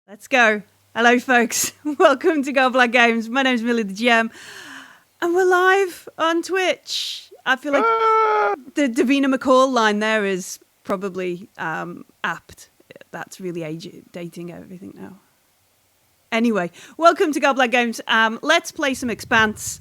Let's go. Hello, folks. Welcome to Goblin Games. My name's Millie the GM, and we're live on Twitch. I feel like the Davina McCall line there is probably apt. That's really dating everything now. Anyway, welcome to Goblin Games. Let's play some Expanse.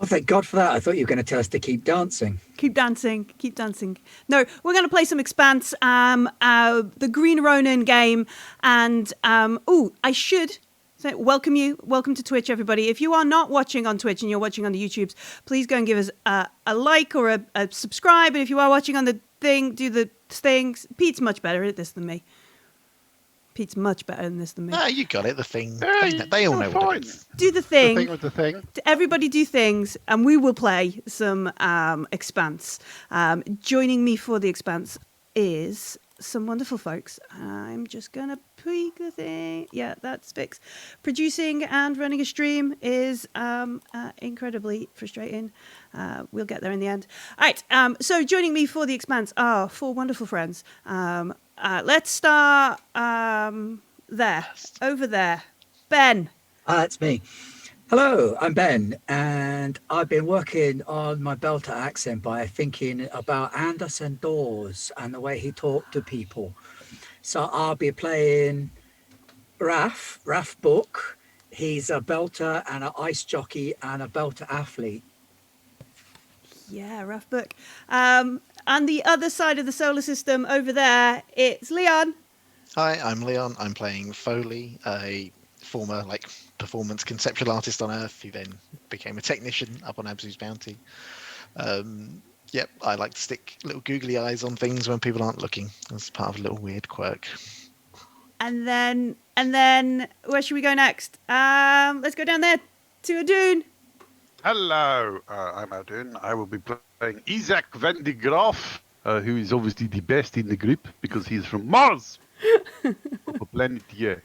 Oh, thank God for that. I thought you were going to tell us to keep dancing. Keep dancing. Keep dancing. No, we're going to play some Expanse, the Green Ronin game. And, I should say, welcome to Twitch, everybody. If you are not watching on Twitch and you're watching on the YouTubes, please go and give us a like or a subscribe. And if you are watching on the thing, do the things. Pete's much better at this than me. Pete's much better than this than me. Ah, you got it, the thing. They all know what it is. Do the thing. The thing with the thing. Everybody do things, and we will play some Expanse. Joining me for the Expanse is some wonderful folks. I'm just going to tweak the thing. Yeah, that's fixed. Producing and running a stream is incredibly frustrating. We'll get there in the end. All right, so joining me for the Expanse are four wonderful friends. Let's start there, over there. Ben. That's me. Hello, I'm Ben, and I've been working on my Belter accent by thinking about Anderson Dawes and the way he talked to people. So I'll be playing Raf Book. He's a Belter and an ice jockey and a Belter athlete. Yeah, Raf Book. On the other side of the solar system over there, it's Leon. Hi, I'm Leon. I'm playing Foley, a former performance conceptual artist on Earth who then became a technician up on Abzu's bounty. Yep, I like to stick little googly eyes on things when people aren't looking. That's part of a little weird quirk. And then where should we go next? Let's go down there to Adun. Hello, I'm Adun. I will be playing Isaac van de Graaf, who is obviously the best in the group because he's from Mars, of a planet here.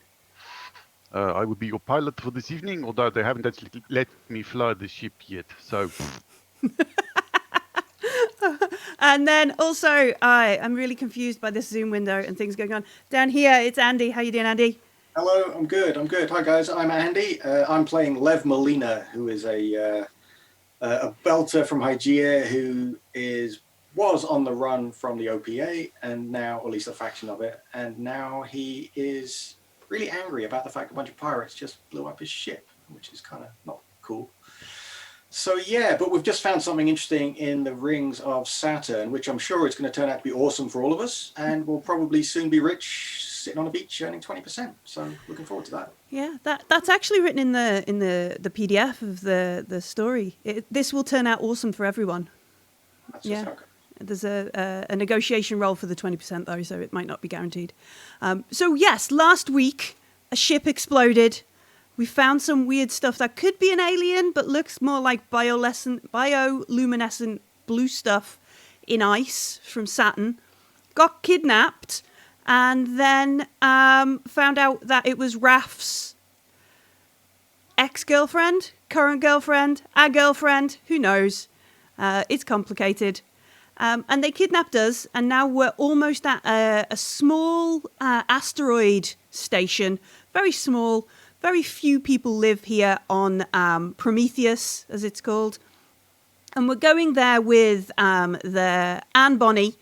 I will be your pilot for this evening, although they haven't actually let me fly the ship yet. So. And then also, I'm really confused by this Zoom window and things going on. Down here, it's Andy. How you doing, Andy? Hello, I'm good. Hi, guys. I'm Andy. I'm playing Lev Molina, who is a Belter from Hygeia who was on the run from the OPA, and now, or at least a faction of it, and now he is really angry about the fact a bunch of pirates just blew up his ship, which is kind of not cool. So yeah, but we've just found something interesting in the rings of Saturn, which I'm sure is going to turn out to be awesome for all of us, and we'll probably soon be rich, sitting on a beach earning 20%. So looking forward to that. Yeah, that's actually written in the PDF of the story. This will turn out awesome for everyone. That's just how it goes. There's a negotiation roll for the 20% though, so it might not be guaranteed. So yes, last week a ship exploded. We found some weird stuff that could be an alien, but looks more like bioluminescent blue stuff in ice from Saturn. Got kidnapped, and then found out that it was Raf's ex-girlfriend, current girlfriend, a girlfriend, who knows? It's complicated. And they kidnapped us, and now we're almost at a small asteroid station, very small. Very few people live here on Prometheus, as it's called. And we're going there with the Anne Bonny,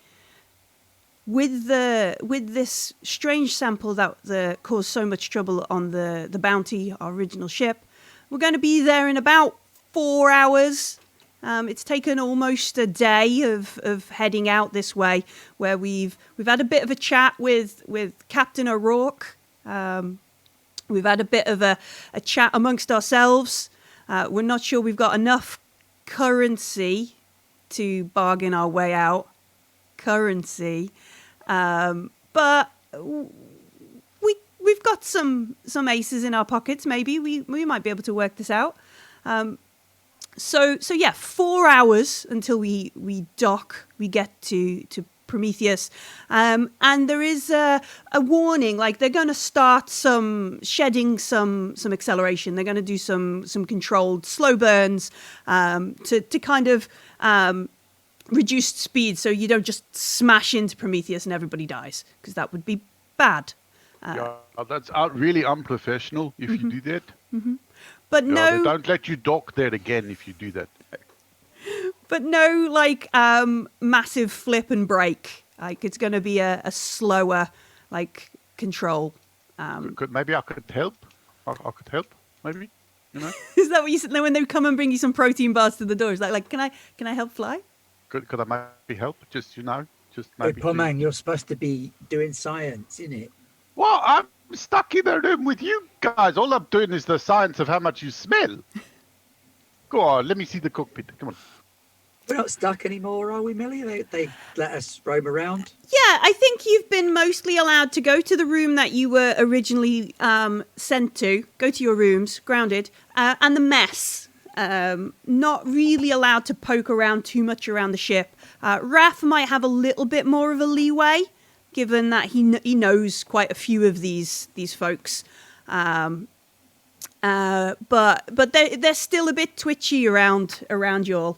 with this strange sample that caused so much trouble on the Bounty, our original ship. We're going to be there in about 4 hours. It's taken almost a day of heading out this way, where we've had a bit of a chat with Captain O'Rourke. We've had a bit of a chat amongst ourselves. We're not sure we've got enough currency to bargain our way out. But we've got some aces in our pockets. Maybe we might be able to work this out. So yeah, 4 hours until we dock. We get to Prometheus, and there is a warning. Like, they're going to start shedding some acceleration. They're going to do some controlled slow burns to kind of reduce speed, so you don't just smash into Prometheus and everybody dies, because that would be bad. Yeah, that's really unprofessional if you do that. But They don't let you dock there again if you do that. But no, like, massive flip and brake. Like, it's going to be a slower, like, control. Maybe I could help. I could help, maybe. You know? Is that what you said when they come and bring you some protein bars to the door? Is that like, can I help fly? Could I maybe help? Just maybe. Hey, poor man, you're supposed to be doing science, innit? Well, I'm stuck in a room with you guys. All I'm doing is the science of how much you smell. Go on, let me see the cockpit. Come on. We're not stuck anymore, are we, Millie? They let us roam around. Yeah, I think you've been mostly allowed to go to the room that you were originally sent to. Go to your rooms, grounded, and the mess. Not really allowed to poke around too much around the ship. Raph might have a little bit more of a leeway, given that he knows quite a few of these folks. But they're still a bit twitchy around y'all.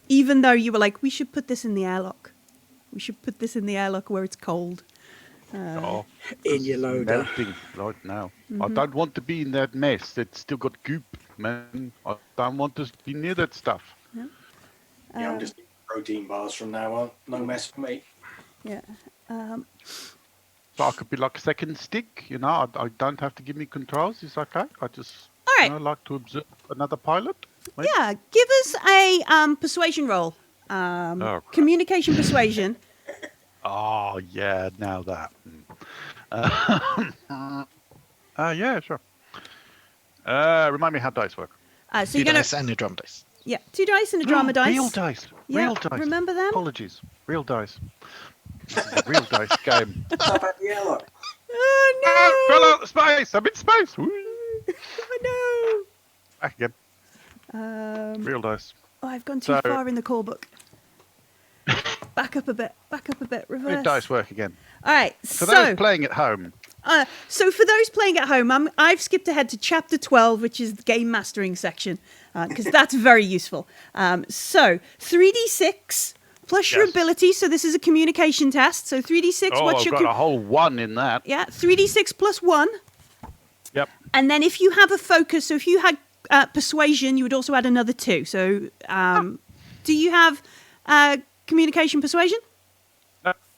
Even though you were like, we should put this in the airlock. We should put this in the airlock where it's cold. In your loader. Melting right now. I don't want to be in that mess. It's still got goop, man. I don't want to be near that stuff. Yeah. Yeah, I'm just eating protein bars from now on. No mess for me. Yeah. So I could be like a second stick, you know. I don't have to give me controls. It's okay. I just All right. like to observe another pilot. Maybe? Yeah, give us a persuasion roll. Communication persuasion. Oh, yeah, now that. Yeah, sure. Remind me how dice work. So Two you're gonna dice and a drum dice. 2 dice and a drama dice. Real dice. Yeah, Real dice. remember them? Apologies. Real dice. This is a real dice game. Stop at the airlock. Oh Fell out of space. I'm in space. Woo. no! Back again. Real dice. Oh, I've gone too far in the call book. Back up a bit. Reverse. Real dice work again. All right. For those playing at home. So for those playing at home, I've skipped ahead to chapter 12, which is the game mastering section, because that's very useful. So 3d6 plus your ability. So this is a communication test. So 3d6. Oh, I've got a whole 1 in that. Yeah, 3d6 plus 1. Yep. And then if you have a focus, so if you had persuasion, you would also add another 2. So do you have communication persuasion?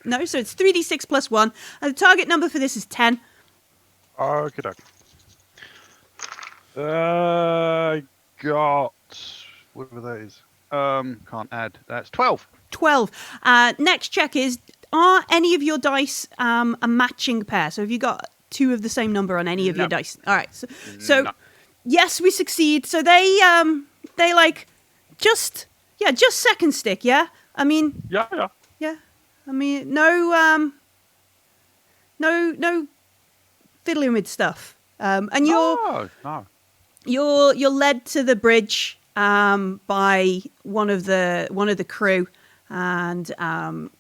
No, so it's 3d6 plus 1. And the target number for this is 10. Okay, dokie. I got whatever that is. Can't add. That's 12. 12. Next check is, are any of your dice a matching pair? So have you got 2 of the same number on any of your dice? All right. So No. yes, we succeed. So they like just second stick. Yeah. I mean. Yeah. Yeah. I mean, no fiddling with stuff. And No. you're led to the bridge by one of the crew, and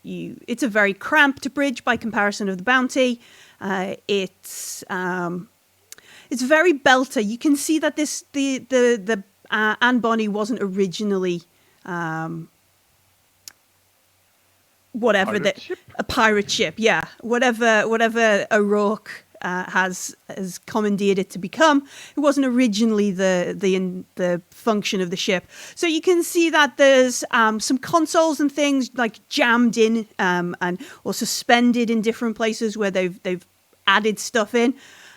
it's a very cramped bridge by comparison of the Bounty. It's very belter. You can see that the Anne Bonny wasn't originally a pirate ship. Yeah, whatever O'Rourke has commandeered it to become. It wasn't originally the function of the ship. So you can see that there's some consoles and things like jammed in and or suspended in different places where they've added stuff in.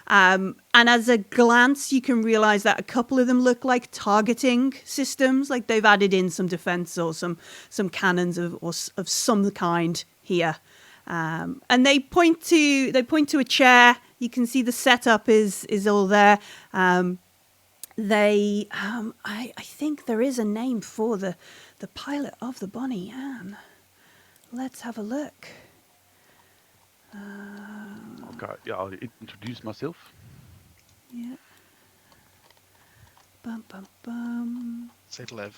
And as a glance, you can realize that a couple of them look like targeting systems, like they've added in some defense or some cannons of some kind here. And they point to a chair. You can see the setup is all there. I think there is a name for the pilot of the Bonnie Anne. Let's have a look. Okay, yeah, I'll introduce myself. Yeah. Bum bum bum. Said Lev,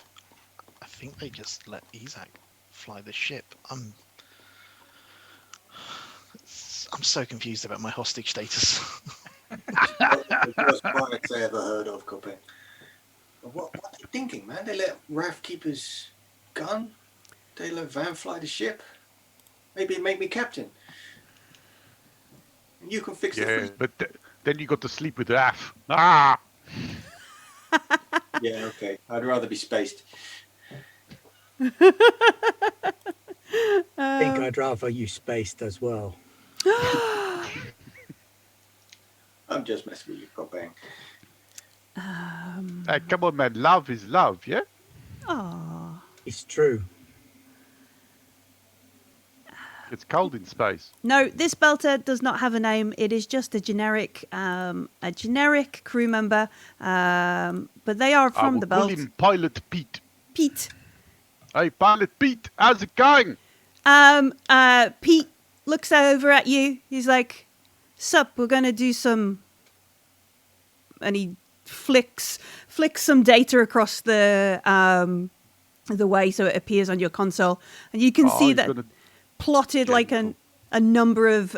I think they just let Isaac fly the ship. I'm so confused about my hostage status. The worst pirates I ever heard of, Copain. What are they thinking, man? They let Raph keep his gun? They let Van fly the ship? Maybe it make me captain. And you can fix the Yeah, freeze. but then you got to sleep with Raf. Ah! Yeah, okay. I'd rather be spaced. I think I'd rather you spaced as well. I'm just messing with you, Copain. Hey, come on, man. Love is love, yeah? Aw. It's true. It's cold in space. No, this belter does not have a name. It is just a generic crew member. But they are I from will the call belt. him Pilot Pete. Pete. Hey, Pilot Pete, how's it going? Pete looks over at you. He's like, "Sup, we're gonna do some," and he flicks some data across the way so it appears on your console, and you can see he's that gonna- plotted Yeah, like cool. a number of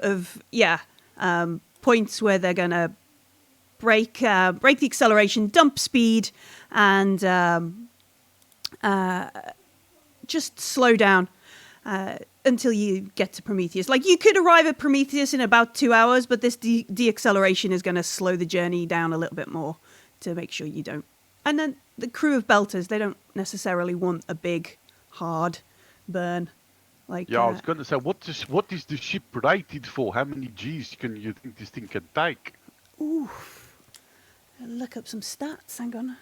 points where they're gonna break the acceleration, dump speed, and just slow down until you get to Prometheus. Like, you could arrive at Prometheus in about 2 hours, but this deacceleration is going to slow the journey down a little bit more to make sure you don't. And then the crew of belters, they don't necessarily want a big, hard burn. Like, Yeah, I was going to say, what is the ship rated for? How many Gs can you think this thing can take? look up some stats. Hang on.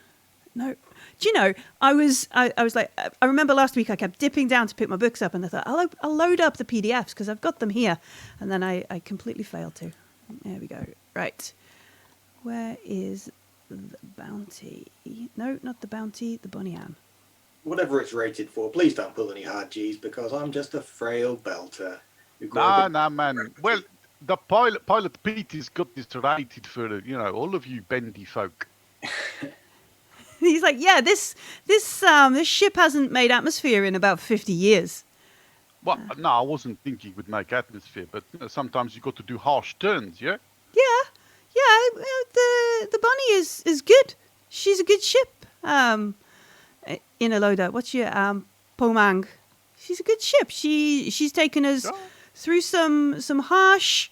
No. Do you know, I was like, I remember last week I kept dipping down to pick my books up, and I thought, I'll load up the PDFs because I've got them here. And then I completely failed to. There we go. Right. Where is the bounty? No, not the bounty, the Bonnie Anne. Whatever it's rated for, please don't pull any hard G's because I'm just a frail belter. Nah, man. Well, the Pilot Pete has got this rated for, all of you bendy folk. He's like, yeah, this ship hasn't made atmosphere in about 50 years. Well, no, I wasn't thinking it would make atmosphere, but sometimes you got to do harsh turns, yeah? Yeah, the Bonnie is good. She's a good ship. Untitled, what's your Pomang? She's a good ship. She's taken us through some harsh,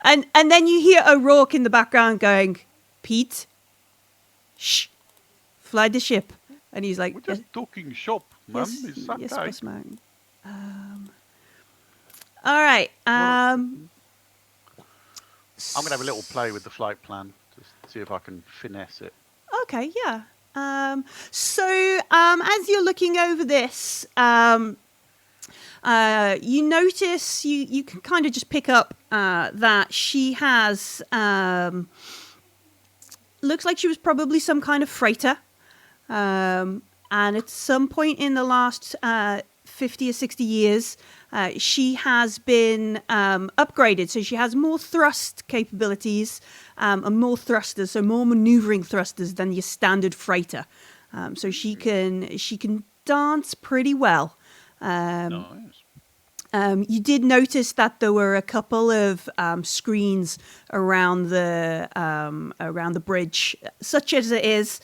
and then you hear O'Rourke in the background going, "Pete, shh, fly the ship," and he's like, We're just talking shop, man. yes, It's okay. yes, boss man. All right. I'm going to have a little play with the flight plan, just see if I can finesse it. Okay, yeah. So as you're looking over this, you notice, you can kind of just pick up that she has, looks like she was probably some kind of freighter. And at some point in the last 50 or 60 years, she has been upgraded. So she has more thrust capabilities and more thrusters, so more maneuvering thrusters than your standard freighter. So she can dance pretty well. Nice. You did notice that there were a couple of screens around the bridge, such as it is.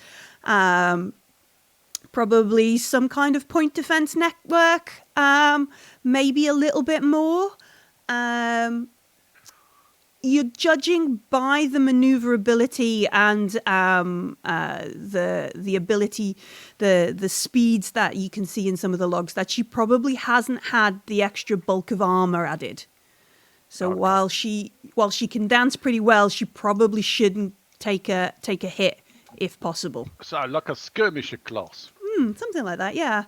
Probably some kind of point defense network, maybe a little bit more. you're judging by the maneuverability and the ability, the speeds that you can see in some of the logs, that she probably hasn't had the extra bulk of armor added. So while she can dance pretty well, she probably shouldn't take a hit if possible. So like a skirmisher class. Something like that, yeah.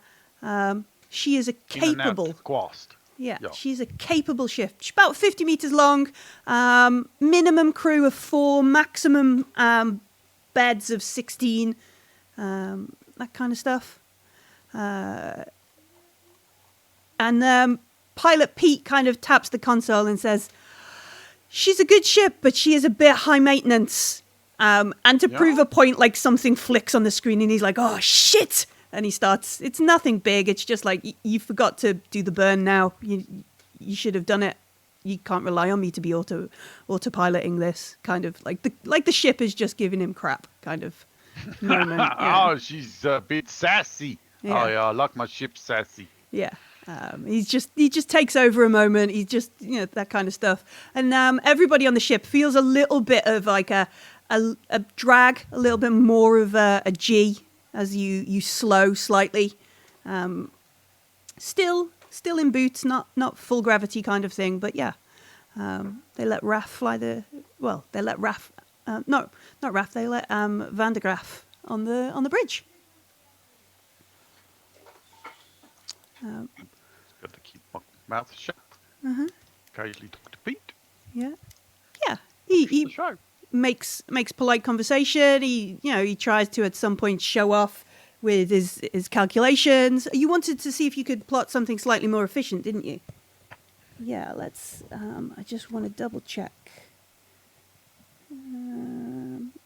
She is a In and out capable. Quast. Yeah, Yeah. she's a capable ship. She's about 50 meters long, minimum crew of 4, maximum beds of 16, that kind of stuff. And Pilot Pete kind of taps the console and says, "She's a good ship, but she is a bit high maintenance." And to prove a point, like something flicks on the screen and he's like, "Oh, shit!" And he starts, it's nothing big. It's just like, you forgot to do the burn now. You should have done it. You can't rely on me to be autopiloting this, kind of like the ship is just giving him crap kind of moment. Yeah. Oh, she's a bit sassy. Yeah. Oh, yeah, I like my ship sassy. Yeah. He just takes over a moment. He's just, that kind of stuff. And everybody on the ship feels a little bit of like a drag, a little bit more of a G as you slow slightly. Still in boots, not full gravity kind of thing, but yeah. They let Raph fly they let Raph, not Raph, they let Van de Graaff on the bridge. Got to keep my mouth shut. Occasionally talk to Pete. Yeah. Yeah. The He show. makes polite conversation. He tries to at some point show off with his calculations. You wanted to see if you could plot something slightly more efficient, didn't you? Yeah, let's I just want to double check.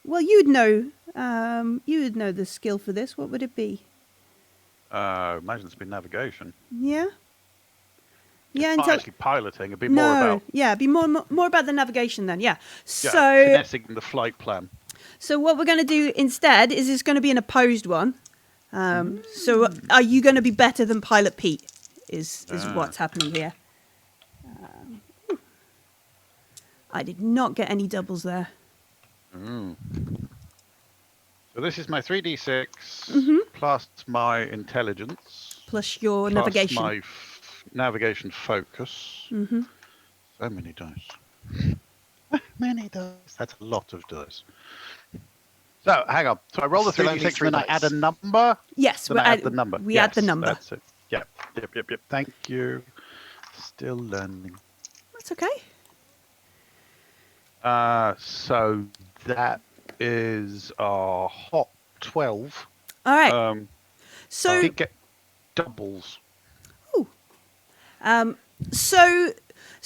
Well, you'd know the skill for this. What would it be? Imagine it's been navigation. Yeah. Yeah, Not actually piloting. A bit no, more about yeah, be more about the navigation then. Yeah. So finessing the flight plan. So what we're going to do instead is it's going to be an opposed one. So are you going to be better than Pilot Pete? Is what's happening here. I did not get any doubles there. So this is my 3d6 plus my intelligence Plus your plus navigation. my navigation focus. So many dice. Many dice. That's a lot of dice. So hang on. So I roll the Still only 3d6 three and then I add a dice. number. Yes, Then I add the number. We add the Yes, number. That's it. Yep. Thank you. Still learning. That's okay. So that is a hot 12. All right. I So did get doubles. so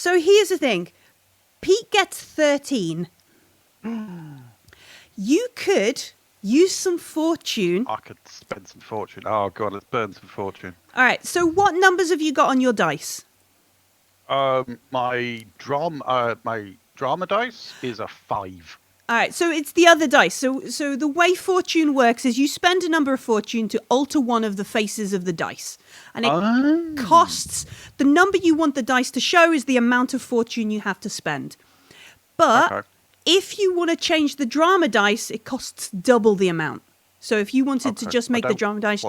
here's the thing. Pete gets 13. You could use some fortune. I could spend some fortune. Oh god, let's burn some fortune. All right. So what numbers have you got on your dice? My drama dice is a 5. All right, so it's the other dice. So the way fortune works is you spend a number of fortune to alter one of the faces of the dice. And it costs, the number you want the dice to show is the amount of fortune you have to spend. But if you want to change the drama dice, it costs double the amount. So if you wanted to just make the drama dice...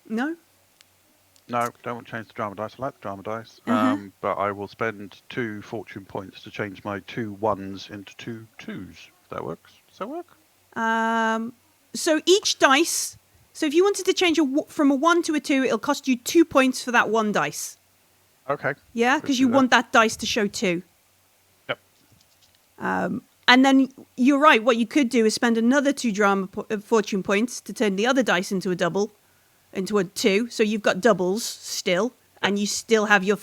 No? No, don't want to change the drama dice. I like the drama dice. But I will spend 2 fortune points to change my 2 1s into 2 2s. If that works. Does that work? So each dice... So if you wanted to change from a 1 to a 2, it'll cost you 2 points for that one dice. Okay. Yeah, Let's because do you that. want that dice to show 2. Yep. And then you're right. What you could do is spend another 2 fortune points to turn the other dice into a double, into a 2. So you've got doubles still, and you still have your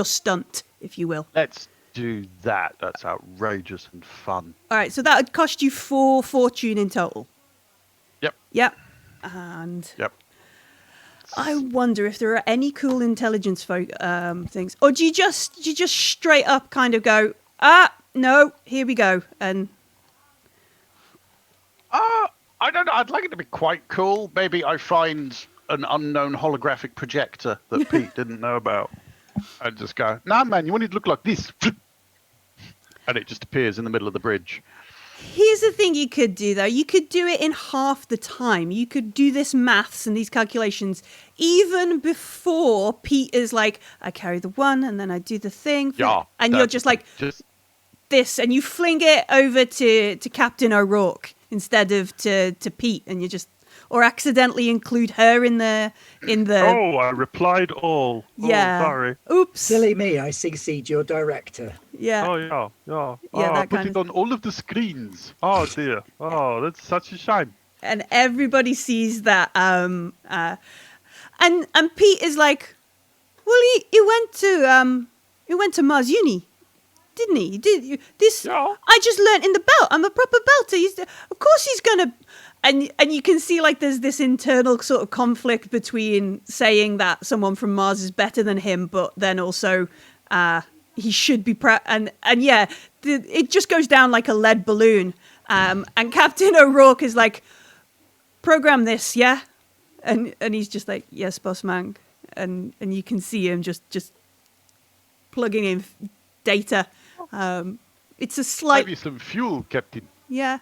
stunt, if you will. Let's do that. That's outrageous and fun. All right. So that would cost you 4 fortune in total. Yep. Yep. And Yep. I wonder if there are any cool intelligence things, or do you just straight up kind of go, no, here we go, and I don't know. I'd like it to be quite cool. Maybe I find an unknown holographic projector that Pete didn't know about. And just go, nah, man, you want it to look like this. And it just appears in the middle of the bridge. Here's the thing you could do, though. You could do it in half the time. You could do this maths and these calculations even before Pete is like, I carry the one and then I do the thing. Yeah. And you're just like, this, and you fling it over to Captain O'Rourke instead of to Pete, and you just, or accidentally include her in the. Oh, I replied all. Yeah. Oh, sorry. Oops. Silly me, I CC'd your director. Yeah. Oh, yeah. Yeah, Oh, I that put kind it of- on all of the screens. Oh, dear. Oh, that's such a shame. And everybody sees that. And Pete is like, well, he went to Mars Uni, didn't he? This? Yeah. I just learnt in the belt. I'm a proper belter. Of course he's gonna. And you can see like there's this internal sort of conflict between saying that someone from Mars is better than him, but then also he should be and yeah, it just goes down like a lead balloon. And Captain O'Rourke is like, program this, yeah, and he's just like, yes, boss man, and you can see him just plugging in data. It's a Maybe some fuel, Captain.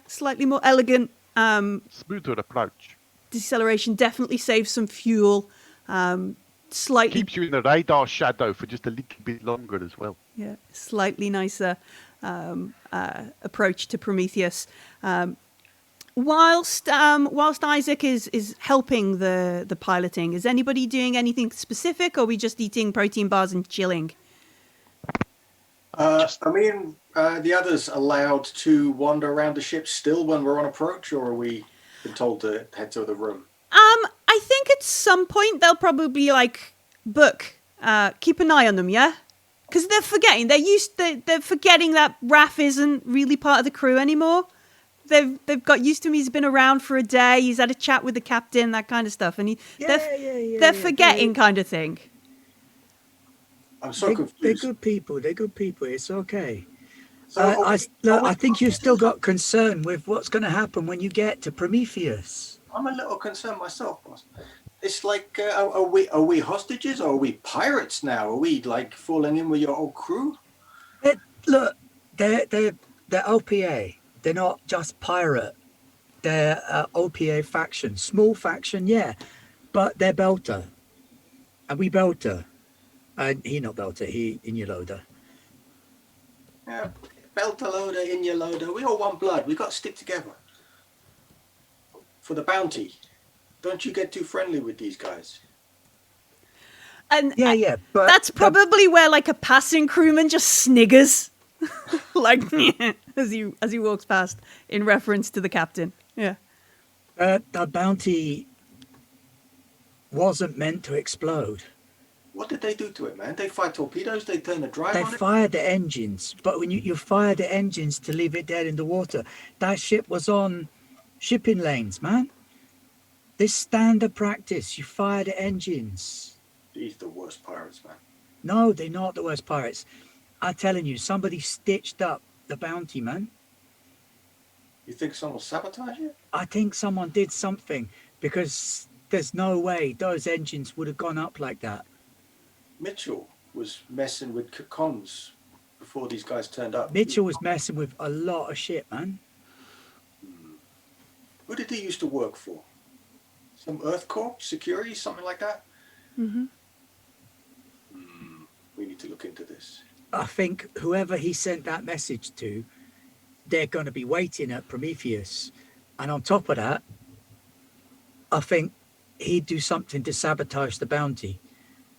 slightly more elegant. Smoother approach. Deceleration definitely saves some fuel. Slightly Keeps you in the radar shadow for just a little bit longer as well. slightly nicer approach to Prometheus. Whilst Isaac is helping the piloting, is anybody doing anything specific, or are we just eating protein bars and chilling? The others allowed to wander around the ship still when we're on approach, or are we been told to head to the room? I think at some point they'll probably like book. Keep an eye on them, yeah, because they're forgetting. They're forgetting that Raph isn't really part of the crew anymore. They've got used to him. He's been around for a day. He's had a chat with the captain, that kind of stuff, and they're forgetting kind of thing. I'm so confused. They're good people. They're good people. It's okay. So I think you've still got concern with what's going to happen when you get to Prometheus. I'm a little concerned myself, boss. It's like, are we hostages, or are we pirates now? Are we like falling in with your old crew? Look, they're OPA. They're not just pirate. They're OPA faction, small faction, yeah, but they're Belter, and we Belter, and he not Belter, he in your loader. Yeah, Beltalowda, in your loader. We all one blood. We got to stick together for the bounty. Don't you get too friendly with these guys. And Yeah, but that's probably where like a passing crewman just sniggers, like as he walks past, in reference to the captain. Yeah. the bounty wasn't meant to explode. What did they do to it, man? They fired torpedoes? They turned the drive They on it? fired the engines, but when you fire the engines to leave it dead in the water, that ship was on shipping lanes, man. This standard practice. You fire the engines. These the worst pirates, man. No, they're not the worst pirates. I'm telling you, somebody stitched up the bounty, man. You think someone sabotaged it? I think someone did something, because there's no way those engines would have gone up like that. Mitchell was messing with cons before these guys turned up. Mitchell was messing with a lot of shit, man. Who did he used to work for? Some Earth Corps security, something like that? Mm-hmm. We need to look into this. I think whoever he sent that message to, they're going to be waiting at Prometheus. And on top of that, I think he'd do something to sabotage the bounty.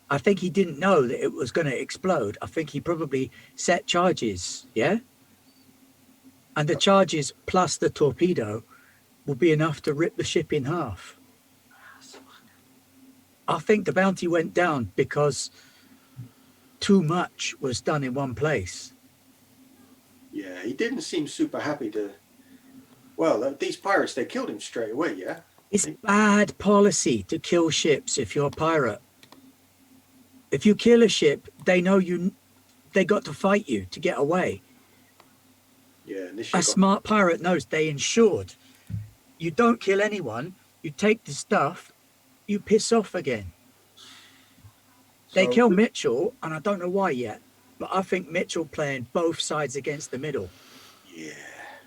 I think he didn't know that it was going to explode. I think he probably set charges, yeah? And the charges plus the torpedo will be enough to rip the ship in half. I think the bounty went down because too much was done in one place. Yeah, he didn't seem super happy to... Well, these pirates, they killed him straight away, yeah? It's bad policy to kill ships if you're a pirate. If you kill a ship, they know they got to fight you to get away. Yeah, and this A smart pirate knows they insured. You don't kill anyone, you take the stuff, you piss off again. They So- killed Mitchell, and I don't know why yet, but I think Mitchell playing both sides against the middle. Yeah.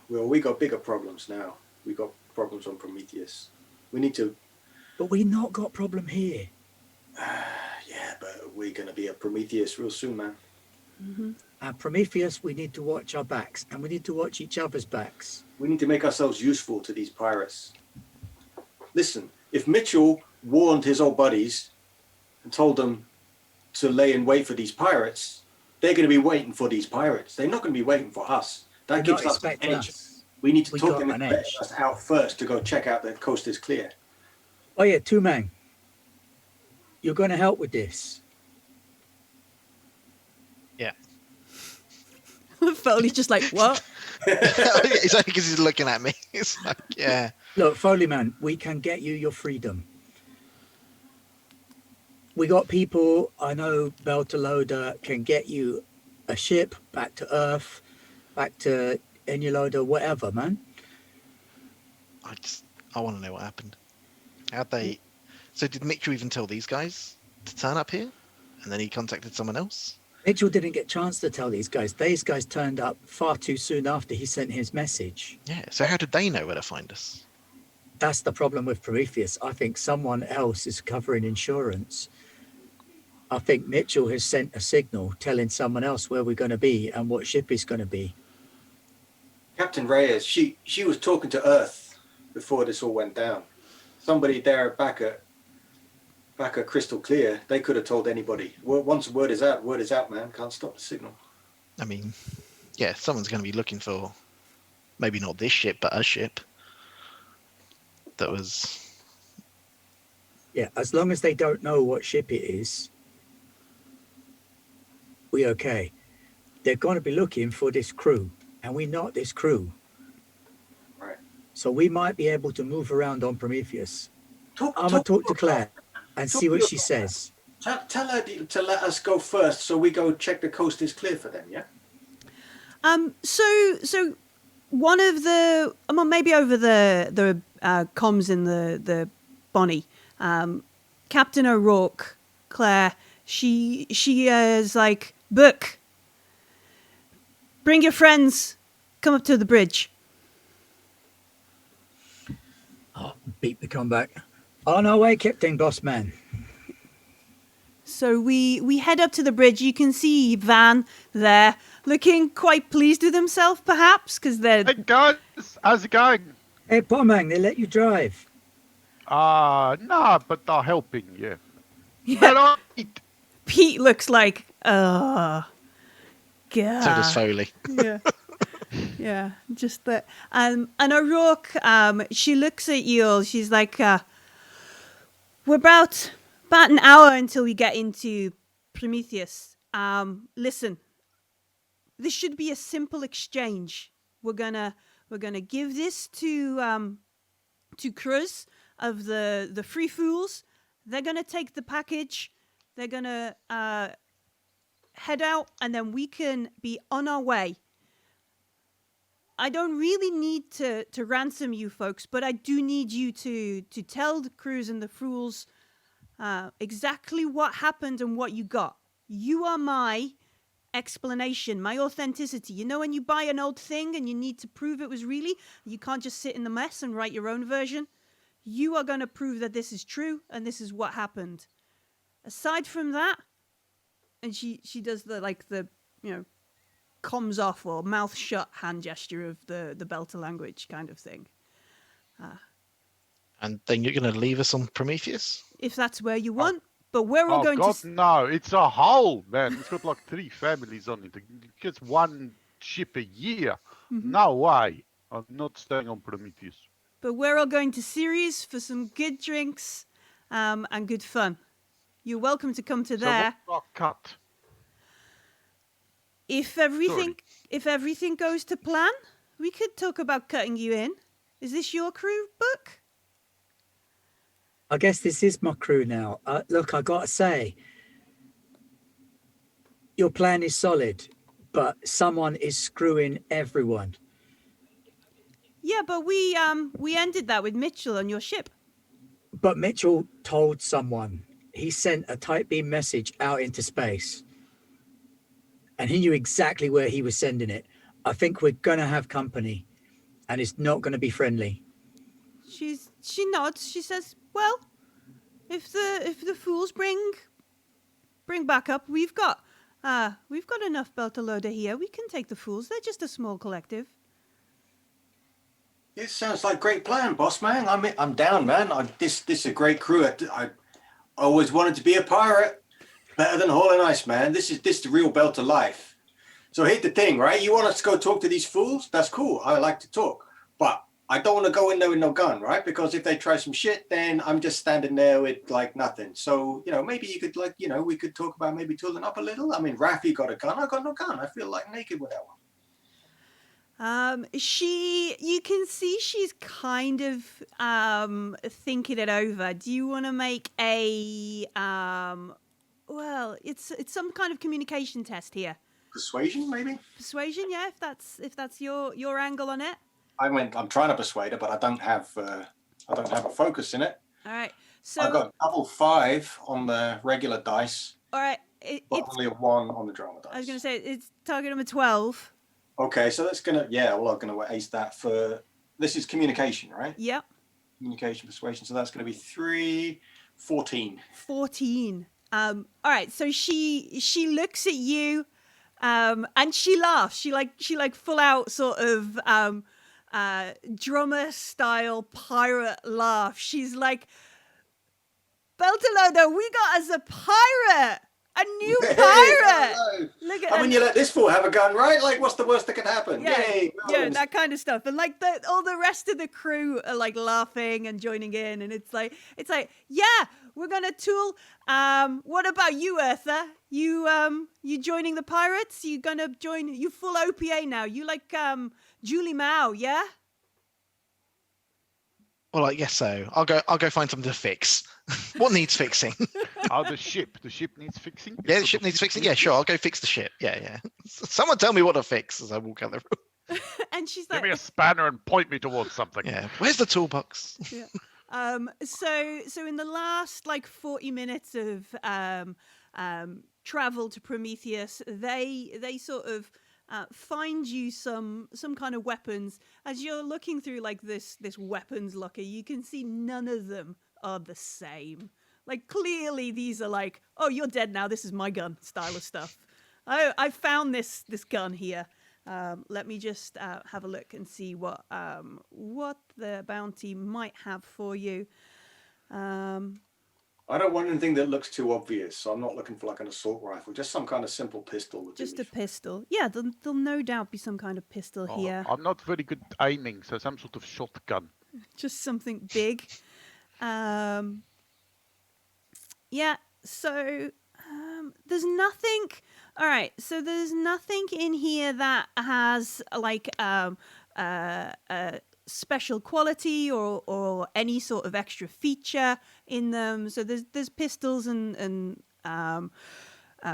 Well, we got bigger problems now. We got problems on Prometheus. We need to. But we not got problem here. Yeah, but we're gonna be at Prometheus real soon, man. And Prometheus, we need to watch our backs, and we need to watch each other's backs. We need to make ourselves useful to these pirates. Listen, if Mitchell warned his old buddies and told them to lay in wait for these pirates, they're going to be waiting for these pirates. They're not going to be waiting for us. That They're gives not us an expecting edge. us. We need to We talk got them an into edge. us out first to go check out the coast is clear. Oh yeah, two-man. You're going to help with this. Yeah. Foley's just like, what? It's only because he's looking at me. It's like, yeah. Look, Foley man, we can get you your freedom. We got people, I know Beltalowda can get you a ship back to Earth, back to Enuloda, whatever, man. I want to know what happened. How'd they? So did Mitchell even tell these guys to turn up here, and then he contacted someone else? Mitchell didn't get a chance to tell these guys. These guys turned up far too soon after he sent his message. Yeah. So how did they know where to find us? That's the problem with Prometheus. I think someone else is covering insurance. I think Mitchell has sent a signal telling someone else where we're going to be and what ship is going to be. Captain Reyes, she was talking to Earth before this all went down. Somebody there back at Crystal Clear, they could have told anybody. Once word is out, man. Can't stop the signal. I mean, yeah, someone's going to be looking for maybe not this ship, but a ship that was. Yeah, as long as they don't know what ship it is, we okay. They're going to be looking for this crew, and we're not this crew. Right. So we might be able to move around on Prometheus. I'm going to talk to Claire and Talk see what to she her. says. Tell her to let us go first, so we go check the coast is clear for them. Yeah. So one of the well, maybe over the comms in the Bonnie, Captain O'Rourke, Claire, she is like, Book, bring your friends, come up to the bridge. Oh, beat the comeback. On our way, Captain Bossman. So we head up to the bridge. You can see Van there, looking quite pleased with himself, perhaps, because they're... Hey guys, how's it going? Hey, Pomang, they let you drive. Nah, but they're helping, yeah. Yeah, Right. Pete looks like, God. So does Foley. Yeah. Yeah, just that. And O'Rourke, she looks at you all. She's like, we're about an hour until we get into Prometheus. Listen, this should be a simple exchange. We're gonna give this to Cruz of the Free Fools. They're gonna take the package. They're gonna head out, and then we can be on our way. I don't really need to ransom you folks, but I do need you to tell the crews and the fools exactly what happened and what you got. You are my explanation, my authenticity. You know when you buy an old thing and you need to prove it was really, you can't just sit in the mess and write your own version. You are going to prove that this is true and this is what happened. Aside from that, and she does the comms off or mouth shut hand gesture of the Belter language kind of thing. And then you're going to leave us on Prometheus? If that's where you want, but we're all Oh going God, to... no! It's a hull, man. It's got like 3 families on it. It gets 1 ship a year. Mm-hmm. No way. I'm not staying on Prometheus. But we're all going to Ceres for some good drinks and good fun. You're welcome to come to there. So what's our cut? If everything goes to plan, we could talk about cutting you in. Is this your crew, Book? I guess this is my crew now. Look, I got to say, your plan is solid, but someone is screwing everyone. Yeah, but we ended that with Mitchell on your ship. But Mitchell told someone. he sent a tight beam message out into space. And he knew exactly where he was sending it. I think we're going to have company, and it's not going to be friendly. She nods. She says, "Well, if the fools bring back up, we've got enough Beltalowda here. We can take the fools. They're just a small collective." It sounds like a great plan, boss man. I'm down, man. This is a great crew. I always wanted to be a pirate. Better than hauling ice, man. This is the real belt of life. So here's the thing, right? You want us to go talk to these fools? That's cool. I like to talk. But I don't want to go in there with no gun, right? Because if they try some shit, then I'm just standing there with like nothing. So, maybe you could we could talk about maybe tooling up a little. I mean, Rafi got a gun. I got no gun. I feel like naked without one. You can see she's kind of thinking it over. Do you want to make a well, it's some kind of communication test here. Persuasion, maybe? Persuasion, yeah, if that's your angle on it. I'm trying to persuade her, but I don't have a focus in it. All right. So I got double 5 on the regular dice. All right. But It's only a 1 on the drama dice. I was going to say it's target number 12. Okay, so that's I'm gonna ace that for. This is communication, right? Yep. Communication, persuasion. So that's gonna be 14. 14. All right. So she looks at you, and she laughs. She like full out sort of drummer style pirate laugh. She's like, "Beltalowda, we got us a pirate, a new pirate. Look at." I mean, you let this fool have a gun, right? Like, what's the worst that could happen? Yeah, Yay! yeah, that kind of stuff. And like all the rest of the crew are like laughing and joining in, and it's like, yeah, we're gonna tool. What about you, Eartha? You joining the pirates? You gonna join? You full OPA now? You like Julie Mao? Yeah. Well, I guess so. I'll go find something to fix. What needs fixing? The ship. The ship needs fixing. Yeah, the ship needs fixing. Yeah, sure. I'll go fix the ship. Yeah. Someone tell me what to fix as I walk out the room. And she's Give like, me a spanner and point me towards something. Yeah. Where's the toolbox? Yeah. So in the last like 40 minutes of travel to Prometheus, they sort of find you some kind of weapons. As you're looking through like this weapons locker, you can see none of them are the same. Like clearly these are like, oh, you're dead now, this is my gun style of stuff. I found this gun here. Let me just have a look and see what the bounty might have for you. I don't want anything that looks too obvious, so I'm not looking for like an assault rifle. Just some kind of simple pistol. Just a pistol. Yeah, there'll no doubt be some kind of pistol here. I'm not very good at aiming, so some sort of shotgun. Just something big. Yeah, so there's nothing. All right, so there's nothing in here that has like a special quality or any sort of extra feature in them. So there's pistols and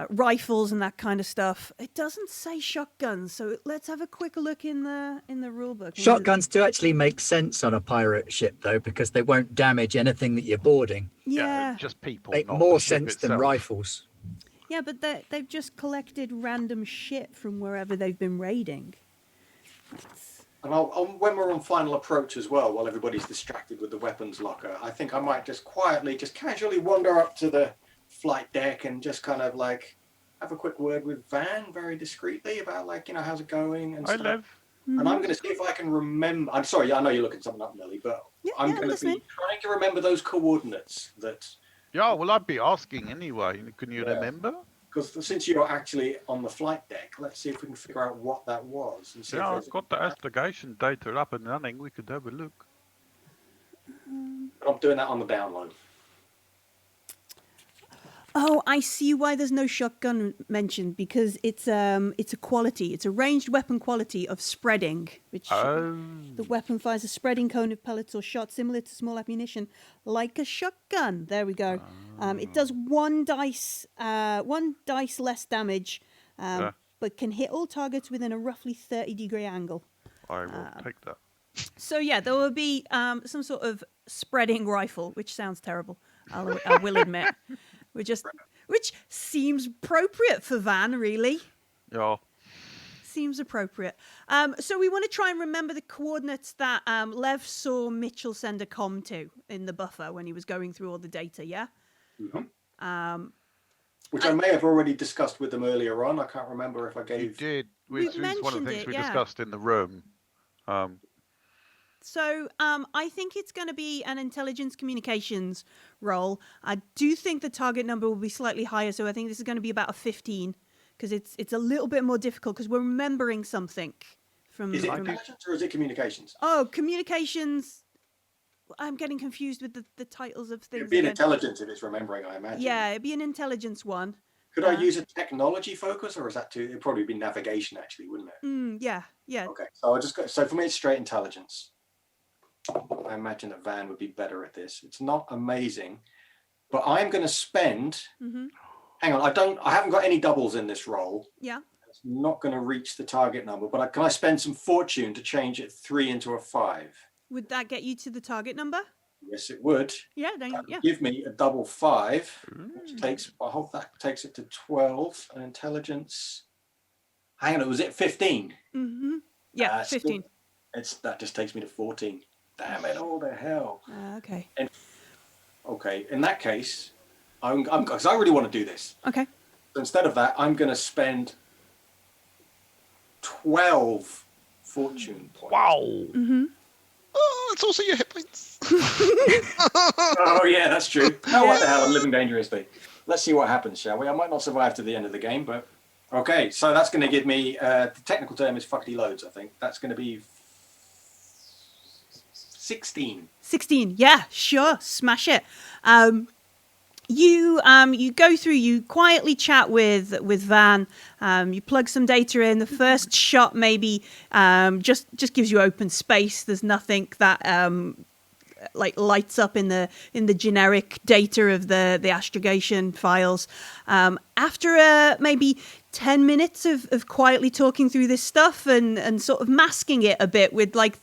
rifles and that kind of stuff. It doesn't say shotguns, so let's have a quick look in the rule book. Shotguns do actually make sense on a pirate ship, though, because they won't damage anything that you're boarding. Yeah, just people. Make not more the ship sense than itself. rifles. yeah, but they've just collected random shit from wherever they've been raiding. And when we're on final approach as well, while everybody's distracted with the weapons locker, I think I might just quietly, just casually wander up to the flight deck and just kind of like have a quick word with Van very discreetly about like, how's it going and I stuff. live. And I'm going to see if I can remember. I'm sorry, I know you're looking something up, Millie, but I'm going to listening. be trying to remember those coordinates that. Yeah, well, I'd be asking anyway. Can you remember? Because since you're actually on the flight deck, let's see if we can figure out what that was. And see if Yeah, there's I've got the astrogation data up and running. We could have a look. But I'm doing that on the down low. Oh, I see why there's no shotgun mentioned, because it's a quality. It's a ranged weapon quality of spreading, which the weapon fires a spreading cone of pellets or shot similar to small ammunition, like a shotgun. There we go. It does one dice less damage, but can hit all targets within a roughly 30-degree angle. I will take that. So yeah, there will be some sort of spreading rifle, which sounds terrible. I will admit. Which seems appropriate for Van, really. Yeah. Seems appropriate. So we want to try and remember the coordinates that Lev saw Mitchell send a comm to in the buffer when he was going through all the data, yeah? Mm-hmm. Which I may have already discussed with them earlier on. I can't remember if I You gave... did. We Which is one of the mentioned things it, we yeah. discussed in the room. So I think it's going to be an intelligence communications role. I do think the target number will be slightly higher, so I think this is going to be about a 15, because it's a little bit more difficult because we're remembering something from... Is it intelligence or is it communications? Oh, communications... I'm getting confused with the titles of things. It'd be an again. intelligence if it's remembering, I imagine. Yeah, it'd be an intelligence one. Could I use a technology focus, or is that too? It'd probably be navigation, actually, wouldn't it? Yeah. Okay, so I'll just go. So for me, it's straight intelligence. I imagine that Van would be better at this. It's not amazing, but I'm going to spend. Hang on, I haven't got any doubles in this roll. Yeah. It's not going to reach the target number, but can I spend some fortune to change it 3 into a 5? Would that get you to the target number? Yes, it would. Yeah, then That would yeah. give me a double 5, which takes. I hope that takes it to 12. And intelligence. Hang on, was it 15? Yeah, 15. That just takes me to 14. Damn it! All the hell. Okay. Okay, in that case, because I really want to do this. Okay. So instead of that, I'm going to spend 12 fortune points. Wow. Oh, it's also your hit points. Oh yeah, that's true. Oh, what the hell? I'm living dangerously. Let's see what happens, shall we? I might not survive to the end of the game, but okay. So that's going to give me the technical term is fuckity loads. I think that's going to be 16. 16. Yeah, sure. Smash it. You go through, you quietly chat with Van, you plug some data in. The first shot maybe just gives you open space. There's nothing that like lights up in the generic data of the astrogation files. After maybe 10 minutes of quietly talking through this stuff and sort of masking it a bit with like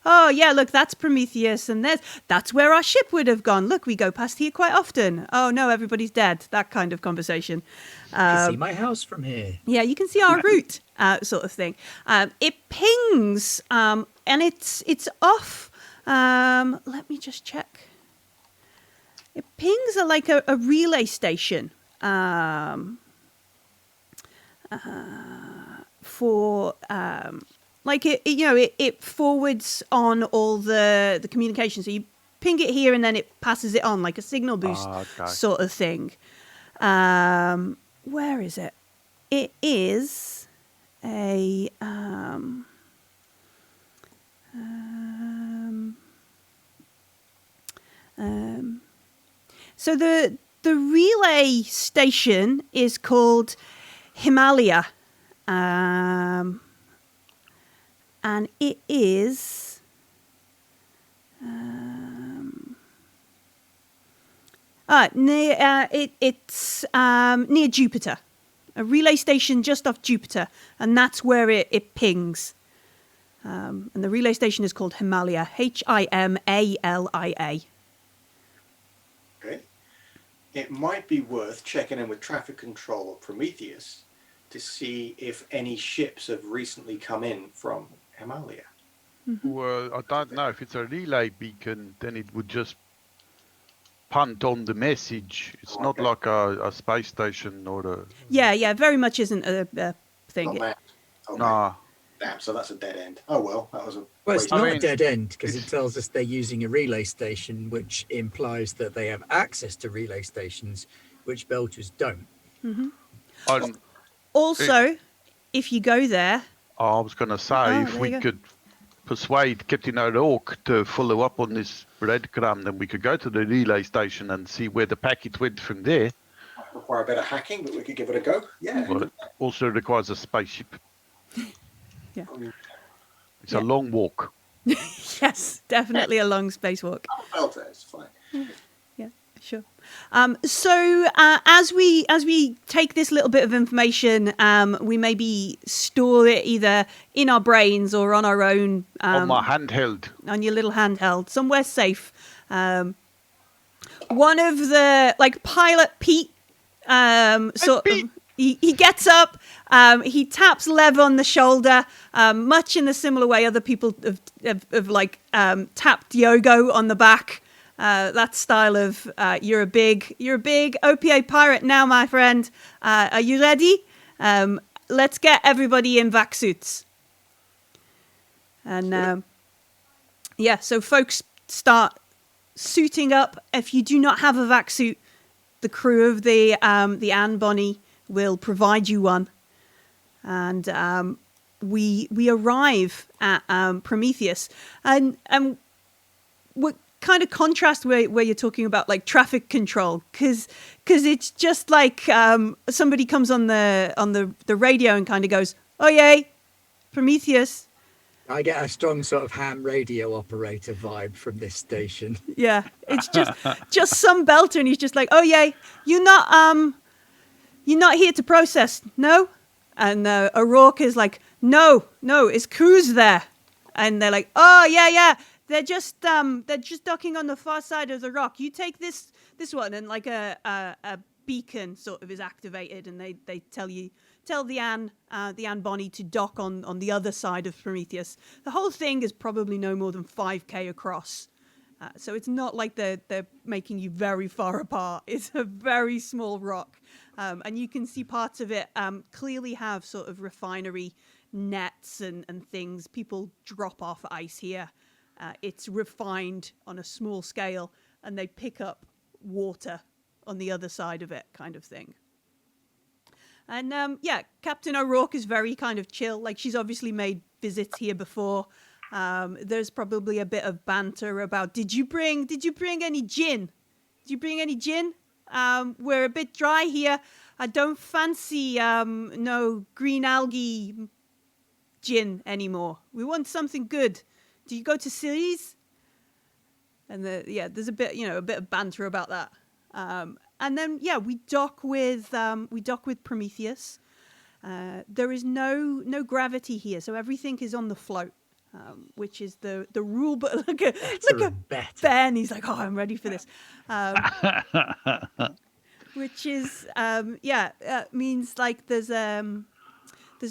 oh yeah, look, that's Prometheus, and that's where our ship would have gone. Look, we go past here quite often. Oh no, everybody's dead. That kind of conversation. You can see my house from here. Yeah, you can see our route, sort of thing. It pings, and it's off. Let me just check. It pings like a relay station. For like it forwards on all the communication. So you ping it here and then it passes it on like a signal boost sort of thing. Where is it? It is a so the relay station is called Himalaya, and it is it's near Jupiter, a relay station just off Jupiter, and that's where it pings. And the relay station is called Himalaya, Himalia. Okay. It might be worth checking in with traffic control at Prometheus to see if any ships have recently come in from Himalaya. Well, I don't know. If it's a relay beacon, then it would just punt on the message. It's not like a space station or a... Yeah, very much isn't a thing. Not manned. Okay. Nah. Damn, so that's a dead end. Oh well, that was a Well, it's waste. not a dead end because it tells us they're using a relay station, which implies that they have access to relay stations, which Belchers don't. Also, if you go there... I was going to say, if we could persuade Captain O'Rourke to follow up on this breadcrumb, then we could go to the relay station and see where the packet went from there. Might require a bit of hacking, but we could give it a go. Yeah. But it also requires a spaceship. Yeah. It's a long walk. Yes, definitely a long spacewalk. It's fine. Yeah, sure. So as we take this little bit of information, we maybe store it either in our brains or on our own. On my handheld. On your little handheld, somewhere safe. One of the, like, Pilot Pete sort of, he gets up, he taps Lev on the shoulder, much in the similar way other people have like tapped Diogo on the back. That style of you're a big OPA pirate now, my friend. Are you ready? Let's get everybody in vac suits. And so folks start suiting up. If you do not have a vac suit, the crew of the Anne Bonny will provide you one. And we arrive at Prometheus, and what kind of contrast where you're talking about like traffic control, because it's just like somebody comes on the radio and kind of goes, "Oh yay, Prometheus." I get a strong sort of ham radio operator vibe from this station. Yeah, it's just some belter, and he's just like, "Oh yay, you're not here to process, no?" And O'Rourke is like, "No, it's crew's there," and they're like, "Oh yeah, they're just docking on the far side of the rock. You take this one," and like a beacon sort of is activated, and they tell the Anne Bonny to dock on the other side of Prometheus. The whole thing is probably no more than 5k across, so it's not like they're making you very far apart. It's a very small rock, and you can see parts of it clearly have sort of refinery nets and things. People drop off ice here. It's refined on a small scale, and they pick up water on the other side of it, kind of thing. And Captain O'Rourke is very kind of chill. Like, she's obviously made visits here before. There's probably a bit of banter about, did you bring any gin? Did you bring any gin? We're a bit dry here. I don't fancy no green algae gin anymore. We want something good. Do you go to Ceres? And there's a bit of banter about that. And then we dock with Prometheus. There is no gravity here, so everything is on the float, which is the rule. But look at Ben. He's like, "Oh, I'm ready for this," which is means like there's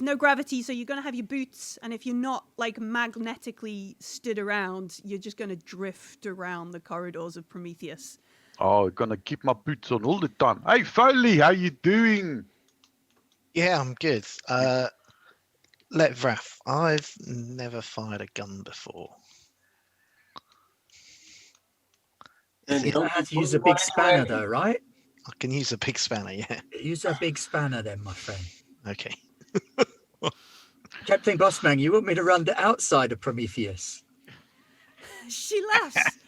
no gravity, so you're going to have your boots, and if you're not like magnetically stood around, you're just going to drift around the corridors of Prometheus. Oh, gonna keep my boots on all the time. Hey, Foley, how you doing? Yeah, I'm good. Levraf, I've never fired a gun before. You don't have to use a big spanner though, right? I can use a big spanner, yeah. Use a big spanner then, my friend. Okay. Captain Bossman, you want me to run the outside of Prometheus? She laughs.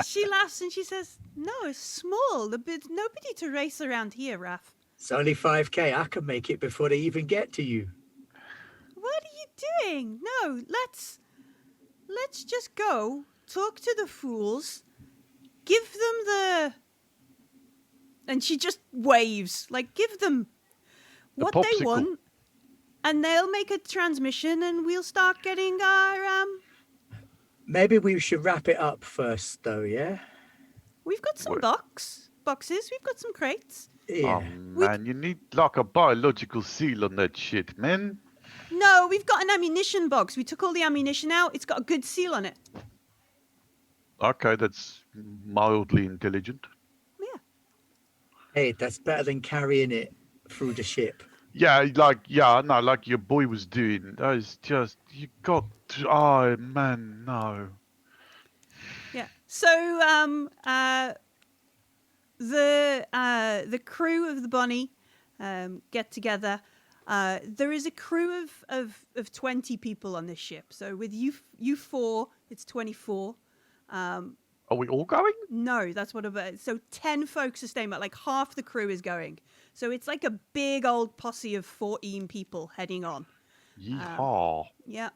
She laughs and she says, "No, it's small. There's nobody to race around here, Raph." It's only 5k. I can make it before they even get to you. What are you doing? No, let's just go talk to the fools. Give them the... And she just waves. Like, give them what they want, and they'll make a transmission, and we'll start getting our... Maybe we should wrap it up first, though, yeah? We've got some boxes. We've got some crates. Yeah. Oh, man, you need like a biological seal on that shit, man. No, we've got an ammunition box. We took all the ammunition out. It's got a good seal on it. Okay, that's mildly intelligent. Yeah. Hey, that's better than carrying it through the ship. Yeah, like your boy was doing. That is just, you got to, oh, man, no. Yeah. So, the crew of the Bonny get together. There is a crew of 20 people on this ship. So with you four, it's 24. Are we all going? No, that's what about. So 10 folks are staying, but like half the crew is going. So it's like a big old posse of 14 people heading on. Yeehaw. Yeah.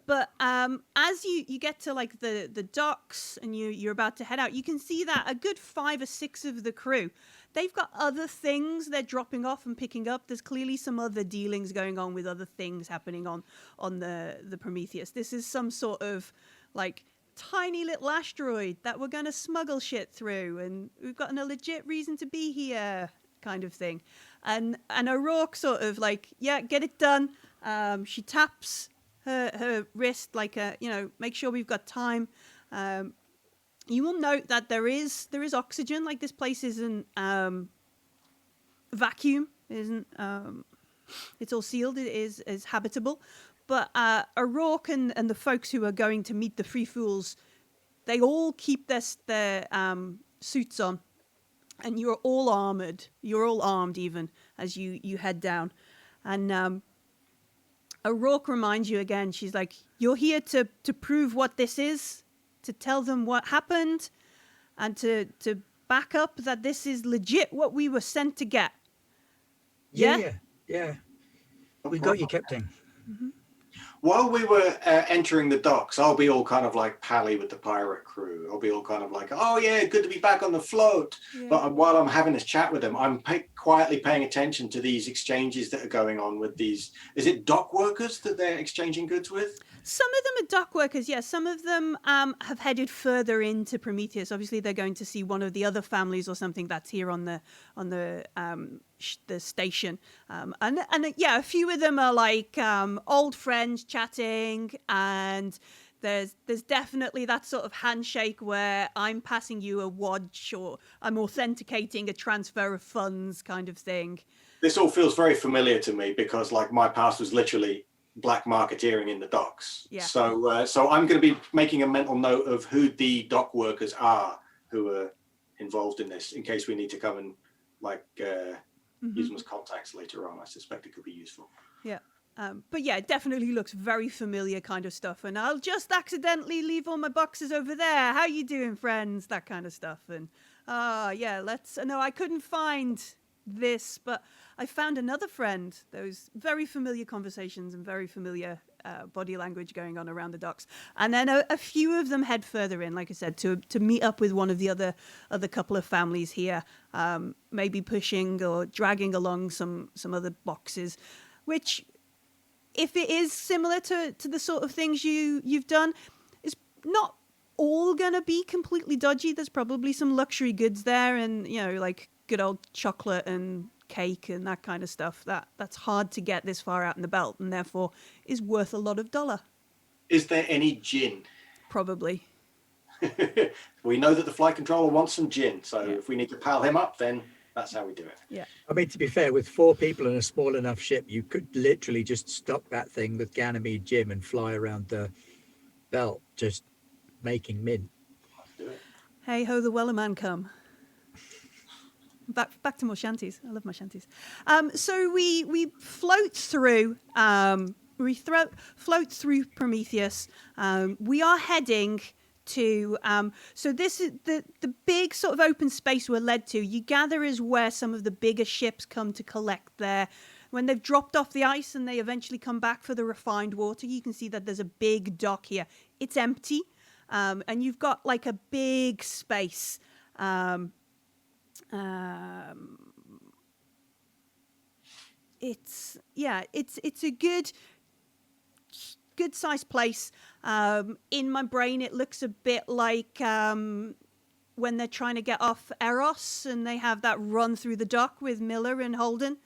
But as you get to like the docks and you're about to head out, you can see that a good 5 or 6 of the crew, they've got other things they're dropping off and picking up. There's clearly some other dealings going on with other things happening on the Prometheus. This is some sort of like tiny little asteroid that we're going to smuggle shit through, and we've got a legit reason to be here. kind of thing. And O'Rourke sort of like, yeah, get it done. She taps her wrist like make sure we've got time. You will note that there is oxygen. Like this place isn't vacuum, isn't it's all sealed. It is habitable. But O'Rourke and the folks who are going to meet the Free Fools, they all keep their suits on, and you're all armored. You're all armed even as you head down. And O'Rourke reminds you again. She's like, "You're here to prove what this is, to tell them what happened, and to back up that this is legit what we were sent to get." Yeah. We got you, Captain. Mm-hmm. While we were entering the docks, I'll be all kind of like pally with the pirate crew. I'll be all kind of like, oh yeah, good to be back on the float. Yeah. But while I'm having this chat with them, I'm quietly paying attention to these exchanges that are going on with these. Is it dock workers that they're exchanging goods with? Some of them are dock workers, yes. Some of them have headed further into Prometheus. Obviously, they're going to see one of the other families or something that's here on the station. And a few of them are like old friends chatting, and there's definitely that sort of handshake where I'm passing you a wadge or I'm authenticating a transfer of funds kind of thing. This all feels very familiar to me because like my past was literally black marketeering in the docks. Yeah. So I'm going to be making a mental note of who the dock workers are who are involved in this in case we need to come and use them as contacts later on. I suspect it could be useful. Yeah. But yeah, it definitely looks very familiar kind of stuff. And I'll just accidentally leave all my boxes over there. How you doing, friends? That kind of stuff. And no, I couldn't find this, but I found another friend. Those very familiar conversations and very familiar body language going on around the docks. And then a few of them head further in, like I said, to meet up with one of the other couple of families here, maybe pushing or dragging along some other boxes, which, if it is similar to the sort of things you've done, is not all going to be completely dodgy. There's probably some luxury goods there and, like good old chocolate and cake and that kind of stuff that's hard to get this far out in the belt and therefore is worth a lot of dollar. Is there any gin? Probably. We know that the flight controller wants some gin, so if we need to pal him up, then that's how we do it. Yeah. I mean, to be fair, with 4 people in a small enough ship, you could literally just stock that thing with Ganymede Jim and fly around the belt, just making mint. Let's do it. Hey ho, the Wellerman come. Back to more shanties. I love my shanties. So we float through. Float through Prometheus. We are heading to. So this is the big sort of open space we're led to. You gather is where some of the bigger ships come to collect when they've dropped off the ice and they eventually come back for the refined water. You can see that there's a big dock here. It's empty, and you've got like a big space. It's a good sized place. In my brain, it looks a bit like when they're trying to get off Eros and they have that run through the dock with Miller and Holden,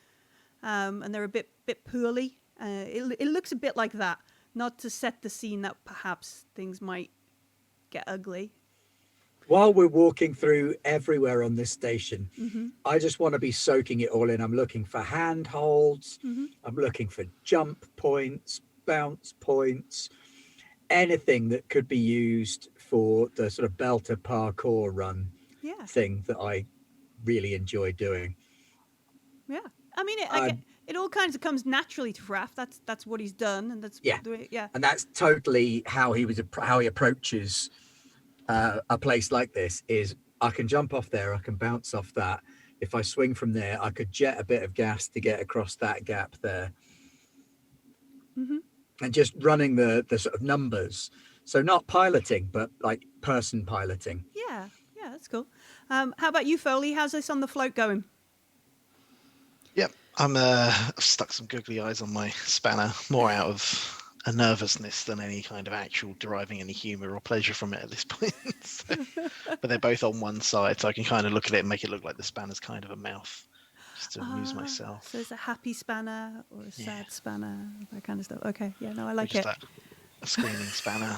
and they're a bit poorly. It looks a bit like that. Not to set the scene that perhaps things might get ugly. While we're walking through everywhere on this station, Mm-hmm. I just want to be soaking it all in. I'm looking for handholds. Mm-hmm. I'm looking for jump points, bounce points, anything that could be used for the sort of belter parkour run thing that I really enjoy doing. Yeah. I mean, it all kinds of comes naturally to Raph. That's what he's done, and that's And that's totally how he approaches a place like this. Is I can jump off there, I can bounce off that. If I swing from there, I could jet a bit of gas to get across that gap there. Mm-hmm. And just running the sort of numbers. So not piloting, but like person piloting. Yeah, that's cool. How about you, Foley? How's this on the float going? Yep, I've stuck some googly eyes on my spanner, more out of a nervousness than any kind of actual deriving any humour or pleasure from it at this point. But they're both on one side, so I can kind of look at it and make it look like the spanner's kind of a mouth. Just to amuse myself. So it's a happy spanner or a sad spanner, that kind of stuff. Okay, yeah, no, I Or like just it. a screaming spanner.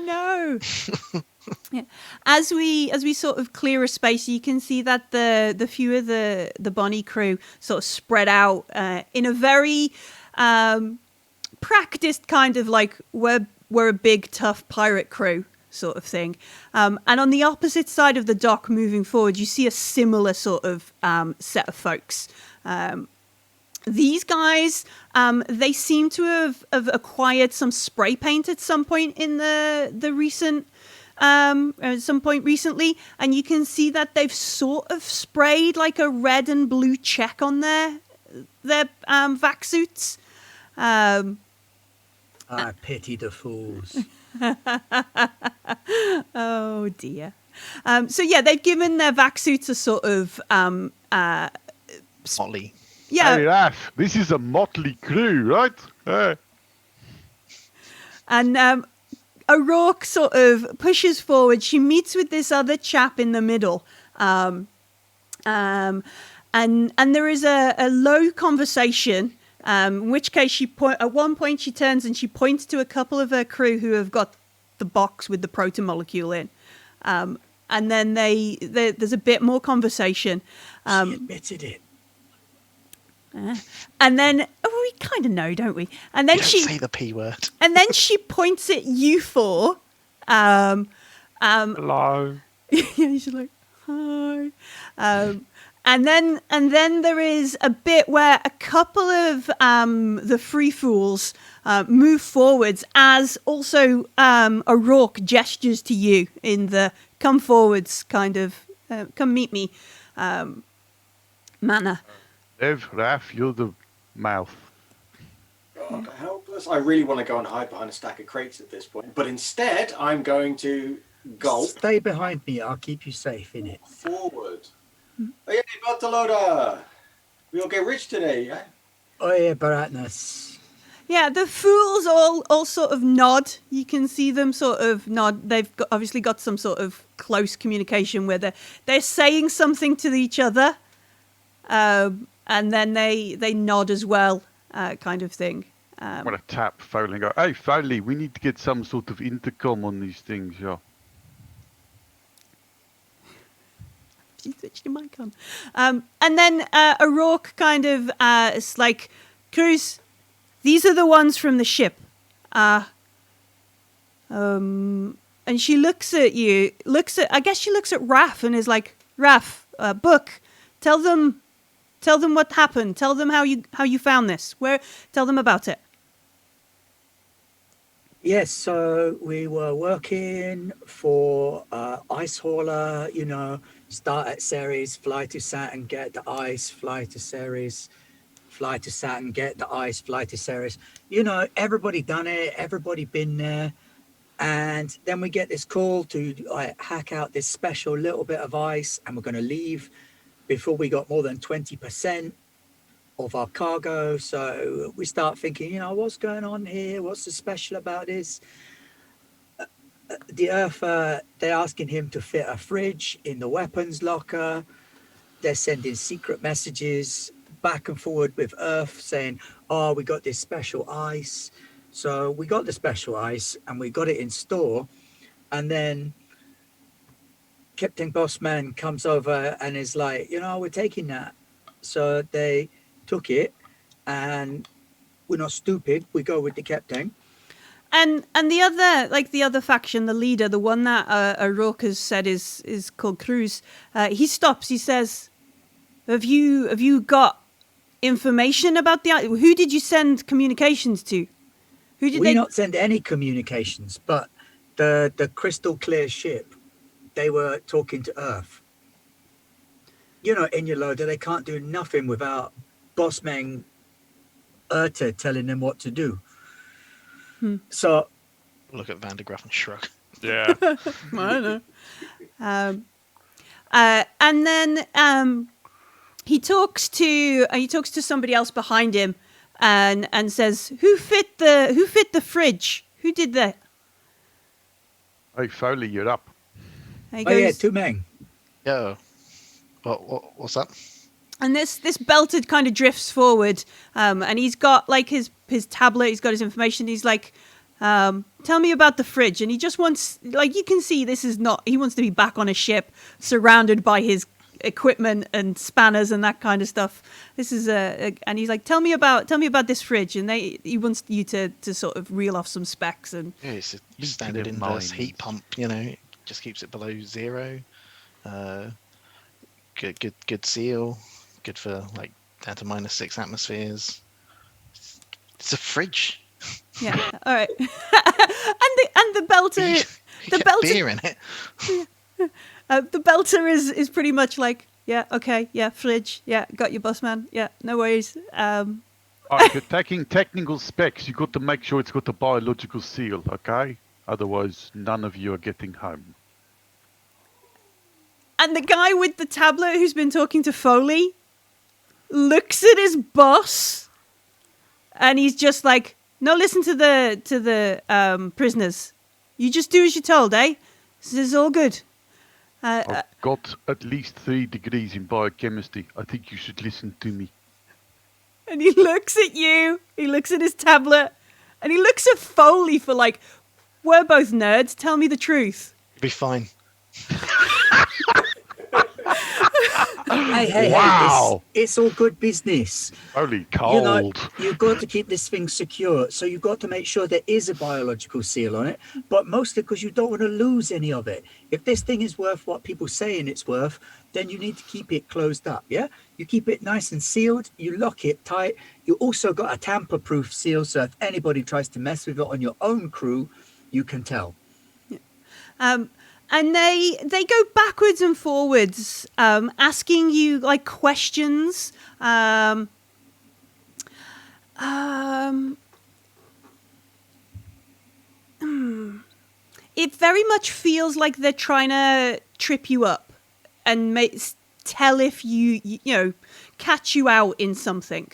No. Yeah. As we sort of clear a space, you can see that the few of the Bonnie crew sort of spread out in a very practiced kind of like we're a big tough pirate crew sort of thing. And on the opposite side of the dock, moving forward, you see a similar sort of set of folks. These guys, they seem to have acquired some spray paint at some point in the recent, at some point recently, and you can see that they've sort of sprayed like a red and blue check on their vac suits. I pity the fools. Oh dear. So yeah, they've given their vac suits a sort of Motley. yeah. Hey, Raph, this is a motley crew, right? And O'Rourke sort of pushes forward. She meets with this other chap in the middle. And there is a low conversation, in which case at one point she turns and she points to a couple of her crew who have got the box with the protomolecule in. And then there's a bit more conversation. She admitted it. And then we kind of know, don't we? And then Don't say the P word. And then she points at you four. Hello. Yeah, she's like, hi. And then there is a bit where a couple of the free fools move forwards as also O'Rourke gestures to you in the come forwards kind of come meet me manner. Ev, Raph, you're the mouth. God, helpless. I really want to go and hide behind a stack of crates at this point, but instead I'm going to gulp Stay behind me. I'll keep you safe in it. forward. Oye Beltalowda! We all get rich today, yeah? Oye Baratnas. Yeah, the fools all sort of nod. You can see them sort of nod. They've obviously got some sort of close communication where they're saying something to each other, and then they nod as well, kind of thing. I'm going to tap Foley and go, hey, Foley, we need to get some sort of intercom on these things, yeah. She switched your mic on. And then O'Rourke kind of is like, Cruz, these are the ones from the ship. And she looks at you, I guess she looks at Raph and is like, Raph, Book, tell them what happened. Tell them how you found this. Tell them about it. Yes, so we were working for Ice Hauler, start at Ceres, fly to Saturn, get the ice, fly to Ceres, fly to Saturn, get the ice, fly to Ceres. Everybody done it, everybody been there. And then we get this call to hack out this special little bit of ice, and we're going to leave before we got more than 20% of our cargo. So we start thinking, what's going on here? What's so special about this? The Earth, they're asking him to fit a fridge in the weapons locker. They're sending secret messages back and forward with Earth saying, oh, we got this special ice. So we got the special ice and we got it in store. And then Captain Bossman comes over and is like, we're taking that. So they took it, and we're not stupid. We go with the captain. And the other faction, the leader, the one that O'Rourke has said is called Cruz. He stops. He says, "Have you got information about who did you send communications to? Who did we not send any communications? But the crystal clear ship, they were talking to Earth. In your loader, they can't do nothing without Bossman Erta telling them what to do. So Look at Van de Graaff and shrug. Yeah. I don't know. And then he talks to somebody else behind him, and says, "Who fit the fridge? Who did that?" Hey, Foley, you're up. He yeah, goes, 2 men. Yo. What's that? And this belter kind of drifts forward, and he's got like his tablet. He's got his information. He's like, "Tell me about the fridge." And he just wants, like, you can see this is not. He wants to be back on a ship, surrounded by his equipment and spanners and that kind of stuff. This is and he's like, "Tell me about this fridge." And he wants you to sort of reel off some specs and. Yeah, it's a standard inverse heat pump. It just keeps it below 0. Good seal. Good for like down to -6 atmospheres. It's a fridge. Yeah. All right. and the belter, You get beer in it. the belter is pretty much like, yeah, okay, yeah, fridge, yeah, got your boss man, yeah, no worries. If you're taking technical specs, you got to make sure it's got a biological seal, okay? Otherwise, none of you are getting home. And the guy with the tablet who's been talking to Foley looks at his boss, and he's just like, "No, listen to the prisoners. You just do as you're told, eh? This is all good." I've got at least 3 degrees in biochemistry. I think you should listen to me. And he looks at you. He looks at his tablet, and he looks at Foley for like, "We're both nerds. Tell me the truth." Be fine. Hey, Wow. it's all good business. Holy cold. You've got to keep this thing secure. So you've got to make sure there is a biological seal on it, but mostly because you don't want to lose any of it. If this thing is worth what people saying it's worth, then you need to keep it closed up, yeah? You keep it nice and sealed, you lock it tight. You also got a tamper-proof seal, so if anybody tries to mess with it on your own crew, you can tell. And they go backwards and forwards, asking you like questions. It very much feels like they're trying to trip you up and tell if you catch you out in something.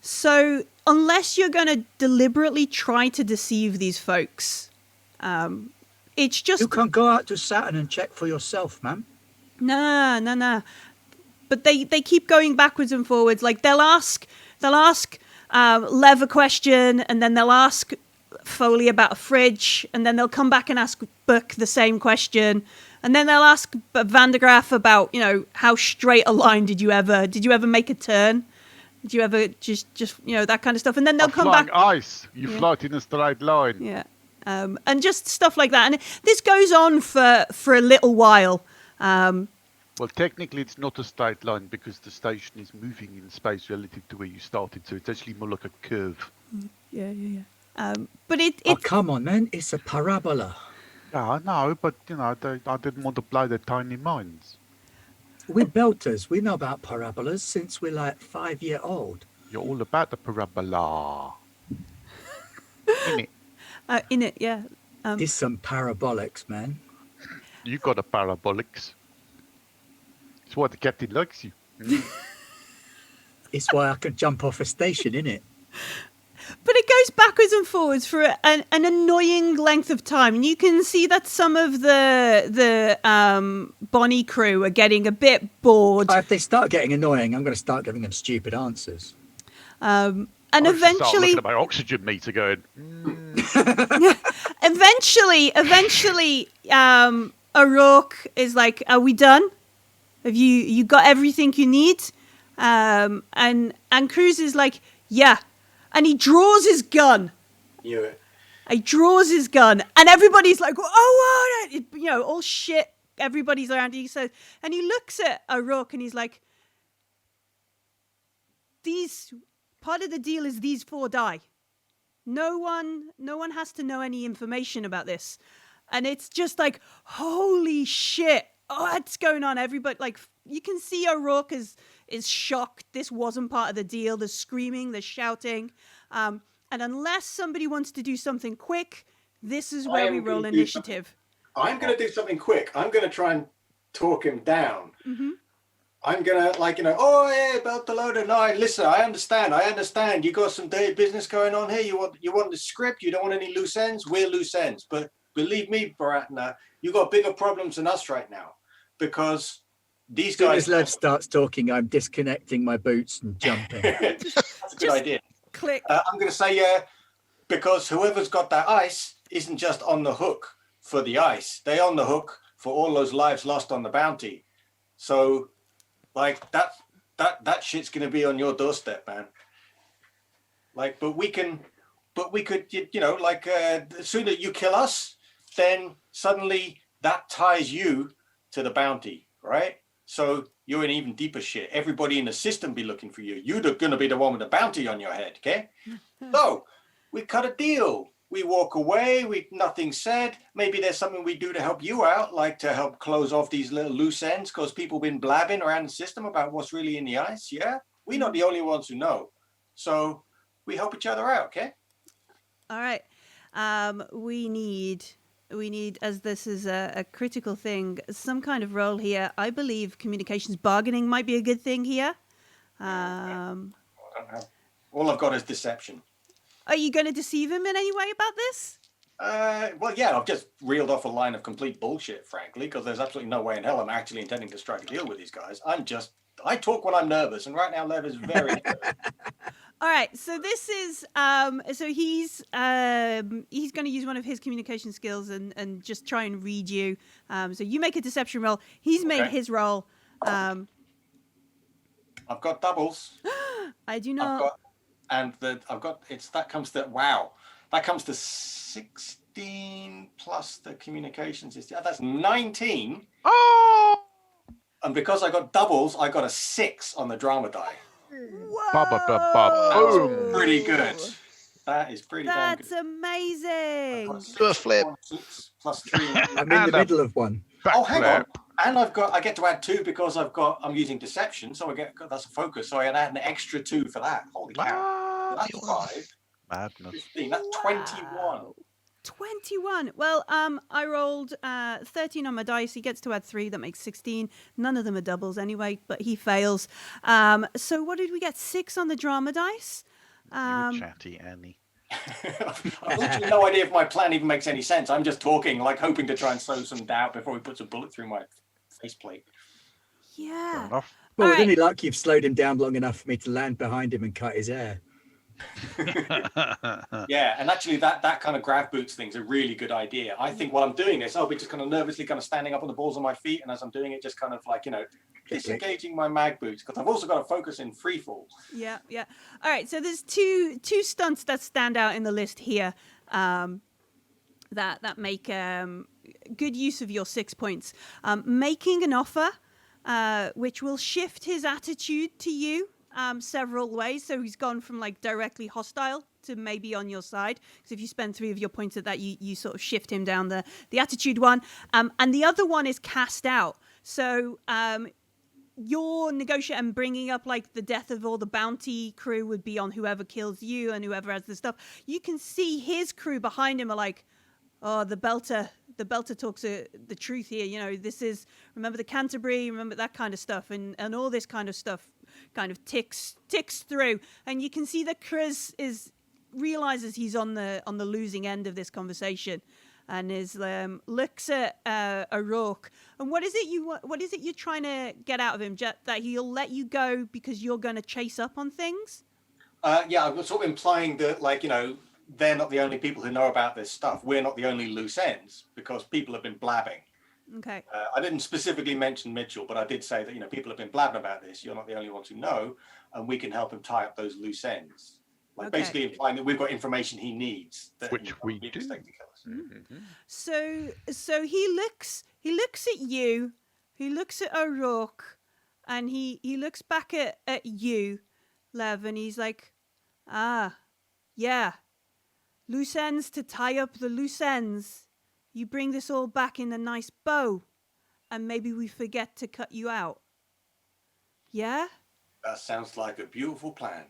So unless you're going to deliberately try to deceive these folks, it's just... You can go out to Saturn and check for yourself, man. Nah. But they keep going backwards and forwards. Like they'll ask Lev a question, and then they'll ask Foley about a fridge, and then they'll come back and ask Buck the same question, and then they'll ask Van der Graaf about how straight a line did you ever make a turn? Did you ever just that kind of stuff? And then they'll come back. Ice. You float in a straight line. Yeah. And just stuff like that. And this goes on for a little while. Well, technically, it's not a straight line because the station is moving in space relative to where you started, so it's actually more like a curve. Yeah. But it Oh, come on, man. It's a parabola. Yeah, I know, but, I didn't want to blow their tiny minds. We're belters. We know about parabolas since we're like 5-year-old. You're all about the parabola. Innit? in it, yeah. It's some parabolics, man. You got a parabolics. It's why the captain likes you. It's why I can jump off a station, innit? But it goes backwards and forwards for an annoying length of time. And you can see that some of the Bonnie crew are getting a bit bored. If they start getting annoying, I'm going to start giving them stupid answers. And Start eventually... looking at my oxygen meter going... Eventually, O'Rourke is like, "Are we done? Have you got everything you need?" And Cruz is like, "Yeah," and he draws his gun. Yeah. He draws his gun, and everybody's like, "Oh, what?" All shit. Everybody's around. He says, and he looks at O'Rourke, and he's like, part of the deal is these 4 die. No one has to know any information about this." And it's just like, holy shit, what's going on? Everybody, like, you can see O'Rourke is shocked. This wasn't part of the deal. There's screaming, there's shouting. And unless somebody wants to do something quick, this is where we roll initiative. I'm going to do something quick. I'm going to try and talk him down. Mm-hmm. I'm going to, "Oh, yeah, Beltalowda, no, listen, I understand. You got some dirty business going on here. You want the script. You don't want any loose ends. We're loose ends. But believe me, Baratna, you got bigger problems than us right now. Because these As soon guys. as Lev starts talking, I'm disconnecting my boots and jumping. That's a good idea. Click. I'm going to say because whoever's got that ice isn't just on the hook for the ice; they're on the hook for all those lives lost on the bounty. So, like that shit's going to be on your doorstep, man. Like, but we could, like, the sooner you kill us, then suddenly that ties you to the bounty, right? So you're in even deeper shit. Everybody in the system be looking for you. You're going to be the one with the bounty on your head, okay? So we cut a deal. We walk away. Nothing said. Maybe there's something we do to help you out, like to help close off these little loose ends, because people been blabbing around the system about what's really in the ice. Yeah, we're not the only ones who know. So we help each other out, okay? All right. We need, as this is a critical thing, some kind of role here. I believe communications bargaining might be a good thing here. I don't know. All I've got is deception. Are you going to deceive him in any way about this? Well, yeah, I've just reeled off a line of complete bullshit, frankly, because there's absolutely no way in hell I'm actually intending to strike a deal with these guys. I talk when I'm nervous, and right now Lev is very nervous. All right, so this is so he's going to use one of his communication skills and just try and read you. So you make a deception roll. He's made his roll. I've got doubles. I do not. That comes to 16 plus the communications. That's 19. Oh! And because I got doubles, I got a 6 on the drama die. Whoa! Boom. Pretty good. That is pretty damn good. That's amazing. Do a flip. 6 plus 3. I'm in the middle of one. Oh, hang on. And I get to add 2 because I'm using deception, so that's a focus. So I add an extra 2 for that. Holy cow. That's 5. Madness. 15. That's 21. 21. Well, I rolled 13 on my dice. He gets to add 3. That makes 16. None of them are doubles anyway, but he fails. So what did we get? 6 on the drama dice. You chatty Annie. I've literally no idea if my plan even makes any sense. I'm just talking, like hoping to try and sow some doubt before he puts a bullet through my faceplate. Fair Yeah. enough. Well, All with right. any luck, you've slowed him down long enough for me to land behind him and cut his hair. Yeah, and actually that kind of grab boots thing's a really good idea. I think while I'm doing this, I'll be just kind of nervously kind of standing up on the balls of my feet, and as I'm doing it, just kind of like, disengaging my mag boots, because I've also got to focus in free fall. Yeah. All right. So there's two stunts that stand out in the list here that make good use of your 6 points. Making an offer, which will shift his attitude to you several ways. So he's gone from like directly hostile to maybe on your side. Because if you spend 3 of your points at that, you sort of shift him down the attitude one. And the other one is cast out. So your negotiate and bringing up like the death of all the bounty crew would be on whoever kills you and whoever has the stuff. You can see his crew behind him are like, oh, the belter talks the truth here. This is, remember the Canterbury, remember that kind of stuff, and all this kind of stuff kind of ticks through, and you can see that Chris realizes he's on the losing end of this conversation, and looks at O'Rourke. And what is it you're trying to get out of him? That he'll let you go because you're going to chase up on things? Yeah, I was sort of implying that, like, they're not the only people who know about this stuff. We're not the only loose ends, because people have been blabbing. Okay. I didn't specifically mention Mitchell, but I did say that, people have been blabbing about this. You're not the only ones who know, and we can help him tie up those loose ends. Like, basically implying that we've got information he needs. Which we do. Expect to kill us. Mm-hmm. So he looks at you, he looks at O'Rourke, and he looks back at you, Lev, and he's like, yeah. Loose ends to tie up the loose ends. You bring this all back in a nice bow, and maybe we forget to cut you out. Yeah? That sounds like a beautiful plan.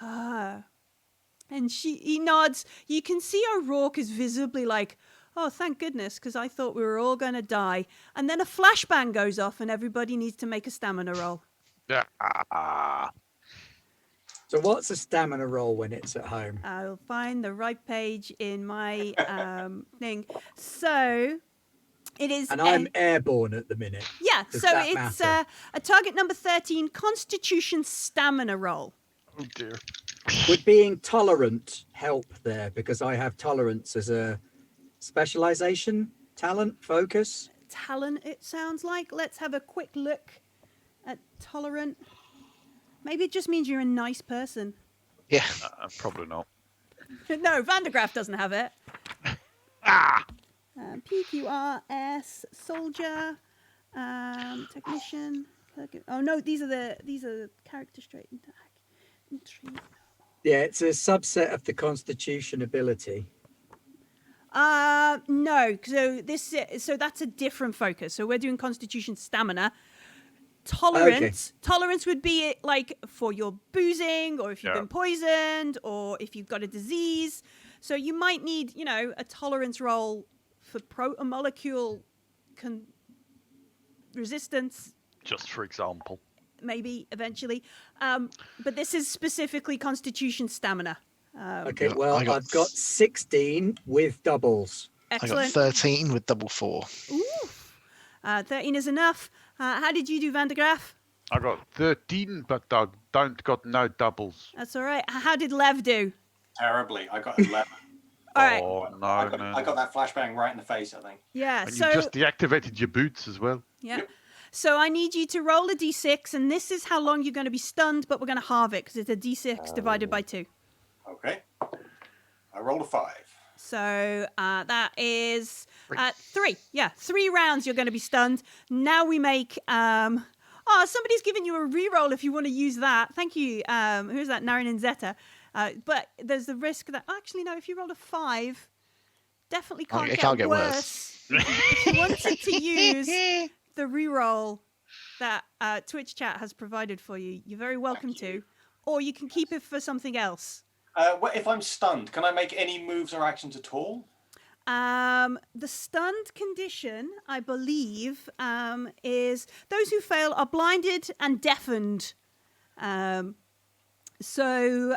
And he nods. You can see O'Rourke is visibly like, oh, thank goodness, because I thought we were all going to die. And then a flashbang goes off, and everybody needs to make a stamina roll. Yeah. So what's a stamina roll when it's at home? I'll find the right page in my thing. So It is. And I'm airborne at the minute. Yeah, Does so that it's matter? a target number 13, Constitution Stamina roll. Oh dear. Would being tolerant help there? Because I have tolerance as a specialization, talent, focus. Talent, it sounds like. Let's have a quick look at tolerant. Maybe it just means you're a nice person. Yeah. Probably not. No, Vandergraaf doesn't have it. Ah! PQRS, soldier, technician. Oh no, these are the character trait. Yeah, it's a subset of the Constitution ability. No. So that's a different focus. So we're doing Constitution Stamina. Tolerance. Okay. Tolerance would be like for your boozing, or if you've Yeah. been poisoned, or if you've got a disease. So you might need, a tolerance roll for protomolecule resistance, Just for example. maybe eventually. But this is specifically Constitution Stamina. Okay, Yeah, well, I got- I've got 16 with doubles. I got Excellent. 13 with double 4. Ooh. 13 is enough. How did you do, Vandergraaf? I got 13, but I don't got no doubles. That's all right. How did Lev do? Terribly. I got 11. All right. Oh, no, I got that flashbang right in the face, I think. Yeah. And So you just deactivated your boots as well. yeah. Yep. So I need you to roll a d6, and this is how long you're going to be stunned, but we're going to halve it because it's a d6 divided by 2. Okay. I rolled a 5. So that is 3. Yeah, 3 rounds you're going to be stunned. Now we make... somebody's giving you a reroll if you want to use that. Thank you. Who's that? Naren and Zeta. But there's the risk that... Actually, no, if you rolled a 5, definitely It can't get worse. If you wanted to use the reroll that Twitch chat has provided for you, you're very welcome to. Or you can keep it for something else. If I'm stunned, can I make any moves or actions at all? The stunned condition, I believe, is those who fail are blinded and deafened. I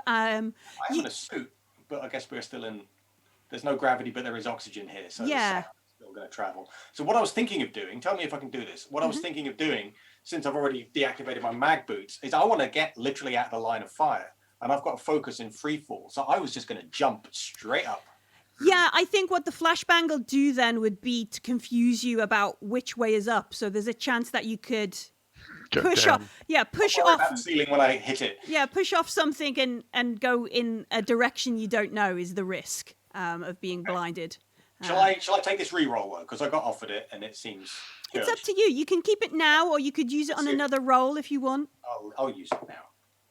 am in a suit, but I guess we're still in... There's no gravity, but there is oxygen here, so Yeah. the sound is still going to travel. So what I was thinking of doing, tell me if I can do this, what I was thinking of doing, since I've already deactivated my mag boots, is I want to get literally out of the line of fire. And I've got a focus in free fall, so I was just going to jump straight up. Yeah, I think what the flashbang will do then would be to confuse you about which way is up. So there's a chance that you could Go push down. off. Yeah, push I'll worry about off. the ceiling when I hit it. Yeah, push off something and go in a direction you don't know is the risk of being blinded. Shall I take this re-roll though? Because I got offered it and it seems good. It's up to you. You can keep it now, or you could use it on That's it. another roll if you want. I'll use it now.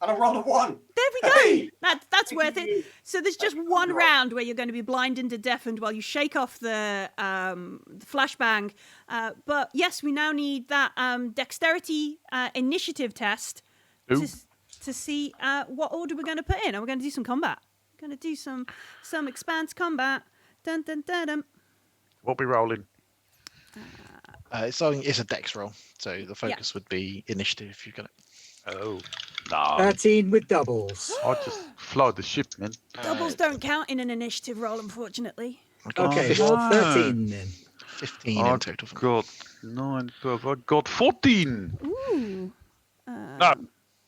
And I rolled a 1. There we go. Hey! That's worth it. So there's just Thank you. one round where you're going to be blinded and deafened while you shake off the flashbang. But yes, we now need that dexterity initiative test Ooh. to see what order we're going to put in. And we're going to do some combat. We're going to do some Expanse combat. Dun dun dun dun. What we rolling? It's a dex roll, so the focus would be initiative if you've got it. Oh, no. 13 with doubles. I just fly the ship, man. Doubles don't count in an initiative roll, unfortunately. Okay, Oh, well, 13 then. 15 I in total. got 9, 12. I got 14. Ooh.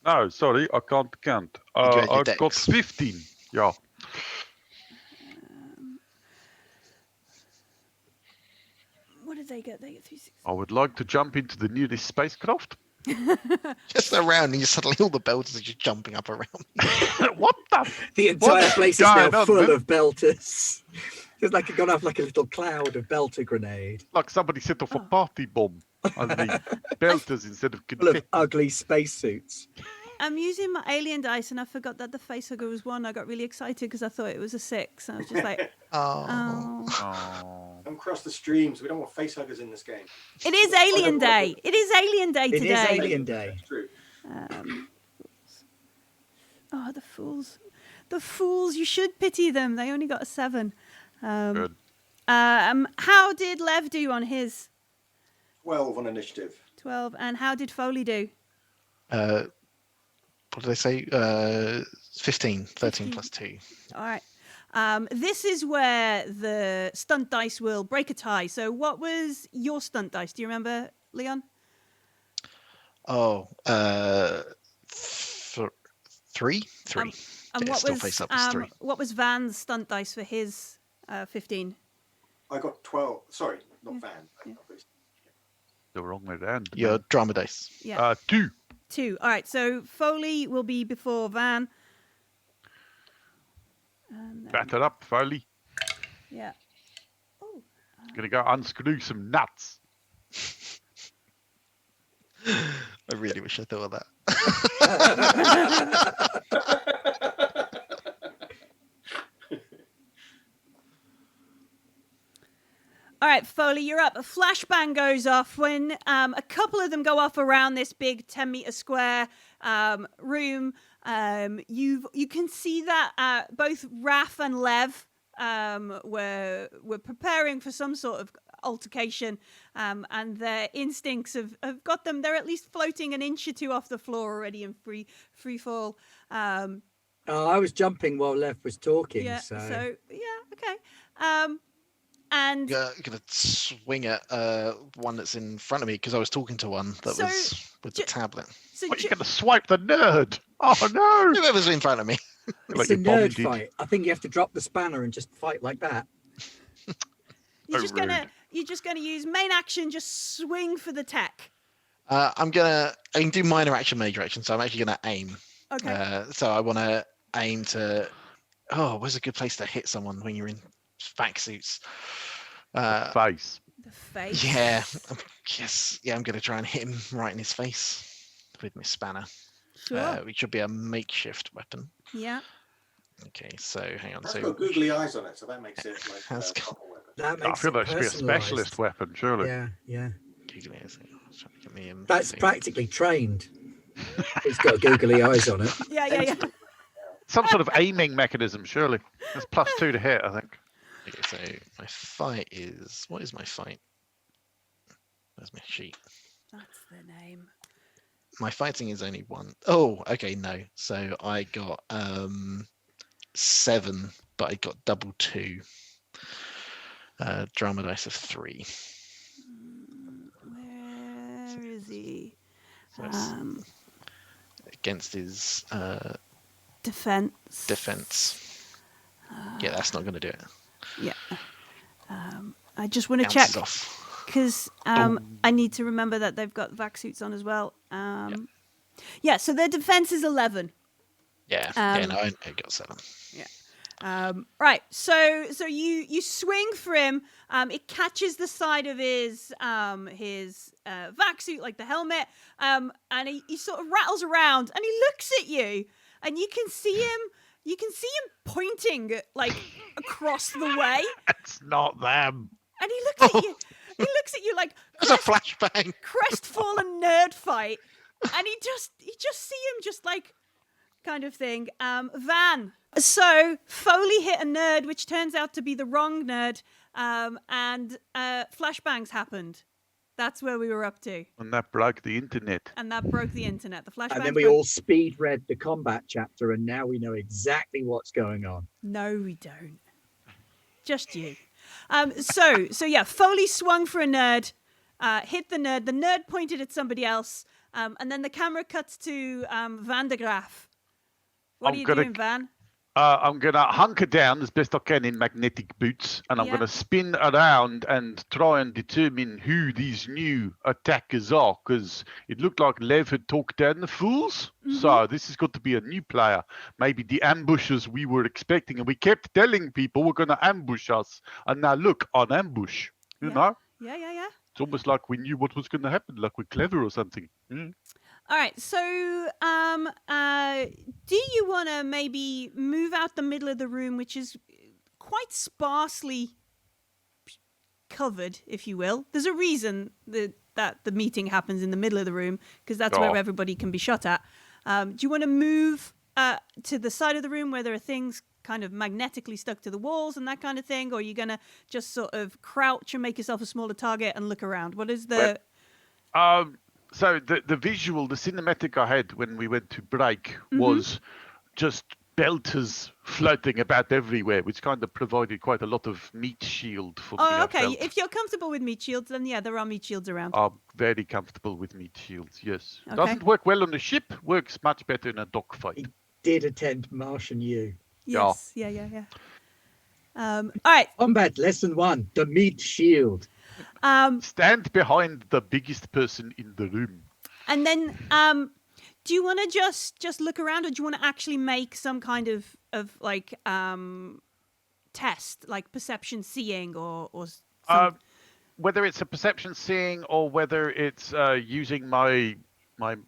No, sorry, I can't count. You had your I've got dex. 15. Yeah. What did they get? They get 3, 6. I would like to jump into the nearest spacecraft. Just around, and you suddenly all the belters are just jumping up around. What the? The entire What? place is Going now on, full man? of belters. It's like it got off like a little cloud of belter grenade. Like somebody set off a party bomb on the belters instead of Full of confetti. ugly spacesuits. I'm using my alien dice, and I forgot that the facehugger was 1. I got really excited because I thought it was a 6. I was just like, Oh. oh. Oh. Don't cross the streams. We don't want facehuggers in this game. It is Alien Day. It is Alien Day It today. is Alien Day. That's true. Oh, the fools. The fools. You should pity them. They only got a 7. Good. How did Lev do on his 12 on initiative. 12? And how did Foley do? What did they say? 15, 13 plus 2. All right. This is where the stunt dice will break a tie. So what was your stunt dice? Do you remember, Leon? Oh, three. And Yeah, what still was face up as 3. what was Van's stunt dice for his 15? I got 12. Sorry, not Van. Yeah. The wrong way around. Your drama dice. Yeah. 2. 2. All right. So Foley will be before Van. And then, Batter up, Foley. yeah. Oh. Gonna go unscrew some nuts. I really wish I thought of that. All right, Foley, you're up. A flashbang goes off when a couple of them go off around this big 10-meter square room. You can see that both Raph and Lev were preparing for some sort of altercation, and their instincts have got them. They're at least floating an inch or two off the floor already in free fall. I was jumping while Lev was talking. Yeah. So Yeah. Okay. And I'm gonna swing at one that's in front of me because I was talking to one that So, was with the tablet. so What, you gonna swipe the nerd? Oh no! Whoever's in front of me. Like it's a you bombed nerd it. fight. I think you have to drop the spanner and just fight like that. You're Oh, just gonna use main action, just swing for the tech. I can do minor action, major action, so I'm actually gonna aim. Okay. So I want to aim to. Oh, where's a good place to hit someone when you're in vac suits? Face. The face. Yeah, yes, yeah. I'm gonna try and hit him right in his face with my spanner, Sure. which should be a makeshift weapon. Yeah. Okay, so hang on. That's So got googly eyes on it, so that makes it like Has a got- proper weapon. That I makes feel it that should be a personalised. specialist weapon, surely. Yeah. googly eyes. Hang on, I was trying to get me in. That's thing. practically trained. It's got googly eyes on it. Yeah. Some sort of aiming mechanism, surely. That's +2 to hit, I think. Okay, so my fight is. What is my fight? Where's my sheet? That's the name. My fighting is only 1. Oh, okay, no. So I got 7, but I got double 2. Drama dice of 3. Where is he? So it's against his Defense. defense. Yeah, that's not going to do it. Yeah. I just want to Bounces check off. because I need to remember that they've got vac suits on as well. Yeah. So their defense is 11. Yeah, no, I got 7. Right. So you swing for him. It catches the side of his vac suit, like the helmet, and he sort of rattles around, and he looks at you, and you can see him. You can see him pointing like across the way, It's not them. and he looks at you. He looks at you like There's a flashbang. crestfallen nerd fight, and you just see him just like kind of thing. Van. So Foley hit a nerd, which turns out to be the wrong nerd, and flashbangs happened. That's where we were up to, And that broke the internet. and that broke the internet. The flashbangs. And then we all speed read the combat chapter, and now we know exactly what's going on. No, we don't. Just you. So yeah, Foley swung for a nerd, hit the nerd. The nerd pointed at somebody else, and then the camera cuts to Van de Graaf. What I'm are you gonna- doing, Van? I'm going to hunker down as best I can in magnetic boots, and I'm Yeah. going to spin around and try and determine who these new attackers are, because it looked like Lev had talked down the fools. So this has got to be a new player. Maybe the ambushers we were expecting, and we kept telling people we're going to ambush us. And now look, on ambush, you Yeah. know? Yeah. It's almost like we knew what was going to happen, like we're clever or something. All right, so do you want to maybe move out the middle of the room, which is quite sparsely covered, if you will? There's a reason that the meeting happens in the middle of the room, because that's where everybody can be shot at. Do you want to move to the side of the room where there are things kind of magnetically stuck to the walls and that kind of thing, or are you going to just sort of crouch and make yourself a smaller target and look around? What is the... So the visual, the cinematic I had when we went to break was just belters floating about everywhere, which kind of provided quite a lot of meat shield for me. Oh, I okay. felt. If you're comfortable with meat shields, then yeah, there are meat shields around. I'm very comfortable with meat shields, yes. Okay. Doesn't work well on a ship, works much better in a dogfight. Did attend Martian U. Yes. Yeah. All right. Combat lesson 1: the meat shield. Stand behind the biggest person in the room. And then, do you want to just look around, or do you want to actually make some kind of like test, like perception seeing, or some... Whether it's a perception seeing or whether it's using my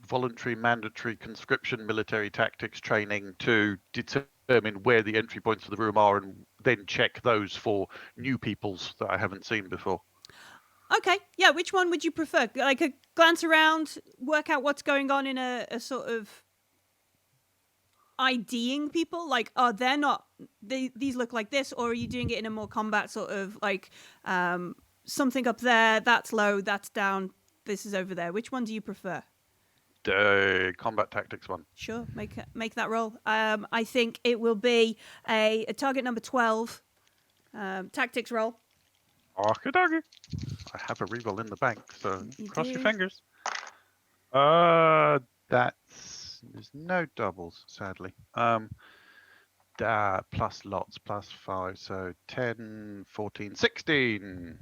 voluntary mandatory conscription military tactics training to determine where the entry points of the room are and then check those for new peoples that I haven't seen before. Okay, yeah. Which one would you prefer? Like a glance around, work out what's going on in a sort of IDing people, like, oh, they're not, these look like this, or are you doing it in a more combat sort of like something up there, that's low, that's down, this is over there? Which one do you prefer? The combat tactics one. Sure, make that roll. I think it will be a target number 12 tactics roll. Okie dokie. I have a reroll in the bank, so cross your do. fingers. There's no doubles, sadly. Plus lots, plus 5, so 10, 14, 16.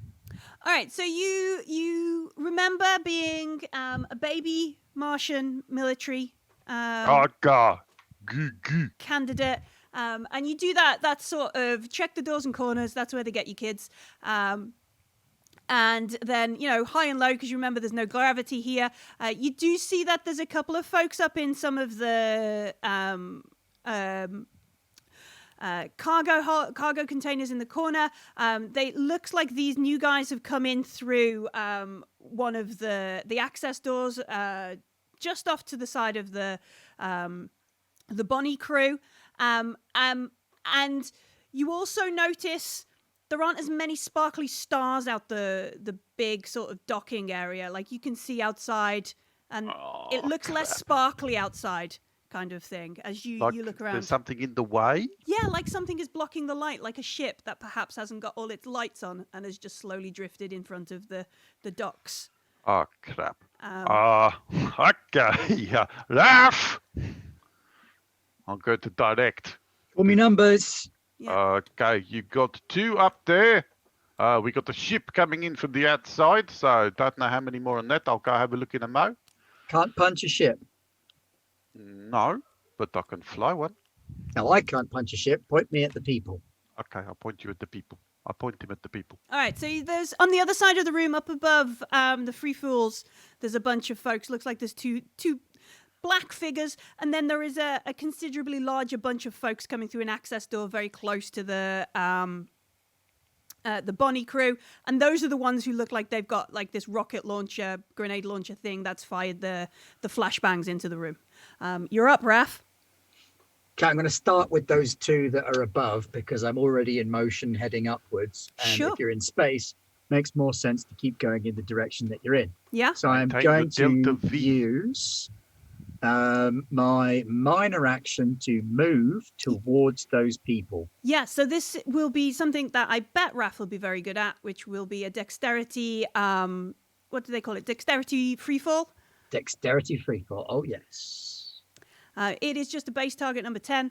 All right, so you remember being a baby Martian military candidate, and you do that sort of check the doors and corners. That's where they get you kids. And then, high and low, because you remember there's no gravity here. You do see that there's a couple of folks up in some of the cargo containers in the corner. They looks like these new guys have come in through one of the access doors just off to the side of the Bonnie crew. And you also notice there aren't as many sparkly stars out the big sort of docking area. Like you can see outside, and it looks less sparkly outside, kind of thing, as you look around. There's something in the way? Yeah, like something is blocking the light, like a ship that perhaps hasn't got all its lights on and has just slowly drifted in front of the docks. Oh, crap. Okay. Yeah. Laugh! I'll go to direct. Call me numbers. Yeah. Okay, you got 2 up there. We got the ship coming in from the outside, so don't know how many more on that. I'll go have a look in a mo. Can't punch a ship. No, but I can fly one. No, I can't punch a ship. Point me at the people. Okay, I'll point you at the people. I'll point him at the people. All right, so there's on the other side of the room, up above the Free Fools, there's a bunch of folks. Looks like there's two black figures, and then there is a considerably larger bunch of folks coming through an access door very close to the Bonnie crew, and those are the ones who look like they've got like this rocket launcher, grenade launcher thing that's fired the flashbangs into the room. You're up, Raph. Okay, I'm going to start with those 2 that are above because I'm already in motion heading upwards. And Sure. if you're in space, makes more sense to keep going in the direction that you're in. Yeah. So I'm Take going the Delta to V. use my minor action to move towards those people. Yeah, so this will be something that I bet Raph will be very good at, which will be a dexterity, what do they call it? Dexterity freefall? Dexterity freefall. Oh, yes. It is just a base target number 10.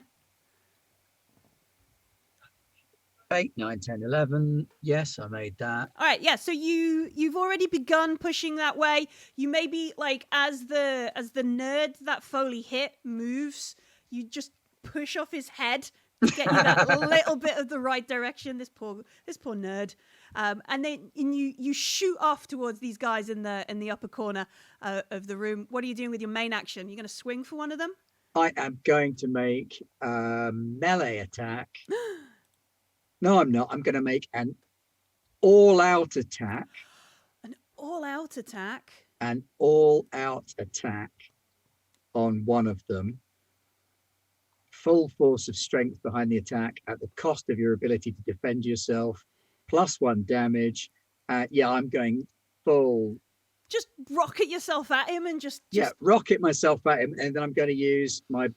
8, 9, 10, 11. Yes, I made that. All right, yeah, so you've already begun pushing that way. You maybe, like, as the nerd that Foley hit moves, you just push off his head to get you that little bit of the right direction. This poor nerd. And then you shoot off towards these guys in the upper corner of the room. What are you doing with your main action? You're going to swing for one of them? I am going to make a melee attack. No, I'm not. I'm going to make an all-out attack. An all-out attack? An all-out attack on one of them. Full force of strength behind the attack at the cost of your ability to defend yourself. +1 damage. Yeah, I'm going full. Just rocket yourself at him and just... Yeah, rocket myself at him. And then I'm going to use my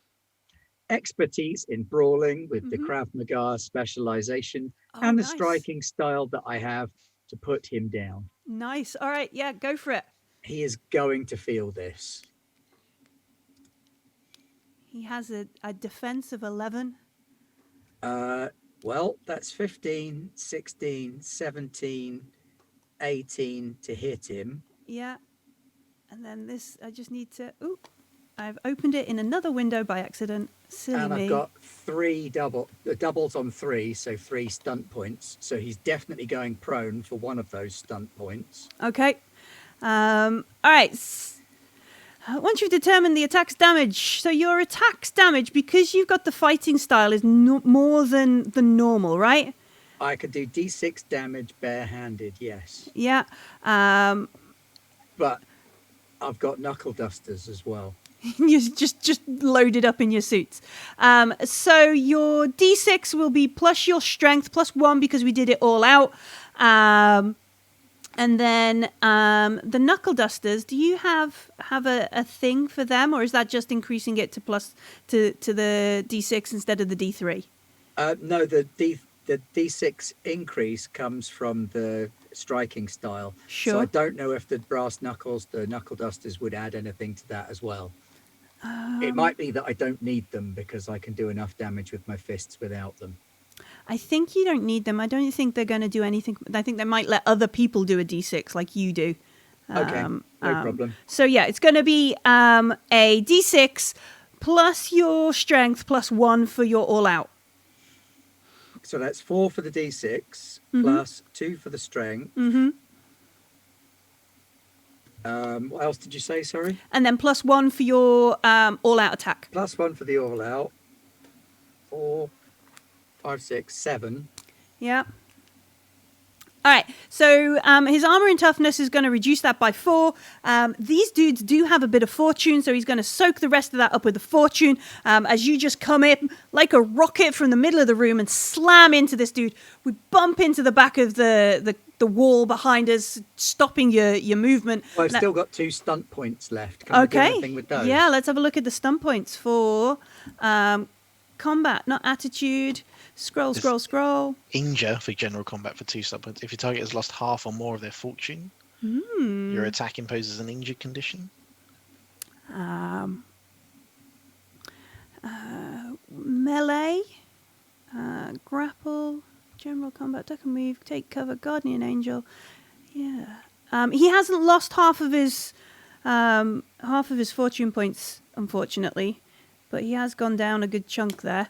expertise in brawling with the Mhm. Krav Maga specialization Oh, and the nice. striking style that I have to put him down. Nice. All right. Yeah, go for it. He is going to feel this. He has a defense of 11. Well, that's 15, 16, 17, 18 to hit him. Yeah. And then this, I just need to. Ooh, I've opened it in another window by accident. Silly And me. I've got three doubles on 3, so 3 stunt points. So he's definitely going prone for one of those stunt points. Okay. All right. Once you've determined the attack's damage, so your attack's damage, because you've got the fighting style, is more than the normal, right? I could do D6 damage barehanded, yes. Yeah. But I've got knuckle dusters as well. You're just loaded up in your suits. So your D6 will be plus your strength, plus 1 because we did it all out. And then the knuckle dusters, do you have a thing for them, or is that just increasing it to the D6 instead of the D3? No, the D6 increase comes from the striking style. Sure. So I don't know if the brass knuckles, the knuckle dusters, would add anything to that as well. It might be that I don't need them because I can do enough damage with my fists without them. I think you don't need them. I don't think they're going to do anything. I think they might let other people do a D6 like you do. Okay, no problem. So yeah, it's going to be a D6 plus your strength plus 1 for your all out. So that's 4 for the D6 plus 2 for the strength. Mm-hmm. What else did you say? Sorry. And then plus 1 for your all out attack. Plus 1 for the all out. 4, 5, 6, 7. Yeah. All right. So his armor and toughness is going to reduce that by 4. These dudes do have a bit of fortune, so he's going to soak the rest of that up with the fortune. As you just come in like a rocket from the middle of the room and slam into this dude, we bump into the back of the wall behind us, stopping your movement. Well, I've still got 2 stunt points left. Can I do anything with those? Yeah, let's have a look at the stunt points for combat, not attitude. Scroll. Injure for general combat for 2 stunt points. If your target has lost half or more of their fortune, your attack imposes an injured condition. Melee, grapple, general combat, duck and move, take cover, guardian angel. Yeah. He hasn't lost half of his fortune points, unfortunately, but he has gone down a good chunk there.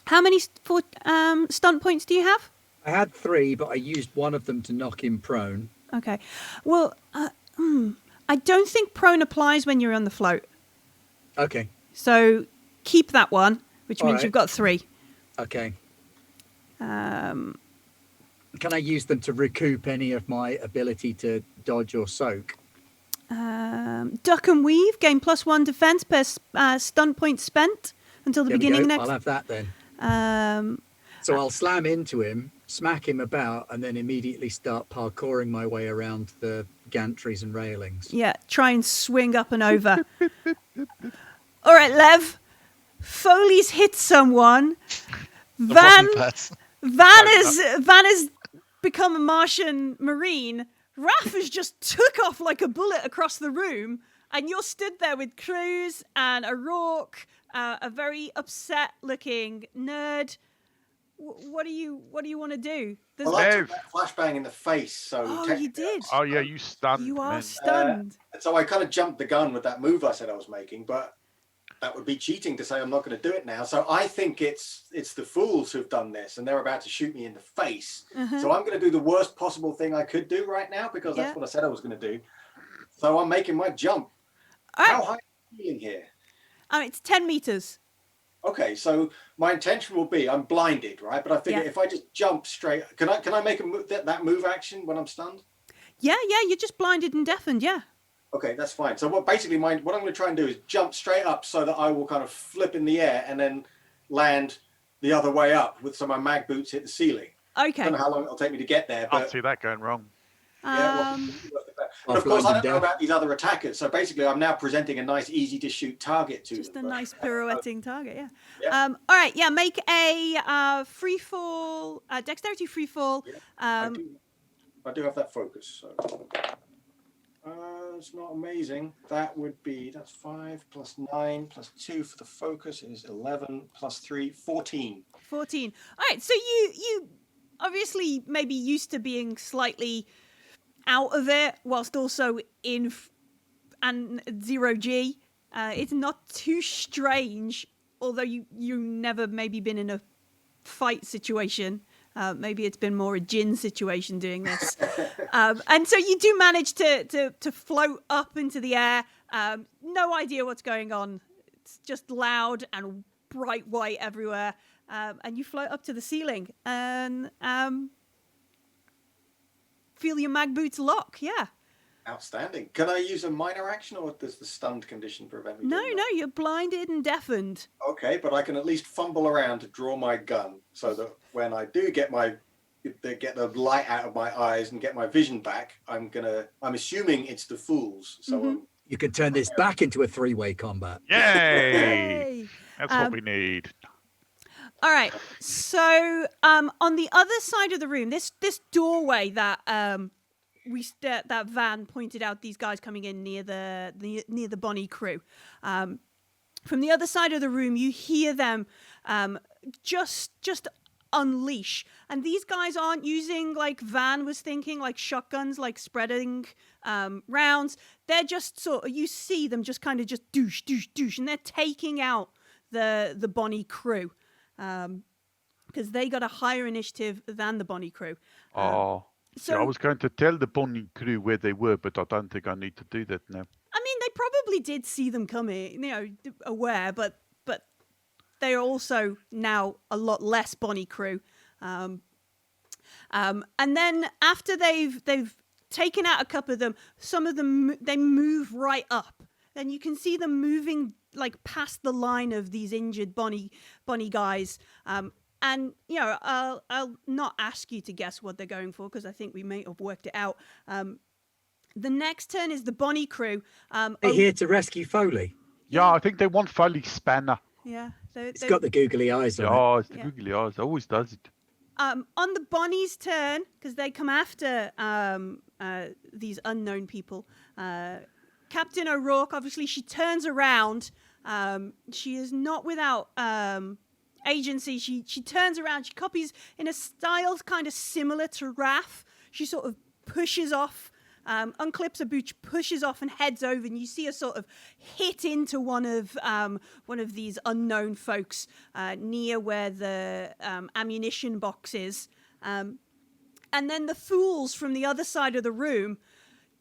How many stunt points do you have? I had 3, but I used one of them to knock him prone. Okay. Well, I don't think prone applies when you're on the float. Okay. So keep that one, which All means right. you've got 3. Okay. Can I use them to recoup any of my ability to dodge or soak? Duck and weave, gain +1 defense per stunt point spent until the There we beginning go. next. I'll have that then. Um, So I'll slam into him, smack him about, and then immediately start parkouring my way around the gantries and railings. yeah, try and swing up and over. All right, Lev. Foley's hit someone. Van has become a Martian Marine. Raph has just took off like a bullet across the room, and you're stood there with Cruz and O'Rourke, a very upset-looking nerd. What do you want to do? There's- Well, I Lev. took that flashbang in the face, so oh, you technically did. Oh yeah, you stunned. You are man. stunned. So I kind of jumped the gun with that move I said I was making, but that would be cheating to say I'm not going to do it now. So I think it's the fools who've done this, and they're about to shoot me in the face. Uh-huh. So I'm going to do the worst possible thing I could do right now because that's Yeah. what I said I was going to do. So I'm making my jump. All How right. high are you feeling here? It's 10 meters. Okay, so my intention will be I'm blinded, right? But I figure Yeah. if I just jump straight, can I make a move, that move action when I'm stunned? Yeah, you're just blinded and deafened, yeah. Okay, that's fine. So what I'm going to try and do is jump straight up so that I will kind of flip in the air and then land the other way up with some of my mag boots hit the ceiling. I Okay. don't know how long it'll take me to get there, Can't but see that going wrong. But of course, I don't know about these other attackers. So basically, I'm now presenting a nice, easy-to-shoot target to just them. a nice pirouetting target, yeah. Yeah. All right, yeah, make a free fall, dexterity free fall. I do have that focus. So it's not amazing. That's 5 plus 9 plus 2 for the focus is 11 plus 3, 14. 14. All right, so you obviously maybe used to being slightly out of it whilst also in and 0G. It's not too strange, although you never maybe been in a fight situation. Maybe it's been more a Jin situation doing this. And so you do manage to float up into the air. No idea what's going on. It's just loud and bright white everywhere. And you float up to the ceiling and feel your mag boots lock. Yeah. Outstanding. Can I use a minor action, or does the stunned condition prevent me? No, you're blinded and deafened. Okay, but I can at least fumble around to draw my gun, so that when I do get the light out of my eyes and get my vision back, I'm assuming it's the fools. So you can turn this back into a 3-way combat. Yay! That's what we need. All right. So on the other side of the room, this doorway that that Van pointed out, these guys coming in near the Bonnie crew. From the other side of the room, you hear them just unleash, and these guys aren't using, like Van was thinking, like shotguns, like spreading rounds. They're just you see them just kind of just douche, and they're taking out the Bonnie crew because they got a higher initiative than the Bonnie crew. So I was going to tell the Bonnie crew where they were, but I don't think I need to do that now. I mean, they probably did see them coming, aware, but they are also now a lot less Bonnie crew. And then after they've taken out a couple of them, some of them they move right up, and you can see them moving like past the line of these injured Bonnie guys. And, I'll not ask you to guess what they're going for, because I think we may have worked it out. The next turn is the Bonnie crew. They're here to rescue Foley. Yeah, I think they want Foley's spanner. Yeah. It's got the googly eyes on it. Oh, it's the googly eyes. It always does it. On the Bonnie's turn, because they come after these unknown people, Captain O'Rourke, obviously, she turns around. She is not without... agency. She turns around, she copies in a style kind of similar to Raph. She sort of pushes off, unclips a boot, pushes off and heads over, and you see her sort of hit into one of these unknown folks near where the ammunition box is. And then the fools from the other side of the room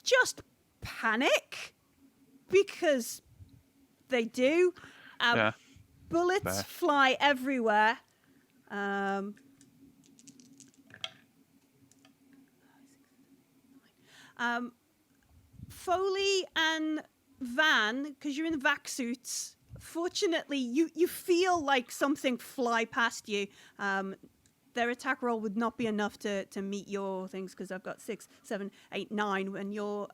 just panic, because they do. Bullets fly everywhere. Foley and Van, because you're in the vac suits, fortunately, you feel like something fly past you. Their attack roll would not be enough to meet your things, because I've got 6, 7, 8, 9, and you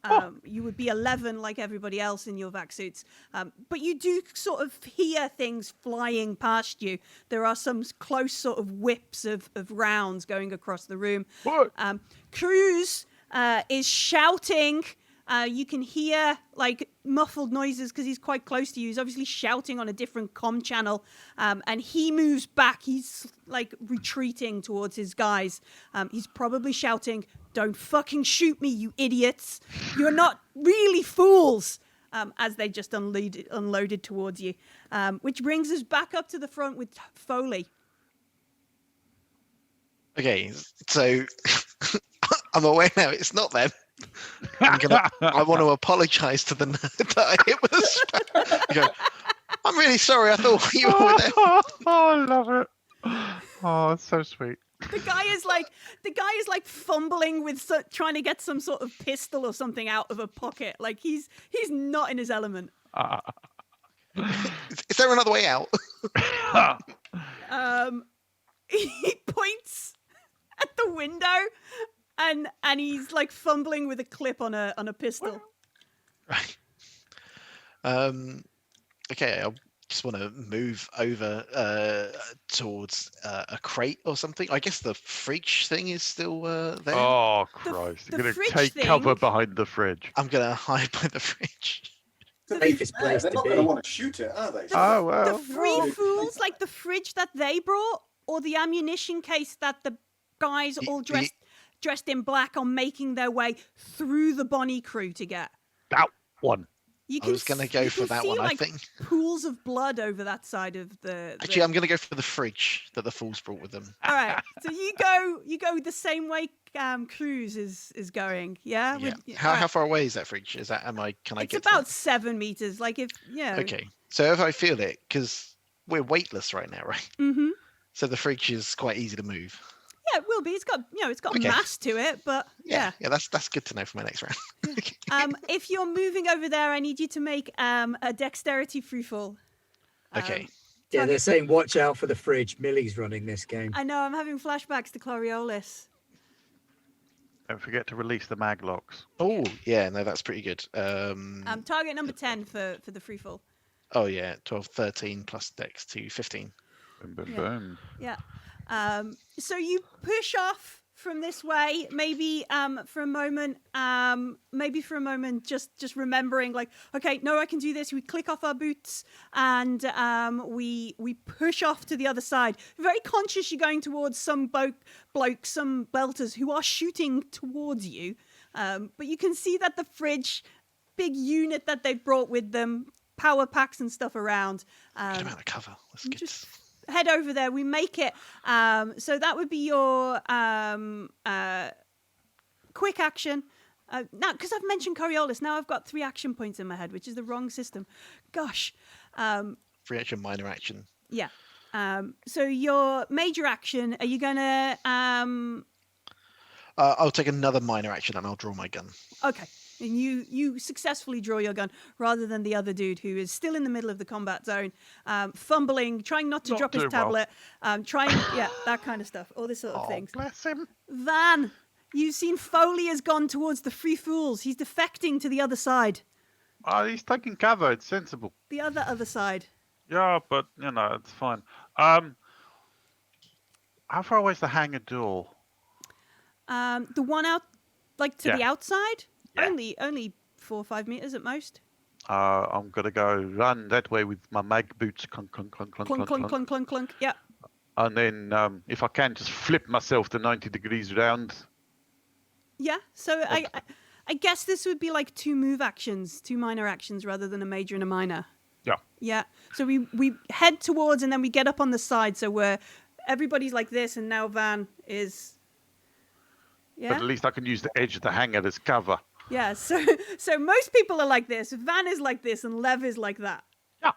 would be 11 like everybody else in your vac suits. But you do sort of hear things flying past you. There are some close sort of whips of rounds going across the room. Cruz is shouting. You can hear like muffled noises because he's quite close to you. He's obviously shouting on a different comm channel, and he moves back. He's like retreating towards his guys. He's probably shouting, "Don't fucking shoot me, you idiots! You're not really fools!" As they just unloaded towards you. Which brings us back up to the front with Foley. Okay, so I'm aware now it's not them. I want to apologise to the nerd that I hit with a spell. I'm really sorry. I thought you were with them. Oh, I love it. Oh, it's so sweet. The guy is like fumbling with trying to get some sort of pistol or something out of a pocket. Like he's not in his element. Is there another way out? He points at the window and he's like fumbling with a clip on a pistol. Right. Okay, I just want to move over towards a crate or something. I guess the fridge thing is still there. Oh, Christ. the You're going to fridge take thing- cover behind the fridge. I'm going to hide by the fridge. To be Safest fair, place they're to not going to be. want to shoot it, are they? Oh, well. The free Oh. fools, like the fridge that they brought, or the ammunition case that the guys all dressed in black are making their way through the Bonnie crew to get. That one. You I was going to go for that see, one, I like, think. pools of blood over that side of the. Actually, I'm going to go for the fridge that the fools brought with them. All right, so you go the same way Cruz is going, yeah. Yeah. With- How all right. far away is that fridge? Is that? Can I It's get? about to 7 meters. Like if that? Okay. So if I feel it, because we're weightless right now, right? Mm-hmm. So the fridge is quite easy to move. Yeah, it will be. It's got Okay. mass to it, but yeah. Yeah, that's good to know for my next round. If you're moving over there, I need you to make a dexterity free fall. Okay. Yeah, they're saying watch out for the fridge. Millie's running this game. I know, I'm having flashbacks to Coriolis. Don't forget to release the maglocks. Oh, yeah, no, that's pretty good. Target number 10 for the free fall. Oh, yeah, 12, 13 plus dex to 15. Boom, boom, Yeah. boom. Yeah. So you push off from this way, maybe for a moment, just remembering, like, okay, no, I can do this. We click off our boots and we push off to the other side. Very conscious you're going towards some bloke, some belters who are shooting towards you. But you can see that the fridge, big unit that they've brought with them, power packs and stuff around. Good amount of cover. That's good. Just head over there. We make it. So that would be your quick action. Now, because I've mentioned Coriolis, now I've got 3 action points in my head, which is the wrong system. Gosh. Free action, minor action. Yeah. So your major action, are you going to... I'll take another minor action and I'll draw my gun. Okay. And you successfully draw your gun rather than the other dude who is still in the middle of the combat zone, fumbling, trying not to drop his doing well. tablet, that kind of stuff, all this sort of Oh, things. bless him. Van, you've seen Foley has gone towards the Free Fools. He's defecting to the other side. Oh, he's taking cover. It's sensible. The other side. Yeah, but, it's fine. How far away is the hangar door? The one out, like to the outside, Yeah. only 4 or 5 meters at most. I'm going to go run that way with my mag boots. Clunk, clunk, clunk, clunk, Clunk, clunk, clunk, clunk, clunk, clunk. Yeah. And then, if I can, just flip myself to 90 degrees round. Yeah. So I guess this would be like 2 minor actions rather than a major and a minor. Yeah. Yeah. So we head towards and then we get up on the side. So where everybody's like this and now Van is. Yeah. But at least I can use the edge of the hangar as cover. Yeah. So most people are like this. Van is like this and Lev is like that. Yeah.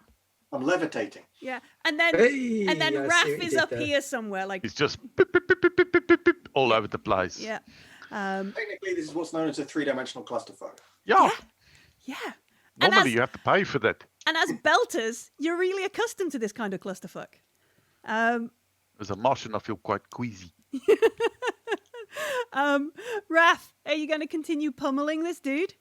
I'm levitating. Yeah. And then Hey, I see Raph what you is did up there. here somewhere. Like It's just beep, beep, beep, beep, beep, beep, beep, beep, all over the place. yeah. Technically, this is what's known as a 3-dimensional clusterfuck. Yeah. Yeah. And Normally as, you have to pay for that. and as belters, you're really accustomed to this kind of clusterfuck. As a Martian, I feel quite queasy. Raph, are you going to continue pummeling this dude?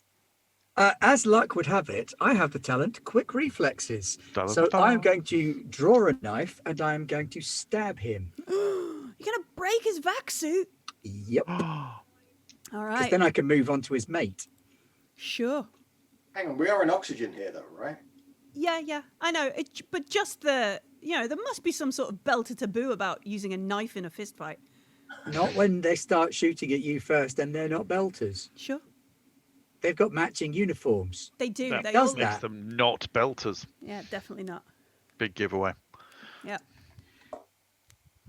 As luck would have it, I have the talent quick reflexes. Dun, So dun. I'm going to draw a knife and I'm going to stab him. You're going to break his vac suit? Yep. All Because right. then I can move on to his mate. Sure. Hang on, we are in oxygen here, though, right? Yeah. I know. But just there must be some sort of belter taboo about using a knife in a fist fight. Not when they start shooting at you first and they're not belters. Sure. They've got matching uniforms. They do. That They does all... that. makes them not belters. Yeah, definitely not. Big giveaway. Yeah.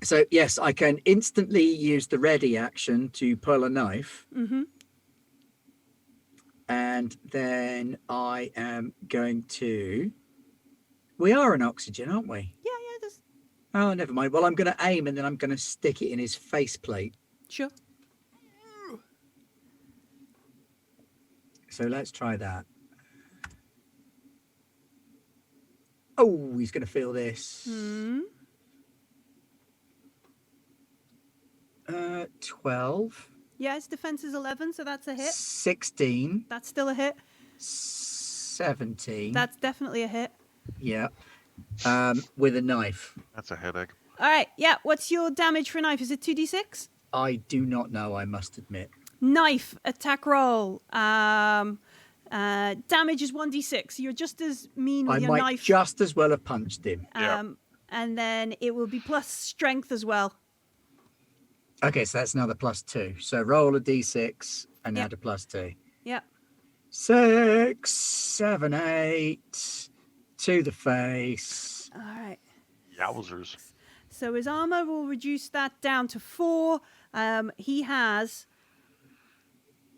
So yes, I can instantly use the ready action to pull a knife. Mm-hmm. And then I am going to... We are in oxygen, aren't we? Yeah, there's... Oh, never mind. Well, I'm going to aim and then I'm going to stick it in his faceplate. Sure. So let's try that. Oh, he's going to feel this. 12. Yeah, his defense is 11, so that's a hit. 16. That's still a hit. 17. That's definitely a hit. Yeah. With a knife. That's a headache. All right, yeah. What's your damage for a knife? Is it 2d6? I do not know, I must admit. Knife attack roll. Damage is 1d6. You're just as mean with I your might knife. just as well have punched him. And then it will be plus strength as well. Okay, so that's another +2. So roll a d6 and Yep. add a +2. Yep. 6, 7, 8 to the face. All right. Yowzers. So his armor will reduce that down to 4. He has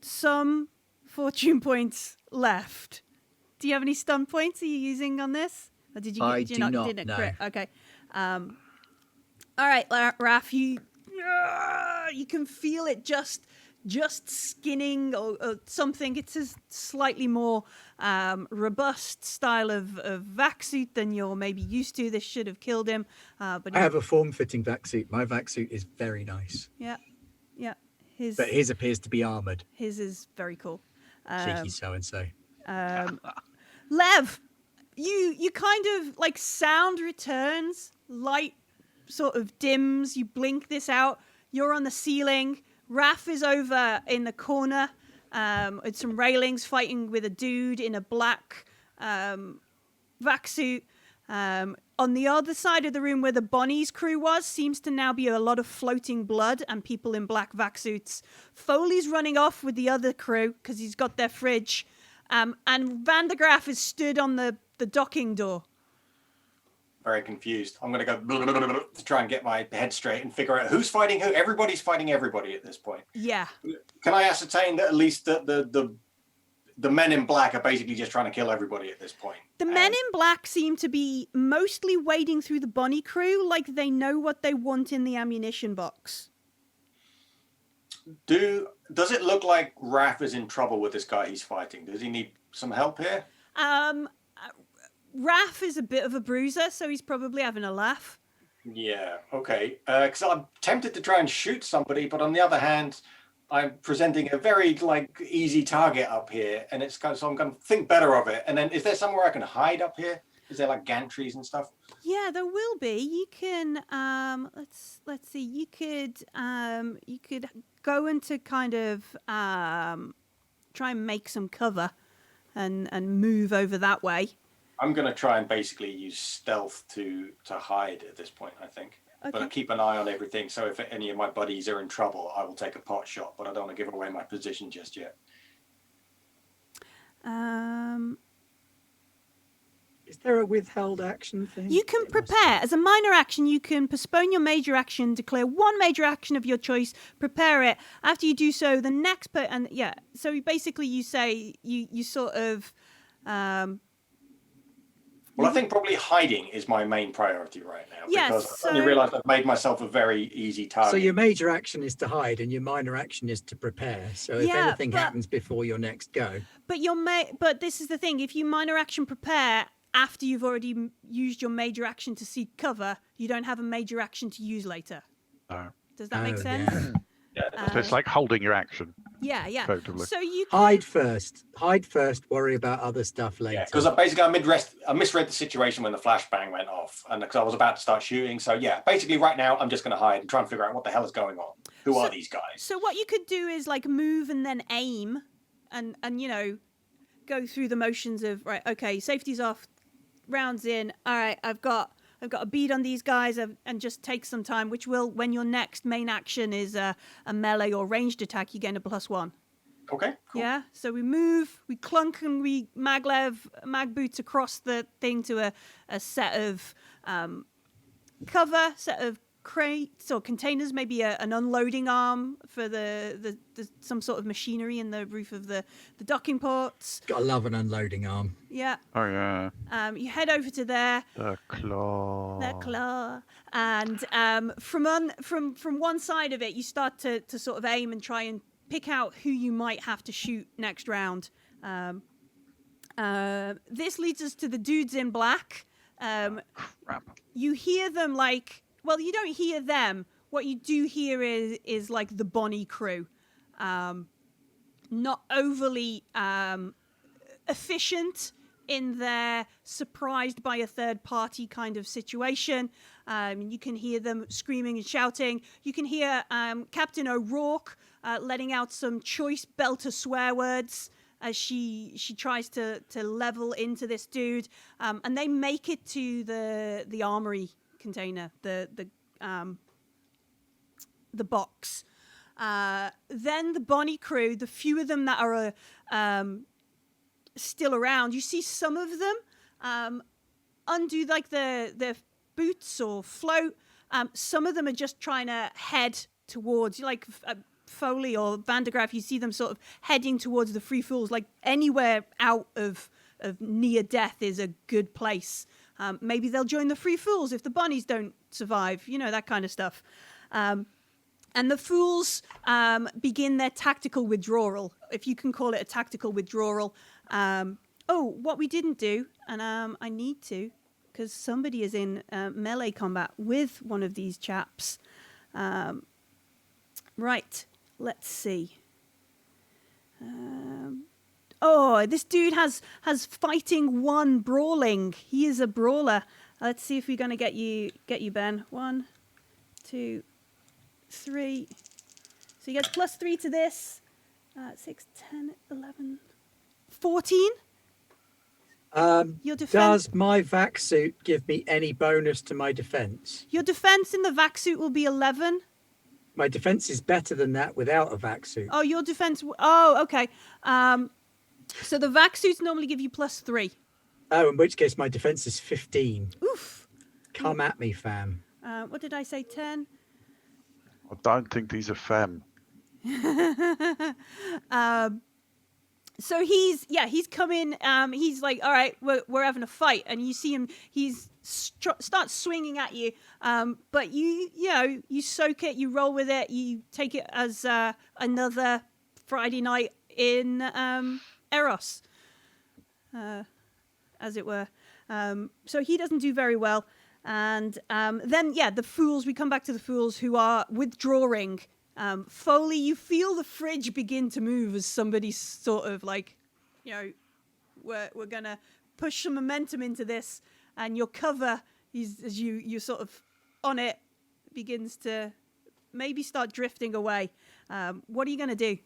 some fortune points left. Do you have any stun points are you using on this? Or did you I did you do not, not, didn't no. crit? Okay. All right, Raph, you can feel it just skinning or something. It's a slightly more robust style of vac suit than you're maybe used to. This should have killed him. But I have a form-fitting vac suit. My vac suit is very nice. Yeah. But his appears to be armoured. His is very cool. Cheeky so-and-so. Lev, you kind of like sound returns, light sort of dims, you blink this out, you're on the ceiling, Raph is over in the corner with some railings fighting with a dude in a black vac suit. On the other side of the room where the Bonnie's crew was seems to now be a lot of floating blood and people in black vac suits. Foley's running off with the other crew because he's got their fridge. And Van de Graaf is stood on the docking door. Very confused. I'm going to go to try and get my head straight and figure out who's fighting who. Everybody's fighting everybody at this point. Yeah. Can I ascertain that at least the men in black are basically just trying to kill everybody at this point? The men in black seem to be mostly wading through the Bonnie crew like they know what they want in the ammunition box. Does it look like Raph is in trouble with this guy he's fighting? Does he need some help here? Raph is a bit of a bruiser, so he's probably having a laugh. Yeah, okay. Because I'm tempted to try and shoot somebody, but on the other hand, I'm presenting a very easy target up here, and so I'm going to think better of it. And then, is there somewhere I can hide up here? Is there gantries and stuff? Yeah, there will be. You can let's see. You could go into kind of try and make some cover and move over that way. I'm going to try and basically use stealth to hide at this point, I think. Okay. But I keep an eye on everything, so if any of my buddies are in trouble, I will take a pot shot, but I don't want to give away my position just yet. Is there a withheld action thing? You can prepare. As a minor action, you can postpone your major action, declare one major action of your choice, prepare it. After you do so, the next so basically you say, you sort of... Well, I think probably hiding is my main priority right now. Yes, because I only realised I've made myself a very easy target. So your major action is to hide and your minor action is to prepare. So if anything happens before your next go... But this is the thing. If you minor action prepare after you've already used your major action to seek cover, you don't have a major action to use later. No. Does that make sense? Yeah. So it's like holding your action. Yeah. Effectively. So you can... Hide first, worry about other stuff later. Yeah, because basically I misread the situation when the flashbang went off, and because I was about to start shooting. So yeah, basically right now I'm just going to hide and try and figure out what the hell is going on. Who are these guys? So what you could do is move and then aim, and go through the motions of right. Okay, safety's off, rounds in. All right, I've got a bead on these guys, and just take some time. Which will, when your next main action is a melee or ranged attack, you gain a +1. Okay, cool. Yeah, so we move, we clunk, and we mag boots across the thing to a set of cover, set of crates or containers, maybe an unloading arm for the some sort of machinery in the roof of the docking ports. Gotta love an unloading arm. Yeah. Oh yeah. You head over to there. The claw. And from one side of it, you start to sort of aim and try and pick out who you might have to shoot next round. This leads us to the dudes in black. Crap. You hear them you don't hear them. What you do hear is the Bonnie crew. not overly efficient in their surprised by a third party kind of situation. You can hear them screaming and shouting. You can hear Captain O'Rourke letting out some choice belter swear words as she tries to level into this dude. And they make it to the armory container, the box. Then the Bonnie crew, the few of them that are still around, you see some of them undo like their boots or float. Some of them are just trying to head towards, like Foley or Vandergraaf, you see them sort of heading towards the Free Fools, like anywhere out of near death is a good place. Maybe they'll join the Free Fools if the bunnies don't survive, that kind of stuff. And the Fools begin their tactical withdrawal, if you can call it a tactical withdrawal. What we didn't do, and I need to, because somebody is in melee combat with one of these chaps. Right, let's see. This dude has fighting 1 brawling. He is a brawler. Let's see if we're going to get you, Ben. 1, 2, 3. So he gets +3 to this. 6, 10, 11, 14. Your defense. Does my vac suit give me any bonus to my defense? Your defense in the vac suit will be 11. My defense is better than that without a vac suit. Oh, your defense. Oh, okay. So the vac suits normally give you +3. Oh, in which case my defense is 15. Oof. Come at me, fam. What did I say? 10. I don't think these are fam. So he's come in. He's like, all right, we're having a fight, and you see him. He's starts swinging at you. But you soak it, you roll with it, you take it as another Friday night in Eros, as it were. So he doesn't do very well, and then the Fools. We come back to the Fools who are withdrawing. Foley, you feel the fridge begin to move as somebody's sort of like, we're gonna push some momentum into this, and your cover is, as you're sort of on it, begins to maybe start drifting away. What are you gonna do?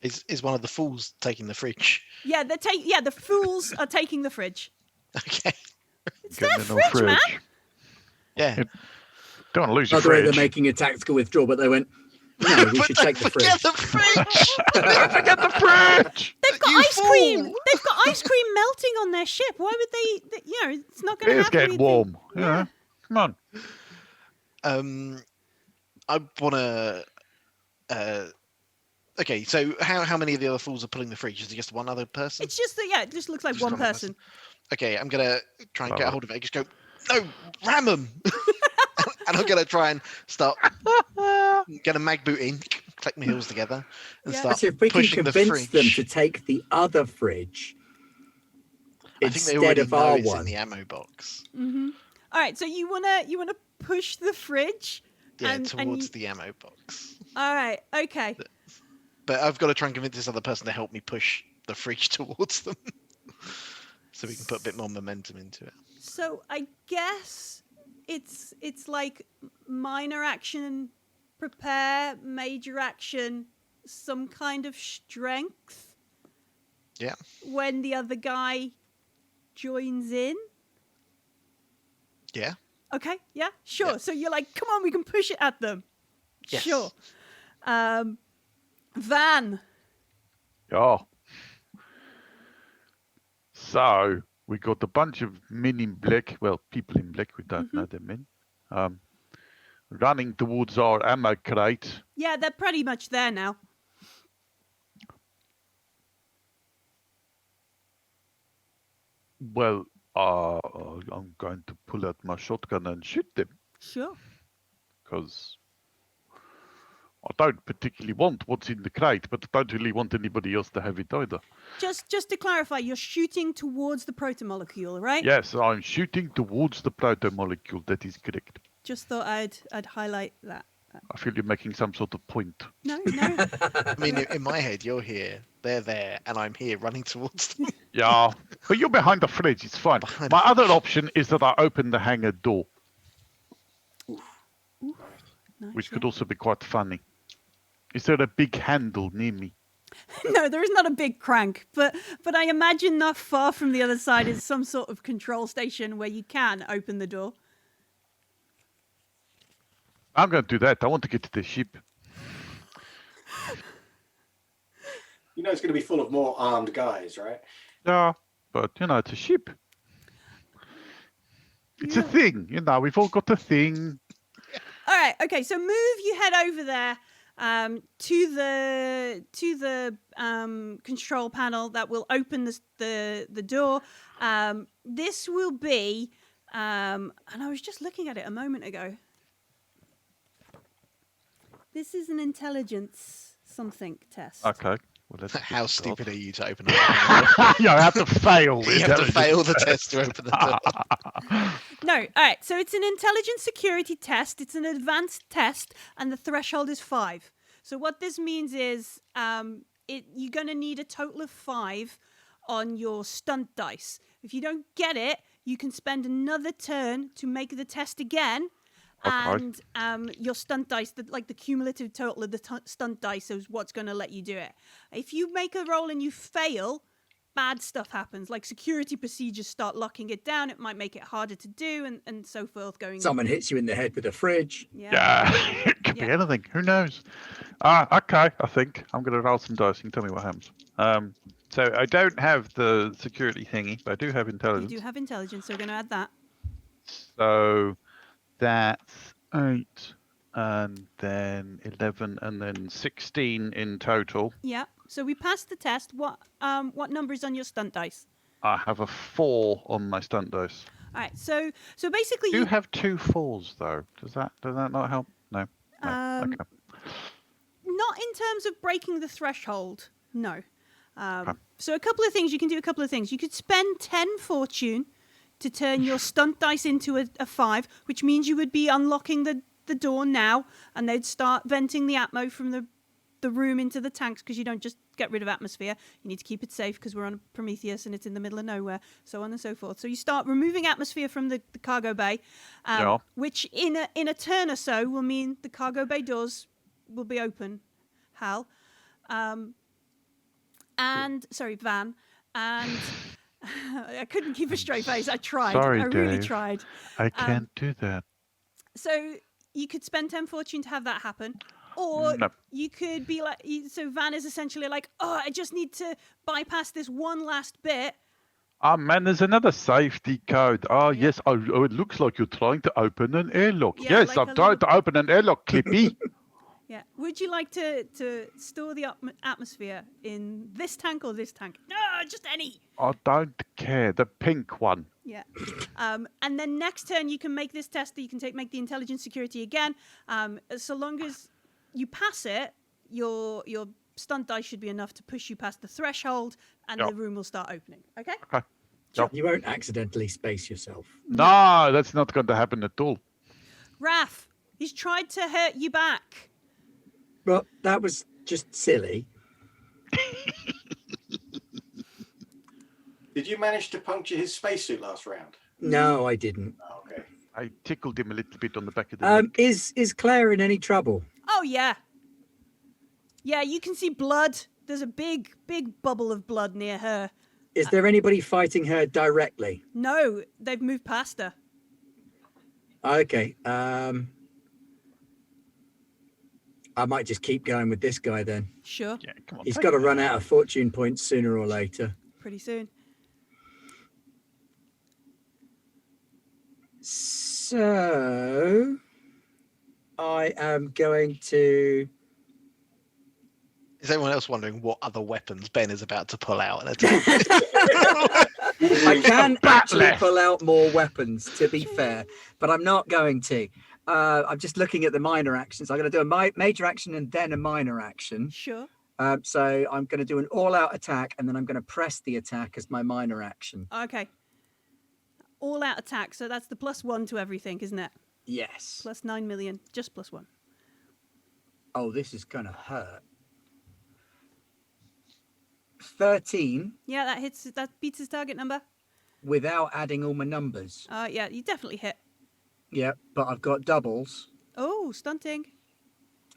Is one of the Fools taking the fridge? Yeah, the Fools are taking the fridge. Okay. It's their fridge, man. Yeah. Don't want to lose By your the way, fridge. they're making a tactical withdrawal, but they went, no, we should take the fridge. The fridge. Don't forget the fridge. They've got You ice cream. fool! They've got ice cream melting on their ship. Why would they? It's not going to It's happen. getting warm. Yeah. Come on. I want to. Okay, so how many of the other Fools are pulling the fridge? Is it just one other person? It's just that, it just looks like Just one one person. Okay, I'm gonna try and get a hold of it. I just go, no, ram them, and I'm gonna try and start. Get a mag boot in, click my heels together, and Yeah. start So if we can pushing the convince them fridge. to take the other fridge I think they instead already of know our it's in one. the ammo box. Mm-hmm. All right, so you wanna push the fridge? Yeah, and towards the ammo box. All right, okay. But I've got to try and convince this other person to help me push the fridge towards them, so we can put a bit more momentum into it. So I guess it's like minor action, prepare, major action, some kind of strength. Yeah. When the other guy joins in. Yeah. Okay, yeah, sure. Yeah. So you're like, come on, we can push it at them. Yes. Sure. Van. Yeah. So we got a bunch of men in black. Well, people in black. We don't know them men. Running towards our ammo crate. Yeah, they're pretty much there now. Well, I'm going to pull out my shotgun and shoot them Sure. because I don't particularly want what's in the crate, but I don't really want anybody else to have it either. Just to clarify, you're shooting towards the protomolecule, right? Yes, I'm shooting towards the protomolecule. That is correct. Just thought I'd highlight that. I feel you're making some sort of point. No. I mean, in my head, you're here, they're there, and I'm here running towards them. Yeah, but you're behind the fridge. It's fine. Behind My the other fridge. option is that I open the hangar door, Nice, which yeah. could also be quite funny. Is there a big handle near me? No, there is not a big crank, but I imagine not far from the other side is some sort of control station where you can open the door. I'm going to do that. I want to get to the ship. You know it's going to be full of more armed guys, right? Yeah, but it's a ship. It's a thing, we've all got a thing. All right, okay, so move your head over there to the control panel that will open the door. This will be, and I was just looking at it a moment ago. This is an intelligence something test. Okay. Well, let's How get started. stupid are you to open up? Yeah, I have to fail. You have to fail the test to open the door. No, all right. So it's an intelligence security test. It's an advanced test, and the threshold is 5. So what this means is, you're going to need a total of 5 on your stunt dice. If you don't get it, you can spend another turn to make the test again. Okay. And your stunt dice, the cumulative total of the stunt dice is what's going to let you do it. If you make a roll and you fail, bad stuff happens. Like security procedures start locking it down. It might make it harder to do, and so forth. Someone hits you in the head with a fridge. Yeah. It could be Yeah. anything. Who knows? Okay, I think I'm going to roll some dice. You can tell me what happens. So I don't have the security thingy, but I do have You intelligence. do have intelligence, so we're going to add that. So that's 8, and then 11, and then 16 in total. Yeah. So we passed the test. What number is on your stunt dice? I have a 4 on my stunt dice. All right. So basically, I do have 2 4s though. Does that not help? No. Okay. not in terms of breaking the threshold. No. Okay. So a couple of things you can do. A couple of things you could spend 10 fortune to turn your stunt dice into a 5, which means you would be unlocking the door now, and they'd start venting the atmo from the room into the tanks, because you don't just get rid of atmosphere. You need to keep it safe because we're on Prometheus and it's in the middle of nowhere, so on and so forth. So you start removing atmosphere from the cargo bay, Yeah. which in a turn or so will mean the cargo bay doors will be open, Hal. Van. And I couldn't keep a straight face. I tried. Sorry, I really Dave. tried. I can't do that. So you could spend 10 fortune to have that happen. Or No. you could be like, so Van is essentially like, oh, I just need to bypass this one last bit. Oh man, there's another safety code. Oh yes, it looks like you're trying to open an airlock. Yeah, Yes, like I'm a trying little- to open an airlock, Clippy. Yeah. Would you like to store the atmosphere in this tank or this tank? No, just any. I don't care. The pink one. Yeah. And then next turn you can make this test. You can make the intelligence security again. So long as you pass it, your stunt dice should be enough to push you past the threshold, and Yep. the room will start opening. Okay. Okay. You won't accidentally space yourself. No, that's not going to happen at all. Raph, he's tried to hurt you back. Well, that was just silly. Did you manage to puncture his spacesuit last round? No, I didn't. Oh, okay. I tickled him a little bit on the back of the neck. Is Claire in any trouble? Oh yeah. Yeah, you can see blood. There's a big bubble of blood near her. Is there anybody fighting her directly? No, they've moved past her. Okay. I might just keep going with this guy then. Sure. Yeah, come on. He's take got to it. run out of fortune points sooner or later. Pretty soon. So I am going to. Is anyone else wondering what other weapons Ben is about to pull out and attack? I can actually left. pull out more weapons, to be fair, but I'm not going to. I'm just looking at the minor actions. I'm going to do a major action and then a minor action. Sure. So I'm going to do an all-out attack, and then I'm going to press the attack as my minor action. Okay. All out attack. So that's the +1 to everything, isn't it? Yes. Plus 9 million. Just +1. Oh, this is going to hurt. 13 Yeah, that hits. That beats his target number. without adding all my numbers. Yeah, you definitely hit. Yeah, but I've got doubles. Oh, stunting.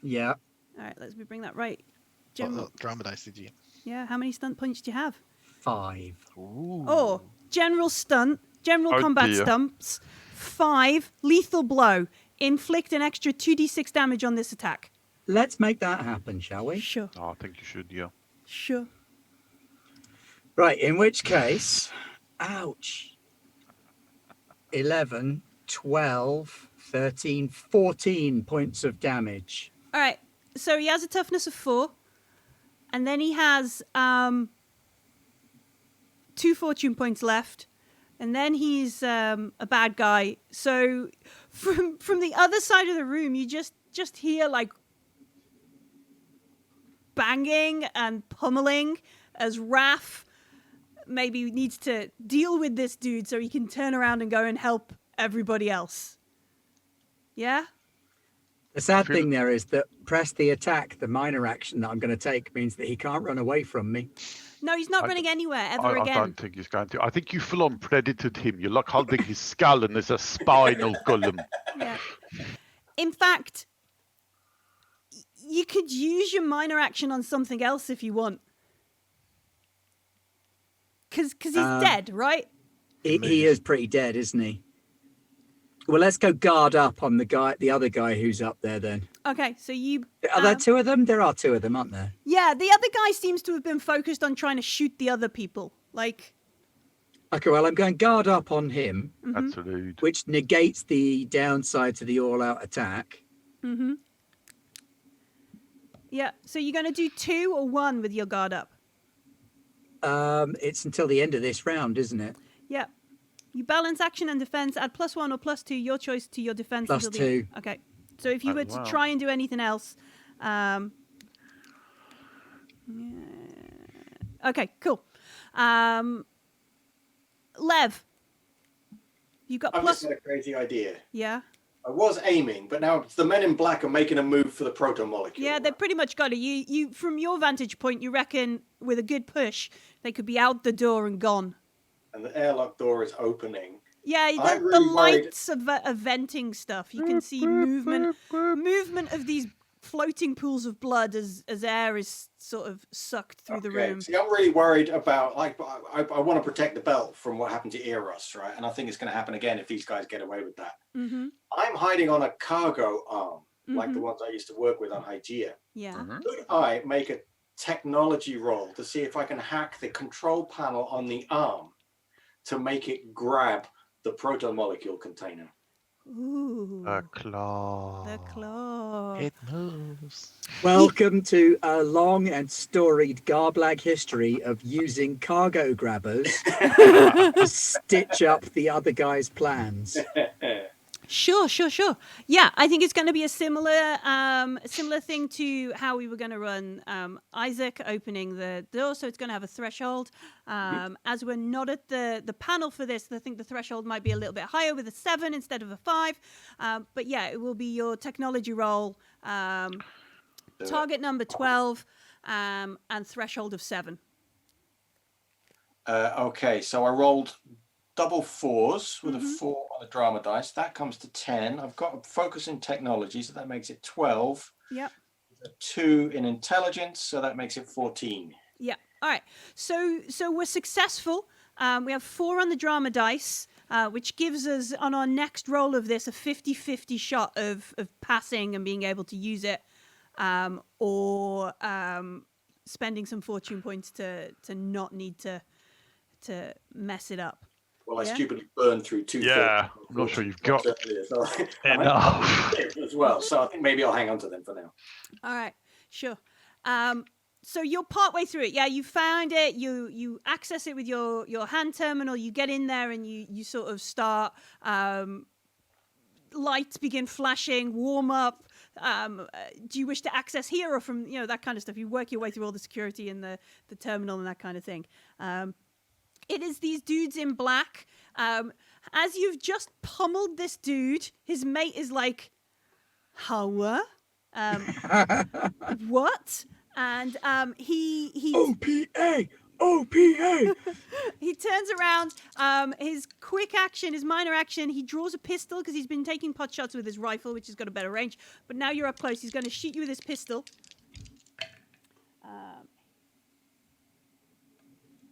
Yeah. All right, let's bring that right. What General. drama dice did you get? Yeah, how many stunt points do you have? 5. Ooh. Oh, general stunt, general Oh, combat dear. stunts, 5, lethal blow. Inflict an extra 2d6 damage on this attack. Let's make that happen, shall we? Sure, Oh, I think you should, yeah. sure. Right, in which case, ouch. 11, 12, 13, 14 points of damage. All right, so he has a toughness of 4, and then he has 2 fortune points left, and then he's a bad guy. So from the other side of the room, you just hear like banging and pummeling as Raph maybe needs to deal with this dude so he can turn around and go and help everybody else. Yeah? The sad Feel- thing there is that press the attack, the minor action that I'm going to take, means that he can't run away from me. No, he's not I- running anywhere ever I again. don't think he's going to. I think you full on predated him. You're like holding his skull and there's a spinal column. Yeah. In fact, you could use your minor action on something else if you want. Because he's dead, right? He is pretty dead, isn't he? Well, let's go guard up on the other guy who's up there then. Okay, so you... Are there 2 of them? There are 2 of them, aren't there? Yeah, the other guy seems to have been focused on trying to shoot the other people. Like... Okay, well, I'm going guard up on him, Absolute. which negates the downside to the all-out attack. Mm-hmm. Yeah, so you're going to do 2 or 1 with your guard up? It's until the end of this round, isn't it? Yeah. You balance action and defense, add +1 or +2, your choice to your defense. Plus until the end. 2. Okay. So if you Oh, were to wow. try and do anything else... yeah. Okay, cool. Lev, you got I've plus... just had a crazy idea. Yeah. I was aiming, but now the men in black are making a move for the proto molecule. Yeah, they pretty much got it. You, from your vantage point, you reckon with a good push, they could be out the door and gone. And the airlock door is opening. Yeah, I'm the really worried- lights are venting stuff. You can see movement of these floating pools of blood as air is sort of sucked through the room. See, I'm really worried about, like, I want to protect the belt from what happened to Eros, right? And I think it's going to happen again if these guys get away with that. Mm-hmm. I'm hiding on a cargo arm, like the ones I used to work with on Hygeia. Yeah. Could I make a technology roll to see if I can hack the control panel on the arm to make it grab the proto molecule container? Ooh. A claw. The claw. It moves. Welcome to a long and storied Garblag history of using cargo grabbers to stitch up the other guy's plans. Sure. Yeah, I think it's going to be a similar thing to how we were going to run Isaac opening the door. So it's going to have a threshold. As we're not at the panel for this, I think the threshold might be a little bit higher with a 7 instead of a 5. But yeah, it will be your technology roll, target number 12, and threshold of 7. Okay, so I rolled double 4s with a 4 on the drama dice. That comes to 10. I've got a focus in technology, so that makes it 12. Yep. A 2 in intelligence, so that makes it 14. Yeah. All right. So we're successful. We have 4 on the drama dice, which gives us on our next roll of this a 50-50 shot of passing and being able to use it, or spending some fortune points to not need to mess it up. Well, I Yeah. stupidly burned through 2. Yeah, I'm not sure you've got so enough. as well. So I think maybe I'll hang on to them for now. All right. Sure. So you're partway through it. Yeah, you found it. You access it with your hand terminal. You get in there and you sort of start. Lights begin flashing. Warm up. Do you wish to access here or from that kind of stuff? You work your way through all the security in the terminal and that kind of thing. It is these dudes in black. As you've just pummeled this dude, his mate is like, "How? What? And he OPA! OPA! he turns around. His quick action, his minor action, he draws a pistol because he's been taking pot shots with his rifle, which has got a better range. But now you're up close. He's going to shoot you with his pistol.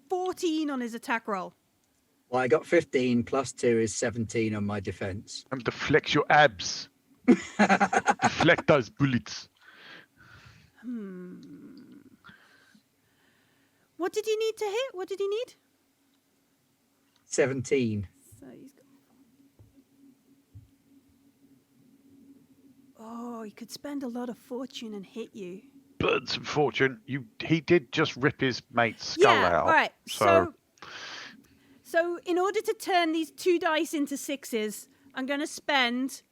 14 on his attack roll. Well, I got 15 plus 2 is 17 on my defense. And deflect your abs. Deflect those bullets. What did you need to hit? What did he need? 17. So he's got... Oh, he could spend a lot of fortune and hit you. Burn some fortune. He did just rip his mate's skull out. All right. So in order to turn these 2 dice into 6s, I'm going to spend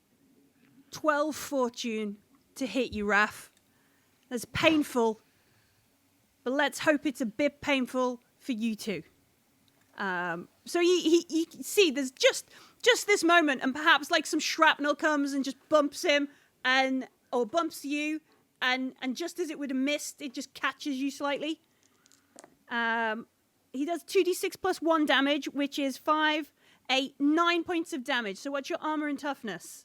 12 fortune to hit you, Raph. That's painful, but let's hope it's a bit painful for you too. So you see, there's just this moment, and perhaps like some shrapnel comes and just bumps him, or bumps you, and just as it would have missed, it just catches you slightly. He does 2d6 plus 1 damage, which is 5, 8, 9 points of damage. So what's your armor and toughness?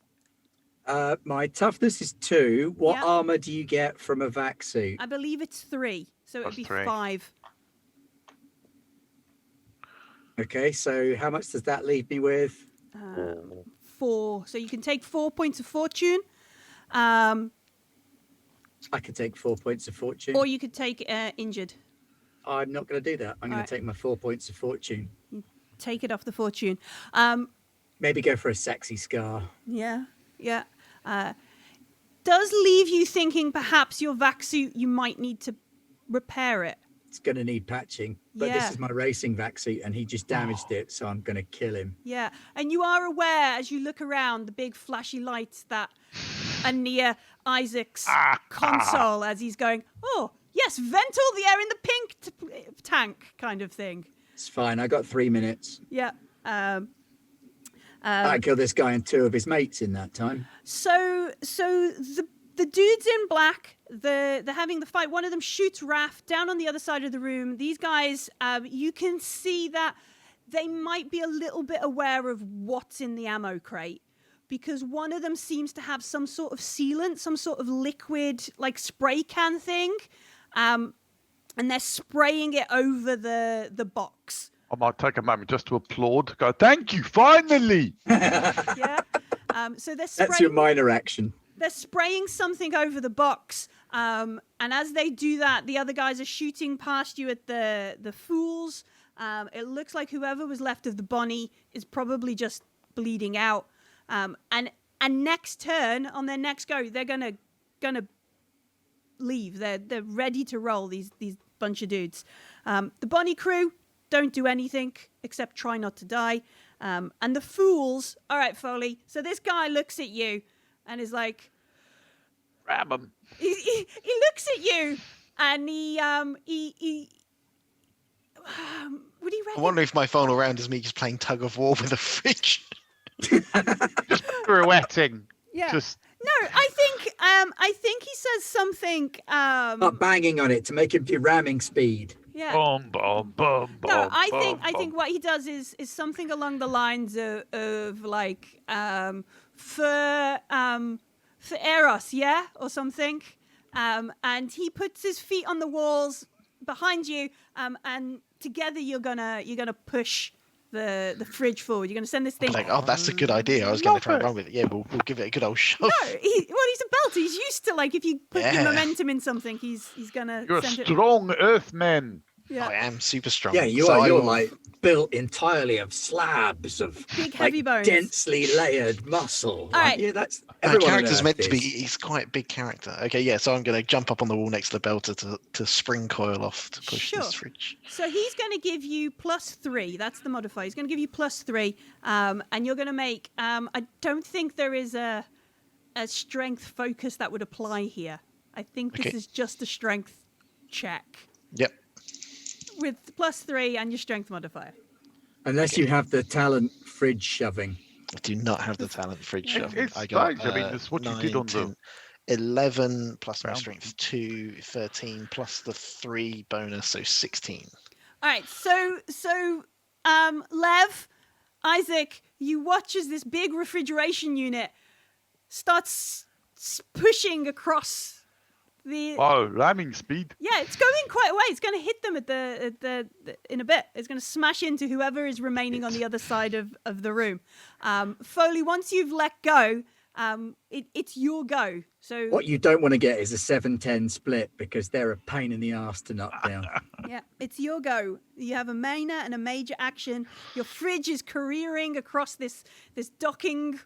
My toughness is 2. What Yeah. armor do you get from a vac suit? I believe it's 3, so it would be 3. 5. Okay, so how much does that leave me with? 4. So you can take 4 points of fortune, I could take 4 points of fortune. or you could take injured. I'm not going to do that. I'm going Alright. to take my 4 points of fortune. Take it off the fortune. Maybe go for a sexy scar. Yeah. Does leave you thinking perhaps your vac suit, you might need to repair it. It's going to need patching. But Yeah. this is my racing vac suit, and he just damaged it, so I'm going to kill him. Yeah. And you are aware as you look around the big flashy lights that are near Isaac's console as he's going, oh, yes, vent all the air in the pink tank kind of thing. It's fine. I got 3 minutes. Yeah. I killed this guy and 2 of his mates in that time. So the dudes in black, they're having the fight. One of them shoots Raph down on the other side of the room. These guys, you can see that they might be a little bit aware of what's in the ammo crate, because one of them seems to have some sort of sealant, some sort of liquid, like spray can thing, and they're spraying it over the box. I might take a moment just to applaud. Go, thank you, finally. Yeah. So they're spraying. That's your minor action. They're spraying something over the box, and as they do that, the other guys are shooting past you at the fools. It looks like whoever was left of the Bonnie is probably just bleeding out. And next turn, on their next go, they're gonna leave. They're ready to roll. These bunch of dudes. The Bonnie crew don't do anything except try not to die. And the fools. All right, Foley. So this guy looks at you and is like, Ram 'em. he looks at you and he would he I reckon? wonder if my final round is me just playing tug of war with a fridge. Pirouetting. Yeah. Just No, I think he says something. Not banging on it to make him do ramming speed. Yeah. boom, boom, boom, boom. No, I boom, think what he does is something along the lines of like for Eros, yeah, or something. And he puts his feet on the walls behind you, and together you're gonna push the fridge forward. You're gonna send this thing. Like, oh, that's a good idea. I was going to try and Love run with it. Yeah, we'll give it a good old shove. No, he's a belter. He's used to, like, if you put your Yeah. momentum in something, he's gonna You're a send it. strong Earthman. Yeah. I am super strong. Yeah, you So are. I You're will- like built entirely of slabs of Big, heavy bones. densely layered muscle. All right. Yeah, that's Our everyone on character's Earth meant to be. is. He's quite a big character. Okay, yeah. So I'm going to jump up on the wall next to the belter to spring coil off to push Sure. this fridge. So he's going to give you +3. That's the modifier. He's going to give you +3, and you're going to make. I don't think there is a strength focus that would apply here. I think this Okay. is just a strength check Yep. with +3 and your strength modifier. Unless you have the talent fridge shoving. I do not have the talent fridge It's shoving. I got strange. I mean, that's what you did on the- 11 plus my Round. strength 2, 13 plus the 3 bonus, so 16. All right, so Lev, Isaac, you watch as this big refrigeration unit starts pushing across the. Oh, ramming speed. Yeah, it's going quite a way. It's going to hit them at the in a bit. It's going to smash into whoever is remaining on the other side of the room. Foley, once you've let go, it's your go. So What you don't want to get is a 7-10 split because they're a pain in the ass to knock down. yeah, it's your go. You have a minor and a major action. Your fridge is careering across this docking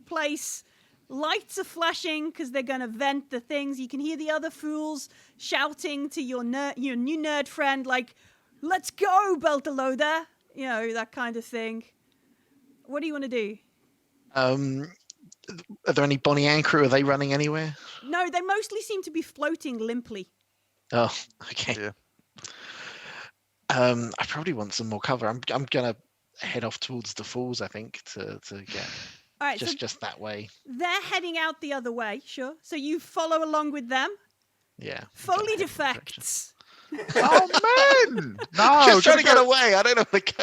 place. Lights are flashing because they're going to vent the things. You can hear the other fools shouting to your new nerd friend, like, "Let's go, Beltalowda!" You know, that kind of thing. What do you want to do? Are there any Bonnie and crew? Are they running anywhere? No, they mostly seem to be floating limply. Oh, okay. Yeah. I probably want some more cover. I'm gonna head off towards the falls, I think, to get All right, just that way. they're heading out the other way, sure. So you follow along with them. Yeah. Foley defects. Oh, man! No, Just trying to get go- away. I don't know where to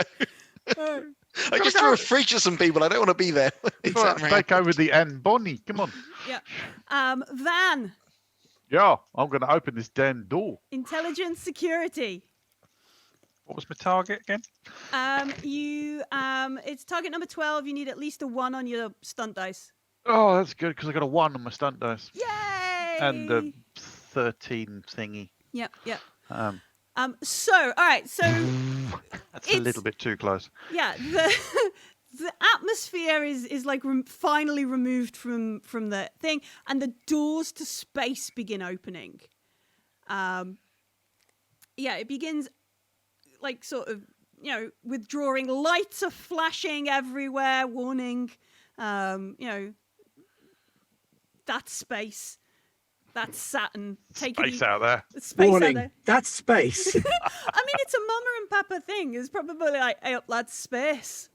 go. I just threw a fridge at some people. I don't want to be there. Well, take over the end, Bonnie. Come on. Yeah. Van, Yeah, I'm going to open this damn door. intelligence security. What was my target again? It's target number 12. You need at least a 1 on your stunt dice. Oh, that's good because I got a 1 on my stunt dice Yay! and a 13 thingy. Yep. So, all right. So, That's a little bit too close. yeah, the atmosphere is like finally removed from the thing, and the doors to space begin opening. It begins like sort of, withdrawing. Lights are flashing everywhere, warning, that's space. That's Saturn. Space out there. Space out Warning, there. that's space. I mean, it's a mama and papa thing. It's probably like, hey, that's space.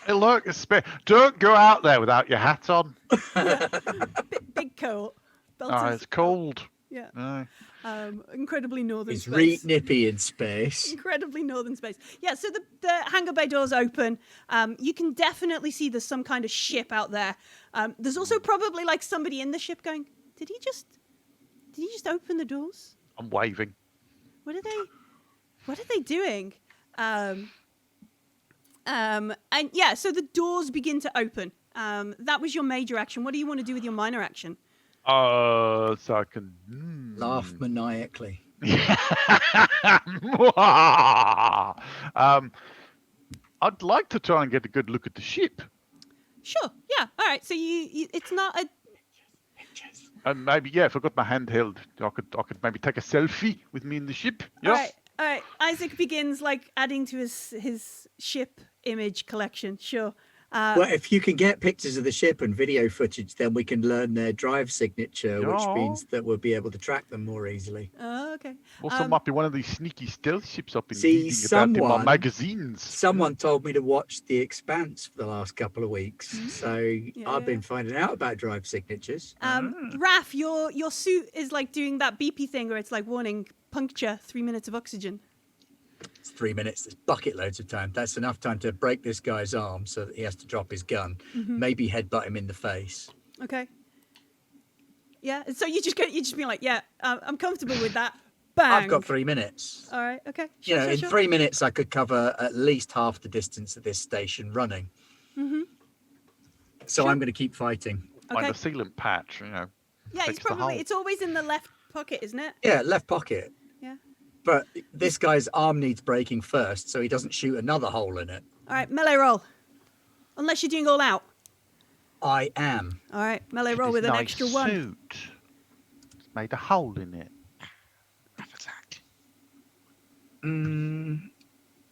Hey, look, it's don't go out there without your hat on. Big coat. Oh, Belters. it's cold. Yeah. No. Incredibly northern It's space. reet nippy in space. Incredibly northern space. Yeah, so the hangar bay doors open. You can definitely see there's some kind of ship out there. There's also probably like somebody in the ship going, did he just open the doors? I'm waving. What are they doing? And yeah, so the doors begin to open. That was your major action. What do you want to do with your minor action? So I can Laugh maniacally. I'd like to try and get a good look at the ship, Sure. Yeah. All right. So you it's not a. and maybe if I got my handheld, I could maybe take a selfie with me in the ship. Yeah. All right. Isaac begins like adding to his ship image collection. Sure. Well, if you can get pictures of the ship and video footage, then we can learn their drive signature, which Yeah. means that we'll be able to track them more easily. Oh, okay. Also, might be one of these sneaky stealth ships I've been See, reading about in my someone- magazines. Someone told me to watch The Expanse for the last couple of weeks, so I've been finding out about drive signatures. Raph, your suit is like doing that beepy thing where it's like warning puncture 3 minutes of oxygen. It's 3 minutes. There's bucket loads of time. That's enough time to break this guy's arm so that he has to drop his gun. Maybe headbutt him in the face. Okay. Yeah. So you just be like, yeah, I'm comfortable with that. Bang. I've got 3 minutes. All right. Okay. You know, in Sure. 3 minutes, I could cover at least half the distance of this station running. So I'm going to keep fighting. Find Okay. a sealant patch, Yeah, fix it's the probably hole. it's always in the left pocket, isn't it? Yeah, left pocket. Yeah. But this guy's arm needs breaking first, so he doesn't shoot another hole in it. All right. Melee roll. Unless you're doing all out. I am. All right. Melee roll with an extra 1. Suit. It's made a hole in it. Rough attack.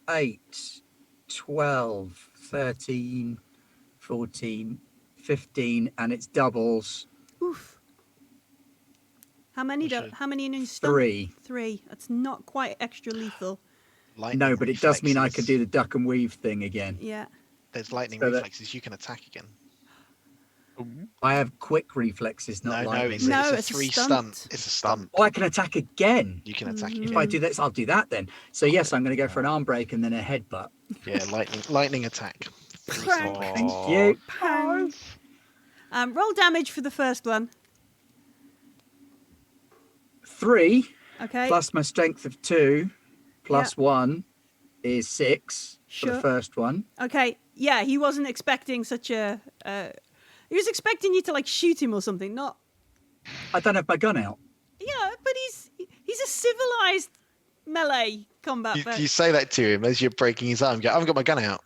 8, 12, 13, 14, 15, and it's doubles. Oof. How many? What's your- How many in your stun? 3. 3. That's not quite extra lethal. Lightning No, but it does mean I reflexes. can do the duck and weave thing again. Yeah. There's lightning So that- reflexes. You can attack again. I have quick reflexes, not No, lightning. it's No, a it's a 3 stunt. stunt. It's a stunt. Oh, I can attack again. You can attack If again. I do this, I'll do that then. So yes, I'm going to go for an arm break and then a headbutt. Yeah, lightning attack. 3 stunt. Thank you. Pang. Roll damage for the first one. 3 Okay. plus my strength of 2 plus 1 is 6 for Sure. the first one. Okay. Yeah, he wasn't expecting such a. He was expecting you to like shoot him or something. Not. I don't have my gun out. Yeah, but he's a civilized melee combat. You say that to him as you're breaking his arm. You go, I haven't got my gun out.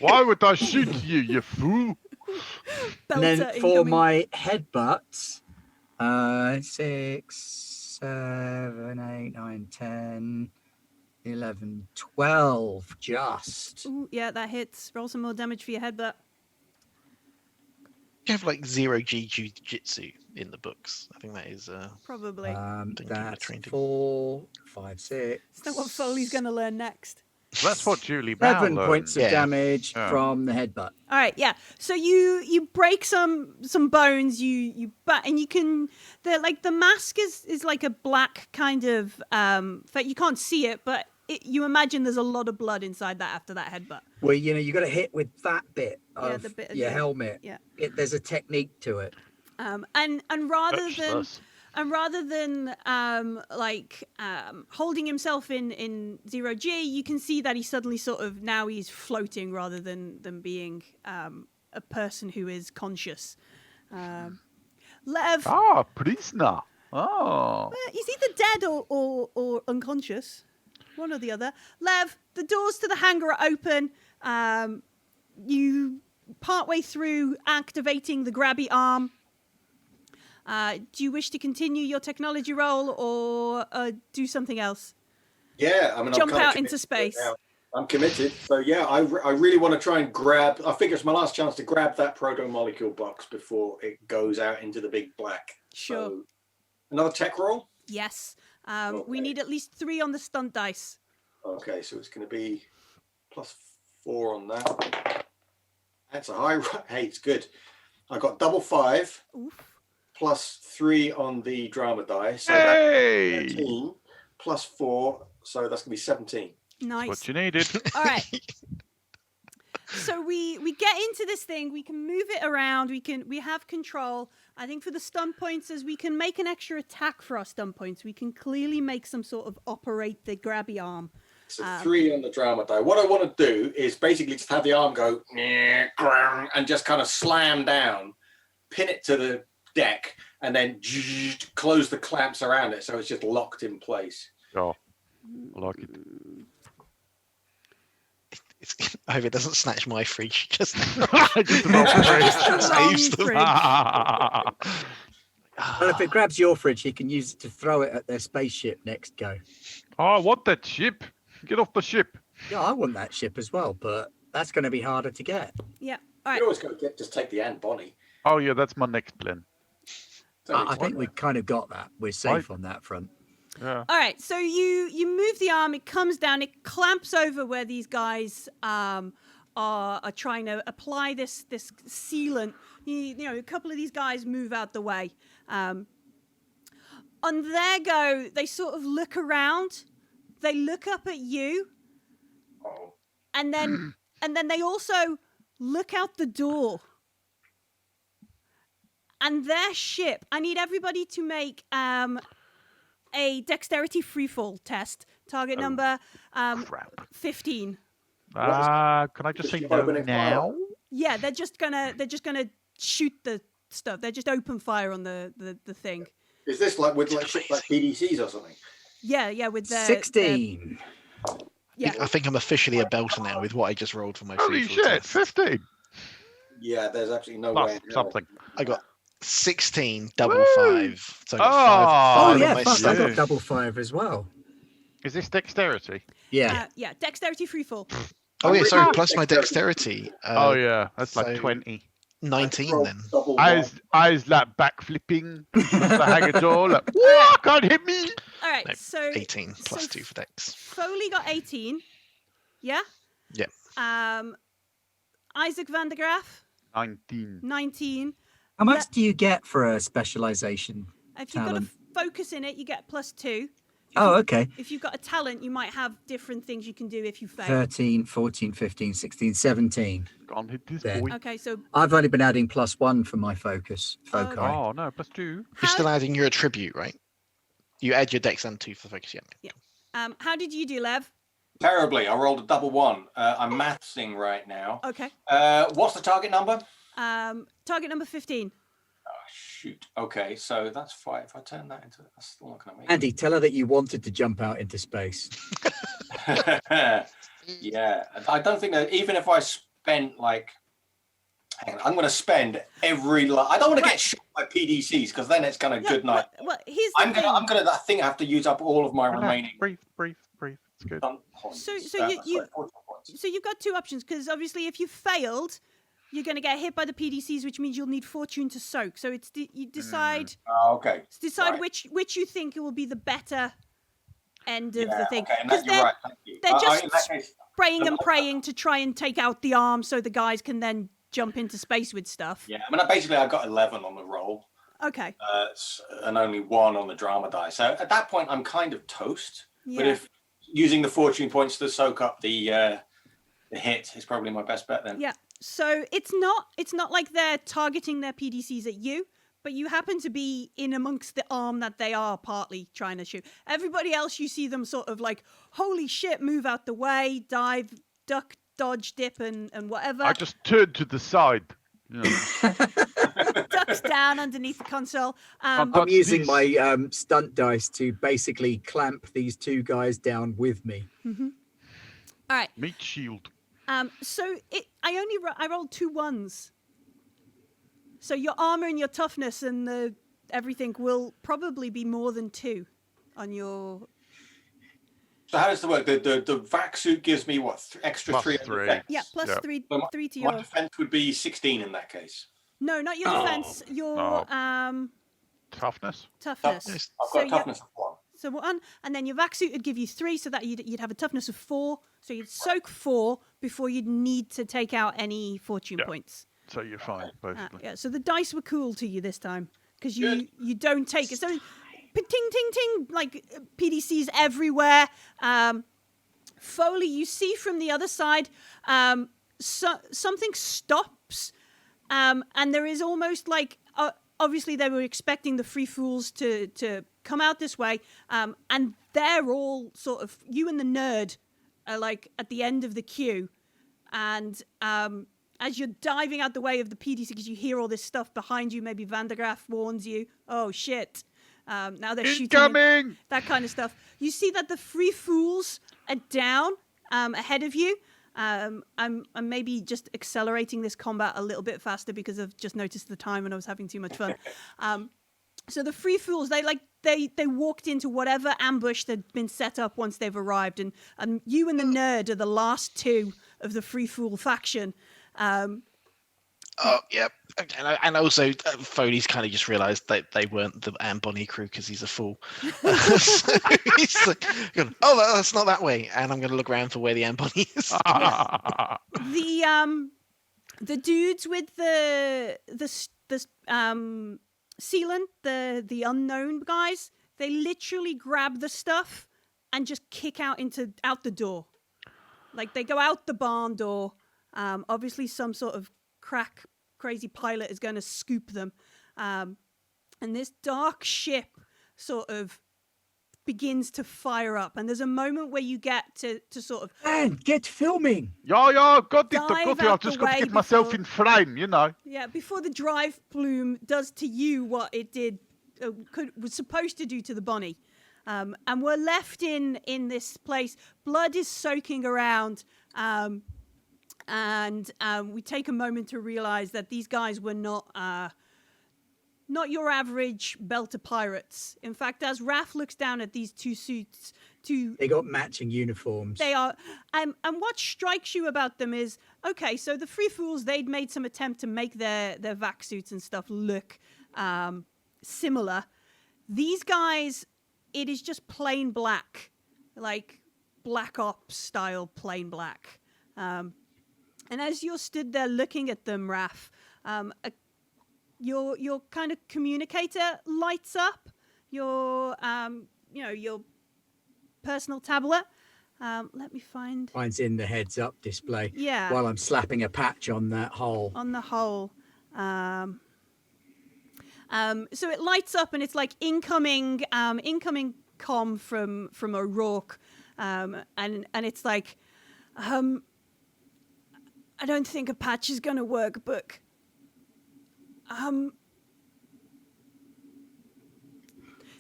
Why would I shoot you, you fool? And then Belter for incoming. my headbutts, 6, 7, 8, 9, 10, 11, 12, just. Ooh, yeah, that hits. Roll some more damage for your headbutt. You have like 0G jiu-jitsu in the books. I think that is. Probably. Think you were That's trained in- 4, 5, 6. Is that what Foley's going to learn next? That's what Julie Bow 7 points of Yeah. damage Yeah. from the headbutt. All right, yeah. So you break some bones. And you can the mask is like a black kind of you can't see it, but you imagine there's a lot of blood inside that after that headbutt. Well, you got to hit with that bit of the bit of your the- helmet. yeah. There's a technique to it. And rather than holding himself in 0G, you can see that he's suddenly he's floating rather than being a person who is conscious. Lev, prisoner. Oh. he's either dead or unconscious, one or the other. Lev, the doors to the hangar are open. You partway through activating the grabby arm. Do you wish to continue your technology roll or do something else? Yeah, I mean, Jump I'm kinda out into committed to it space. now. I'm committed. So yeah, I really want to try and grab. I figure it's my last chance to grab that proto molecule box before it goes out into the big black. Sure. So, another tech roll. Yes. We Okay. need at least 3 on the stunt dice. Okay, so it's going to be +4 on that. That's a high. Hey, it's good. I got double 5 Oof. +3 on the drama die. So Hey! that's 13 +4. So that's going to be 17. Nice. What you needed. All right. So we get into this thing. We can move it around. We have control. I think for the stun points, as we can make an extra attack for our stun points, we can clearly make some sort of operate the grabby arm. So 3 on the drama die. What I want to do is basically just have the arm go and just kind of slam down, pin it to the deck, and then close the clamps around it so it's just locked in place. Oh, I like it. I hope it doesn't snatch my fridge just Just about Saves them. Well, if it grabs your fridge, you can use it to throw it at their spaceship next go. Oh, I want that ship. Get off the ship. Yeah, I want that ship as well, but that's going to be harder to get. Yeah. All You right. always got to just take the Anne Bonny. Oh, yeah, that's my next plan. It's only I think one. we've kind of got that. We're safe on that front. Yeah. All right, so you move the arm, it comes down, it clamps over where these guys are trying to apply this sealant. You know, a couple of these guys move out the way. On their go, they sort of look around, they look up at you, Oh. and then they also look out the door. And their ship, I need everybody to make a dexterity freefall test. Target number Crap. 15. Can I just Just say keep no opening fire. now? Yeah, they're just gonna shoot the stuff. They're just open fire on the thing. Is this like with like shit like BDCs or something? Yeah, with the 16. yeah. I think I'm officially a belter now with what I just rolled for my Holy free shit, test. 15. Yeah, there's absolutely no Plus way. in hell. something. I got 16 double Woo! 5. So I got Oh, Oh, on yeah, my fuck, I stuff. got double 5 as well. Is this dexterity? Yeah. Yeah, dexterity freefall. Oh yeah, sorry, really plus my dexterity. dexterity. Oh, yeah, that's like so- 20. 19 Roll then. double I was like backflipping the hangar door, like, whoa, can't hit me. All right, No, so 18 plus so 2 for dex. Foley got 18. Yeah. Yep. Isaac van der Graaf. 19. 19. How much do you get for a specialization If you've got talent? a focus in it, you get +2. Oh, okay. If you've got a talent, you might have different things you can do if you fail. 13, 14, 15, 16, 17. Can't hit this Then. boy. Okay, so I've only been adding +1 for my foci. Okay. Oh, no, +2. You're still adding your attribute, right? You add your dex and 2 for focus, yeah. how did you do, Lev? Terribly. I rolled a double 1. I'm mathsing right now. Okay. What's the target number? Target number 15. Oh, shoot. Okay, so that's 5. If I turn that into... That's still not going to make Andy, tell her that you wanted to jump out into space. it. Yeah. I don't think that... Even if I spent, like... Hang on, I'm going to spend every... I don't want to get shot by PDCs, because then it's kind of good night. Well, here's the thing. I think I have to use up all of my remaining... Breathe. It's good. points. So Sorry, 40 points. So you've got two options, because obviously if you failed, you're going to get hit by the PDCs, which means you'll need fortune to soak. So it's you decide. Oh, okay. Decide Right. which you think will be the better end of the thing. Okay, and 'Cause you're right. Thank you. they're just in that case, spraying and praying to try and take out the arm, so the guys can then jump into space with stuff. yeah. I mean, basically, I got 11 on the roll, Okay. and only 1 on the drama die. So at that point, I'm kind of toast. Yeah. But if using the fortune points to soak up the hit is probably my best bet then. Yeah. So it's not like they're targeting their PDCs at you, but you happen to be in amongst the arm that they are partly trying to shoot. Everybody else, you see them sort of like, holy shit, move out the way, dive, duck, dodge, dip, and whatever. I just turned to the side. You know. Ducks down underneath the console. I'm using my stunt dice to basically clamp these two guys down with me. All right. Meat shield. So I rolled 2 1s. So your armor and your toughness and the everything will probably be more than 2 on your. So how does it work? The vac suit gives me what extra Plus 3? 3. Yeah, plus Yeah. 3 So 3 to My your. defense would be 16 in that case. No, not your defense. Your Toughness. toughness. Yes. I've got a toughness of 1. So 1, and then your vac suit would give you 3, so that you'd have a toughness of 4. So you'd soak 4 before you'd need to take out any fortune Yeah. points. So you're fine, basically. Yeah. So the dice were cool to you this time because Good. you don't take it. So ting ting ting, like PDCs everywhere. Foley, you see from the other side, something stops, and there is almost like obviously they were expecting the free fools to come out this way, and they're all sort of, you and the nerd are like at the end of the queue, and as you're diving out the way of the PDC, because you hear all this stuff behind you, maybe Vandergraaf warns you, oh shit, now they're shooting. Incoming! That kind of stuff. You see that the free fools are down ahead of you. I'm maybe just accelerating this combat a little bit faster because I've just noticed the time and I was having too much fun. So the free fools, they walked into whatever ambush that'd been set up once they've arrived, and you and the nerd are the last 2 of the free fool faction. Oh, yep. And also, Foley's kind of just realised that they weren't the Anne Bonny crew because he's a fool. So he's like, oh, that's not that way. And I'm going to look around for where the Anne Bonny is. The dudes with the sealant, the unknown guys, they literally grab the stuff and just kick out the door. Like they go out the barn door. Obviously, some sort of crazy pilot is going to scoop them, and this dark ship sort of begins to fire up. And there's a moment where you get to sort of Man, get filming. Yeah, got it. Dive I've out just the got to way get myself before- in frame, you know. before the drive plume does to you what it did was supposed to do to the Bonnie. And we're left in this place. Blood is soaking around. And we take a moment to realize that these guys were not your average belter pirates. In fact, as Raph looks down at these 2 suits, They got matching uniforms. they are, and what strikes you about them is, okay, so the Free Fools, they'd made some attempt to make their vac suits and stuff look similar. These guys, it is just plain black, like Black Ops style plain black. And as you're stood there looking at them, Raph, Your kind of communicator lights up. Your your personal tablet. Let me find. Mine's in the heads up display. Yeah. While I'm slapping a patch on that hole. On the hole. So it lights up and it's like incoming comm from O'Rourke, and it's like, I don't think a patch is gonna work, but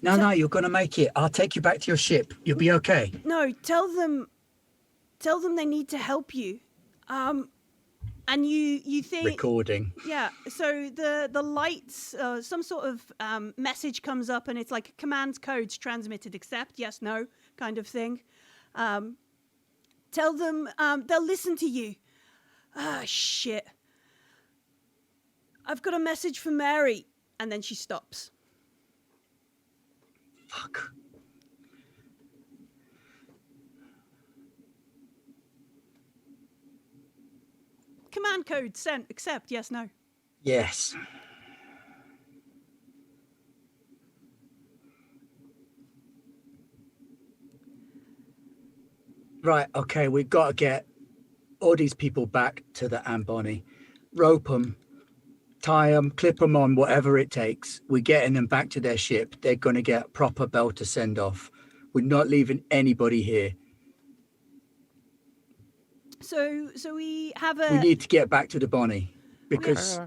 No, you're gonna make it. I'll take you back to your ship. You'll be okay. no, tell them they need to help you, and you think Recording. Yeah, so the lights, some sort of message comes up and it's like command codes transmitted, accept, yes, no, kind of thing. Tell them they'll listen to you. Ah, shit. I've got a message for Mary. And then she stops. Fuck. Command code sent, accept, yes, no. Yes. Right, okay, we've got to get all these people back to the Amboni. Rope them, tie them, clip them on, whatever it takes. We're getting them back to their ship. They're going to get a proper belt to send off. We're not leaving anybody here. So we have We need to get back to the Bonnie because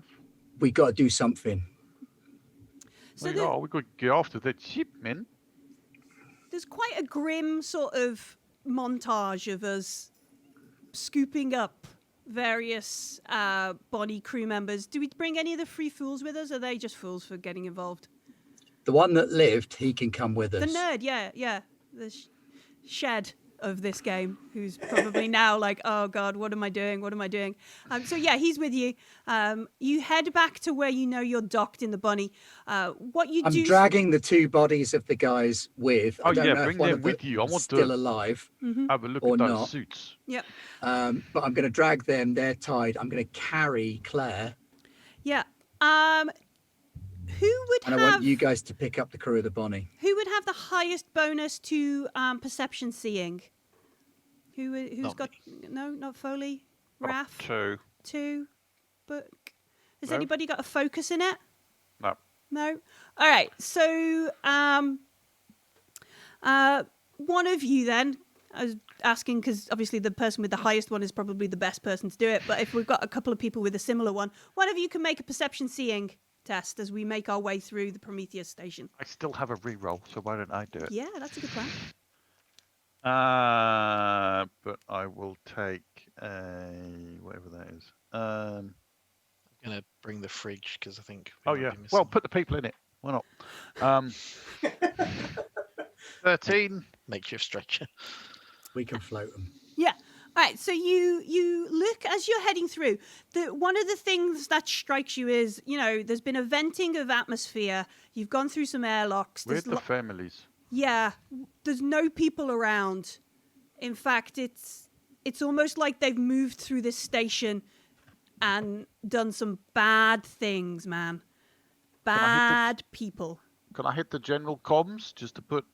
we got to do something. So we got to get after that ship, man. There's quite a grim sort of montage of us scooping up various Bonnie crew members. Do we bring any of the free fools with us? Or are they just fools for getting involved? The one that lived, he can come with us. The nerd, yeah. The shed of this game, who's probably now like, oh God, what am I doing? So yeah, he's with you. You head back to where you know you're docked in the Bonnie. I'm dragging the two bodies of the guys with. Oh, I don't know bring if one them of with you. I want still to alive. have a look or at those not. suits. Yep. But I'm going to drag them. They're tied. I'm going to carry Claire. Yeah. Who would and have... I want you guys to pick up the crew of the Bonnie. Who would have the highest bonus to perception seeing? Who's Not got... No, not Foley. Raph? 2. 2. But has No. anybody got a focus in it? No. No? All right. So one of you then, I was asking because obviously the person with the highest one is probably the best person to do it. But if we've got a couple of people with a similar one of you can make a perception seeing test as we make our way through the Prometheus station. I still have a reroll, so why don't I do it? Yeah, that's a good plan. But I will take whatever that is. I'm going to bring the fridge because I think... Oh, yeah. Well, put the people in it. Why not? 13. Makeshift stretcher. We can float them. Yeah. All right. So you look as you're heading through. One of the things that strikes you is, there's been a venting of atmosphere. You've gone through some airlocks. Where's the families? Yeah. There's no people around. In fact, it's almost like they've moved through this station and done some bad things, man. Bad people. Can I hit the general comms just to put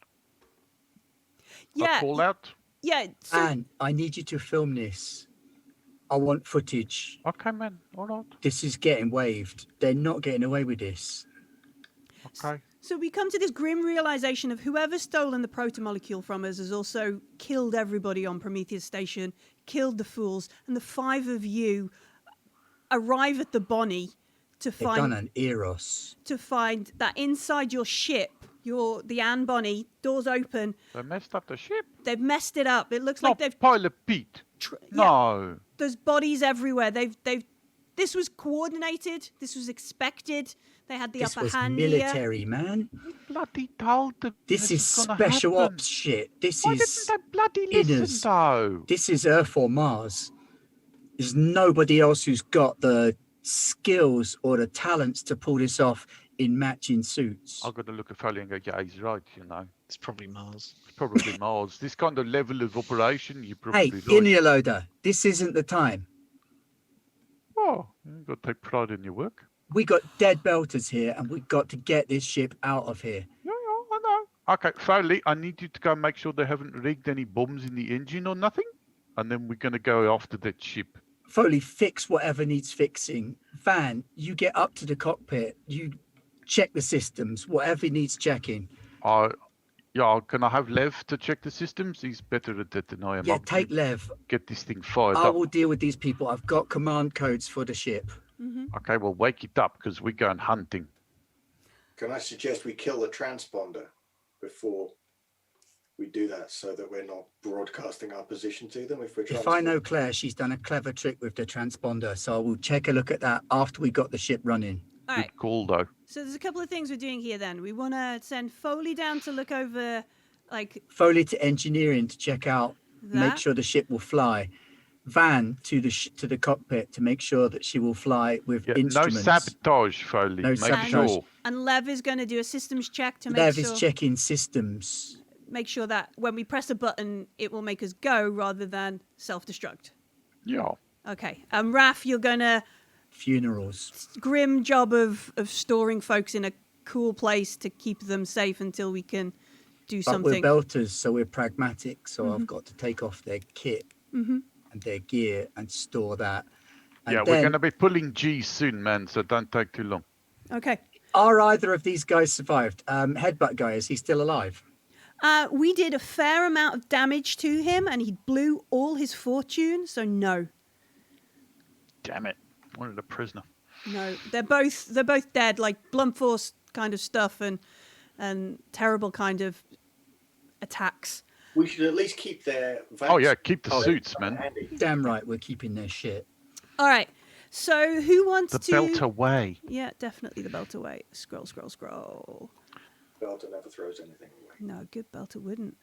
Yeah. a call out? Yeah. So, And I need you to film this. I want footage. Okay, man. All right. This is getting waved. They're not getting away with this. Okay. So we come to this grim realization of whoever's stolen the protomolecule from us has also killed everybody on Prometheus Station, killed the fools, and the 5 of you arrive at the Bonnie to They've done find an Eros. that inside your ship, the Anne Bonnie, doors open. They messed up the ship. They've messed it up. It looks Not like they've Pilot Pete. No. There's bodies everywhere. This was coordinated. This was expected. They had the This upper was hand military, here. man. Bloody told them. This is was gonna special happen. ops shit. This Why is didn't they bloody listen, inners. though? This is Earth or Mars. There's nobody else who's got the skills or the talents to pull this off in matching suits. I've got to look at Foley and go, yeah, he's right, It's probably Mars. It's probably Mars. This kind of level of operation, you're probably Hey, right. Untitled Chapter, this isn't the time. Oh, you've got to take pride in your work. We got dead belters here, and we've got to get this ship out of here. Yeah, I know. Okay, Foley, I need you to go make sure they haven't rigged any bombs in the engine or nothing. And then we're going to go after that ship. Foley, fix whatever needs fixing. Van, you get up to the cockpit. You check the systems, whatever needs checking. Yeah, can I have Lev to check the systems? He's better at that than I am. Yeah, I'm take gonna Lev. Get this thing fired I up. will deal with these people. I've got command codes for the ship. Okay, well, wake it up because we're going hunting. Can I suggest we kill the transponder before we do that, so that we're not broadcasting our position to them? If I know Claire, she's done a clever trick with the transponder, so I will take a look at that after we got the ship running. All right. Good call, though. So there's a couple of things we're doing here then. We want to send Foley down to look over, like, Foley to engineering to check out, make that. sure the ship will fly. Van to the cockpit to make sure that she will fly with Yeah, no instruments. sabotage, Foley. No Make sabotage. sure. And Lev is going to do a systems check to Lev make is sure, checking systems. make sure that when we press a button, it will make us go rather than self-destruct. Yeah. Okay. Raf, you're going to Funerals. grim job of storing folks in a cool place to keep them safe until we can do But something. we're belters, so we're pragmatic. So I've got to take off their kit and their gear and store that. And Yeah, we're going to be pulling G soon, man, so don't take too long. Okay. Are either of these guys survived? Headbutt guy, is he still alive? We did a fair amount of damage to him, and he blew all his fortune. So no, Damn it. Wanted a prisoner. no, they're both dead, like blunt force kind of stuff, and terrible kind of attacks. We should at least keep their. Oh, yeah, keep the suits, man. Handy. Damn right, we're keeping their shit. All right. So who wants The to? belt away. Yeah, definitely the belt away. Scroll, scroll, scroll. Belter never throws anything away. No, good belter wouldn't.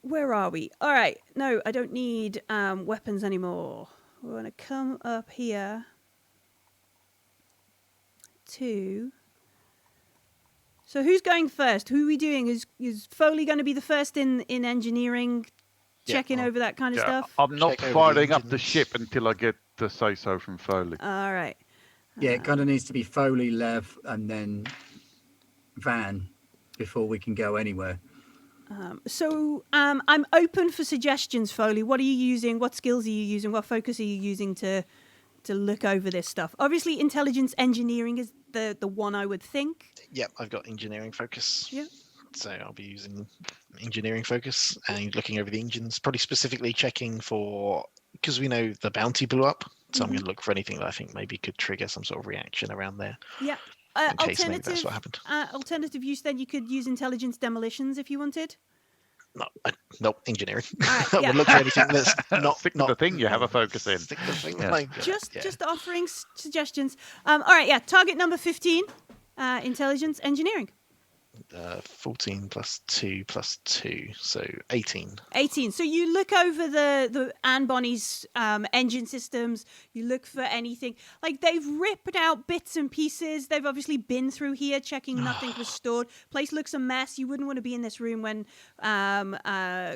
Where are we? All right. No, I don't need weapons anymore. We're going to come up here to... So who's going first? Who are we doing? Is Foley going to be the first in engineering, Yeah, checking over that kind of Yeah, stuff? I'm not Check over the firing up the engines. ship until I get the say-so from Foley. All right. Yeah, it kind of needs to be Foley, Lev, and then Van before we can go anywhere. So I'm open for suggestions, Foley. What are you using? What skills are you using? What focus are you using to look over this stuff? Obviously, intelligence engineering is the one I would think. Yep, I've got engineering focus. Yeah. So I'll be using engineering focus and looking over the engines, probably specifically checking for, because we know the bounty blew up. So I'm going to look for anything that I think maybe could trigger some sort of reaction around there. Yeah. In case maybe that's what happened. Alternative use, then you could use intelligence demolitions if you wanted. No, nope, engineering. Alright, I yeah. would look for anything that's not Stick to the thing you have a focus in. Stick to the thing. Yeah. Like, Just offering suggestions. All right, yeah. Target number 15, intelligence engineering. 14 plus 2 plus 2, so 18. 18. So you look over the Anne Bonny's engine systems. You look for anything. Like, they've ripped out bits and pieces. They've obviously been through here checking nothing was stored. Place looks a mess. You wouldn't want to be in this room when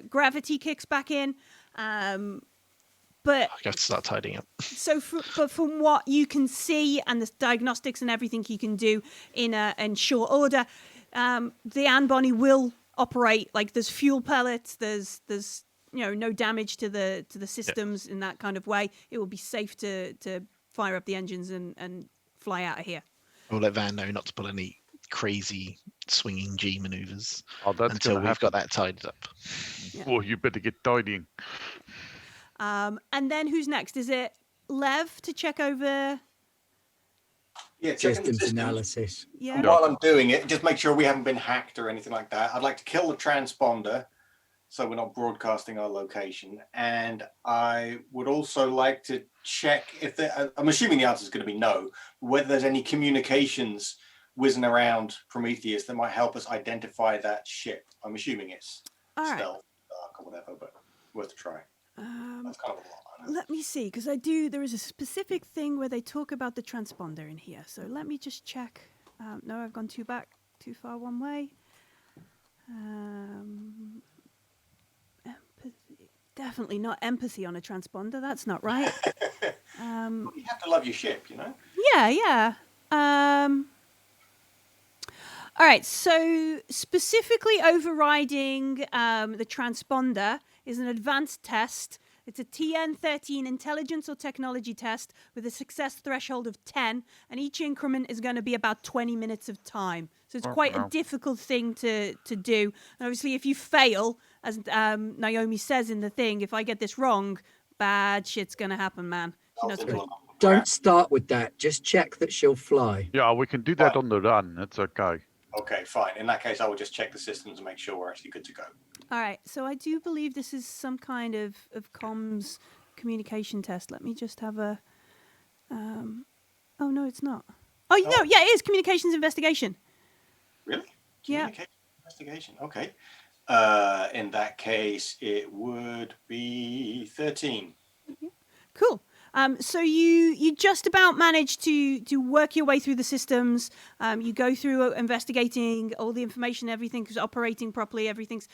gravity kicks back in. But I have to start tidying up. so, but from what you can see and the diagnostics and everything you can do in short order, the Anne Bonny will operate. Like, there's fuel pellets. There's no damage to the systems in that kind of way. It will be safe to fire up the engines and fly out of here. We'll let Van know not to pull any crazy swinging G maneuvers Oh, that's until gonna we've got happen. that tidied up. Yeah. Oh, you better get tidying. And then who's next? Is it Lev to check over? Yeah, checking the Systems systems. analysis. Yeah. And while I'm doing it, just make sure we haven't been hacked or anything like that. I'd like to kill the transponder so we're not broadcasting our location. And I would also like to check if there, I'm assuming the answer is going to be no, whether there's any communications whizzing around Prometheus that might help us identify that ship. I'm assuming it's All right. stealth, dark, or whatever, but worth a try. That's kind of a lot. I know. Let me see, because there is a specific thing where they talk about the transponder in here. So let me just check. No, I've gone too far one way. Empathy. Definitely not empathy on a transponder. That's not right. You have to love your ship, you know. Yeah. All right, so specifically overriding the transponder is an advanced test. It's a TN13 intelligence or technology test with a success threshold of 10, and each increment is going to be about 20 minutes of time. So it's quite a difficult thing to do. And obviously, if you fail, as Naomi says in the thing, if I get this wrong, bad shit's going to happen, man. She knows what Don't start with that. Just check that she'll fly. Yeah, we can do that Right. on the run. That's okay. Okay, fine. In that case, I will just check the systems and make sure we're actually good to go. All right, so I do believe this is some kind of comms communication test. Let me just have a... Oh, no, it's not. Oh, no, yeah, it is communications investigation. Really? Yeah. Communication investigation. Okay. In that case, it would be 13. Cool. So you just about manage to work your way through the systems. You go through investigating all the information. Everything's operating properly. Everything's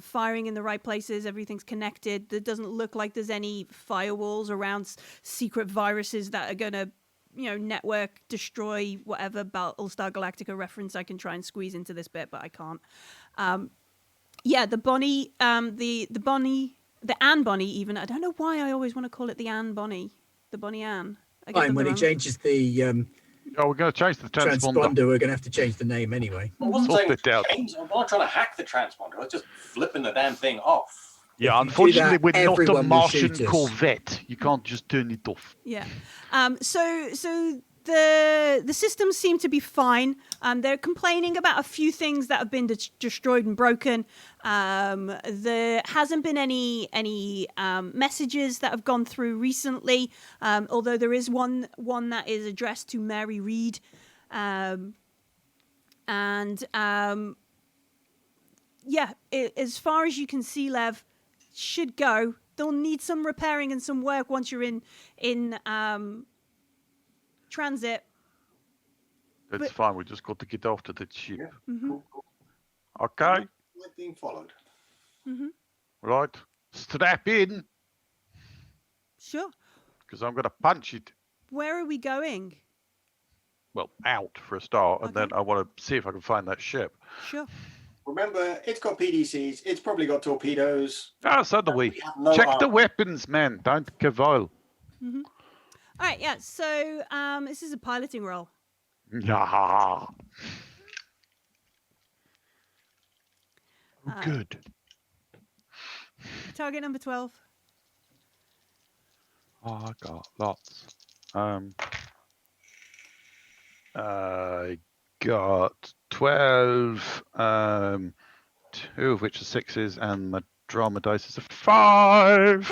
firing in the right places. Everything's connected. There doesn't look like there's any firewalls around secret viruses that are going to, network destroy whatever Battlestar Galactica reference I can try and squeeze into this bit, but I can't. The Bonnie, the Anne Bonnie, even. I don't know why I always want to call it the Anne Bonnie. The Bonnie Anne. Fine, when he changes the Oh, we're going to change the transponder. transponder, we're going to have to change the name anyway. I wasn't Sort saying it out. change. I'm not trying to hack the transponder. I was just flipping the damn thing off. Yeah, If you do unfortunately, that, we're not a everyone will Martian shoot us. Corvette. You can't just turn it off. Yeah. So the systems seem to be fine. They're complaining about a few things that have been destroyed and broken. There hasn't been any messages that have gone through recently, although there is one that is addressed to Mary Reed. As far as you can see, Lev, should go. They'll need some repairing and some work once you're in transit. That's fine. We just got to get off to the ship. Yeah. Mm-hmm. Cool. Okay. We're being followed. Mm-hmm. Right. Strap in, Sure. because I'm going to punch it. Where are we going? Well, out for a start, and Okay. then I want to see if I can find that ship. Sure. Remember, it's got PDCs. It's probably got torpedoes. Ah, so do we. We have no Check the armor. weapons, man. Don't cavil. Mm-hmm. All right. Yeah. So this is a piloting role. Yeah. Oh, good. Target number 12. Oh, I got lots. I got 12, 2 of which are 6s, and my drama dice is a 5.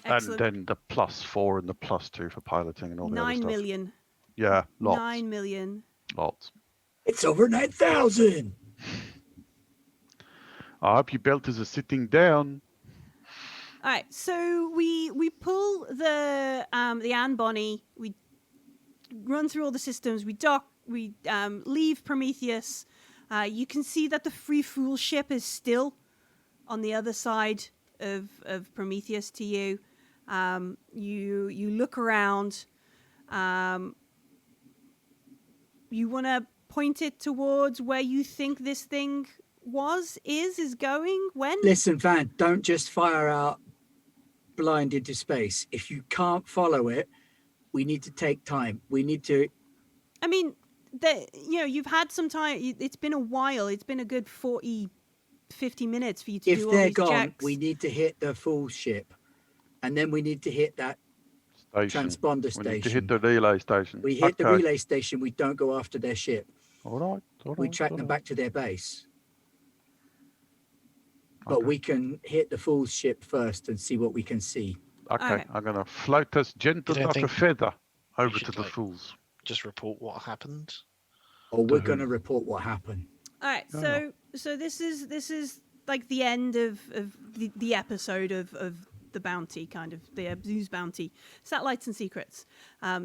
Excellent. And then the +4 and the +2 for piloting and all the other 9 stuff. million. Yeah, lots. 9 million. Lots. It's over 9,000. I hope you belters are sitting down. All right. So we pull the Anne Bonny. We run through all the systems. We dock. We leave Prometheus. You can see that the Free Fool ship is still on the other side of Prometheus to you. You look around. You want to point it towards where you think this thing is going, when? Listen, Van, don't just fire out blind into space. If you can't follow it, we need to take time. We need to... I mean, you've had some time. It's been a while. It's been a good 40, 50 minutes for you to do all these If they're gone, checks. we need to hit the full ship. And then we need to hit that Station. transponder We station. need to hit the relay station. We hit the Okay. relay station. We don't go after their ship. All right. We track them back to their base. But Okay. we can hit the full ship first and see what we can see. Okay, Okay. I'm going to float us gentle You don't like a think feather over should, to the like- fools. Just report what happened. Or we're who? going to report what happened. All right. Oh. So this is like the end of the episode of the bounty, kind of the Abzu's bounty, Satellites and Secrets.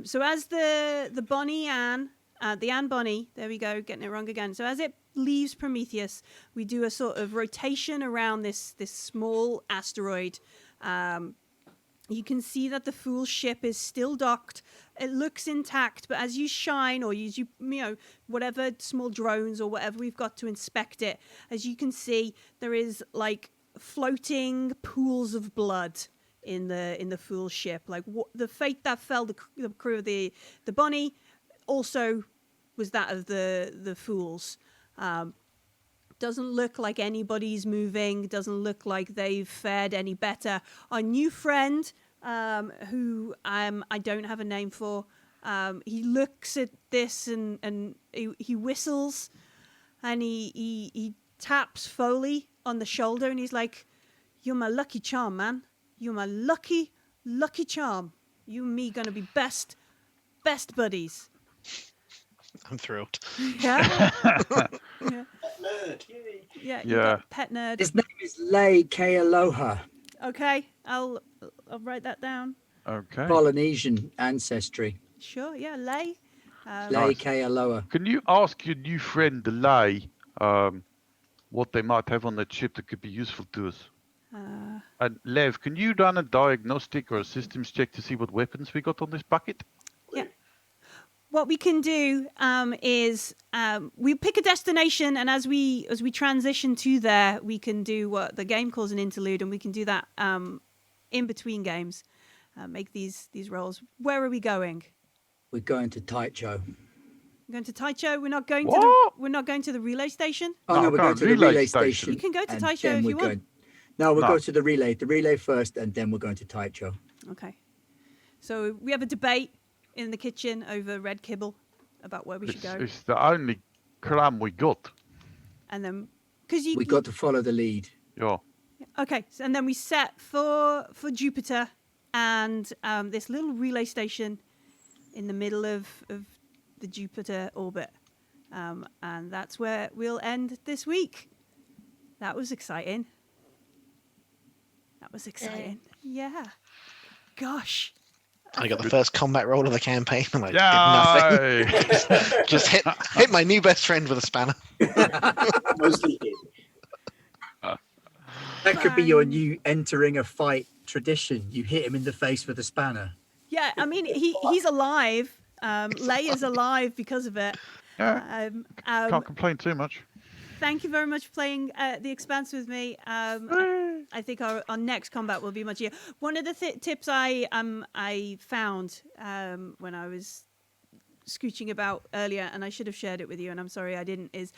So as the Bonnie Anne, the Anne Bonnie, there we go, getting it wrong again. So as it leaves Prometheus, we do a sort of rotation around this small asteroid. You can see that the Fool's ship is still docked. It looks intact, but as you shine or use whatever small drones or whatever we've got to inspect it, as you can see, there is like floating pools of blood in the Fool's ship. Like the fate that fell the crew of the Bonnie also was that of the Fools. Doesn't look like anybody's moving. Doesn't look like they've fared any better. Our new friend, who I don't have a name for, he looks at this and he whistles, and he taps Foley on the shoulder, and he's like, "You're my lucky charm, man. You're my lucky charm. You and me gonna be best buddies." I'm thrilled. Yeah. Yeah. Nerd, yay. Yeah. Yeah. Got pet nerd. His name is Lei Kealoha, Okay, I'll write that down. Okay. Polynesian ancestry. Sure, yeah, Lei. Lei Nice. Kealoha. Can you ask your new friend Delay what they might have on that ship that could be useful to us? And Lev, can you run a diagnostic or a systems check to see what weapons we got on this bucket? Yeah. What we can do is we pick a destination, and as we transition to there, we can do what the game calls an interlude, and we can do that in between games. Make these rolls. Where are we going? We're going to Taicho. We're going to Taicho. We're not going to the relay station. Oh, No, no, we're going to the relay relay station. station. You can go to and Taicho then if we're you want. going- No, we'll No. go to the relay first, and then we're going to Taicho. Okay. So we have a debate in the kitchen over red kibble about where we should go, It's the only crumb we got. and then because you We got to follow the lead. Yeah. Okay, so, and then we set for Jupiter and this little relay station in the middle of the Jupiter orbit. And that's where we'll end this week. That was exciting. Yeah. Gosh. I got the first combat roll of the campaign, and I Yay! did nothing. Just hit my new best friend with a spanner. Mostly did. That could be your new entering a fight tradition. You hit him in the face with a spanner. Yeah, I mean, he's alive. Leia's alive because of it. Yeah, can't complain too much. Thank you very much for playing The Expanse with me. I think our next combat will be much easier. One of the tips I found when I was scooching about earlier, and I should have shared it with you, and I'm sorry I didn't, is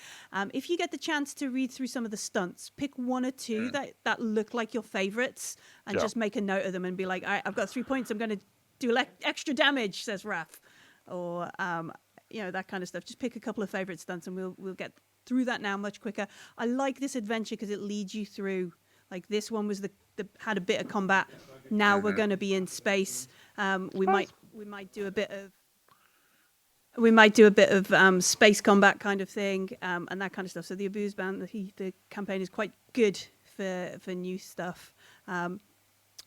if you get the chance to read through some of the stunts, pick one or two that look like your favorites, and just make a note of them and be like, all right, I've got 3 points, I'm going to do extra damage, says Raph. Or, that kind of stuff. Just pick a couple of favorite stunts, and we'll get through that now much quicker. I like this adventure because it leads you through. Like this one was had a bit of combat. Now we're going to be in space. We might do a bit of space combat kind of thing, and that kind of stuff. So the Abzu band, the campaign is quite good for new stuff.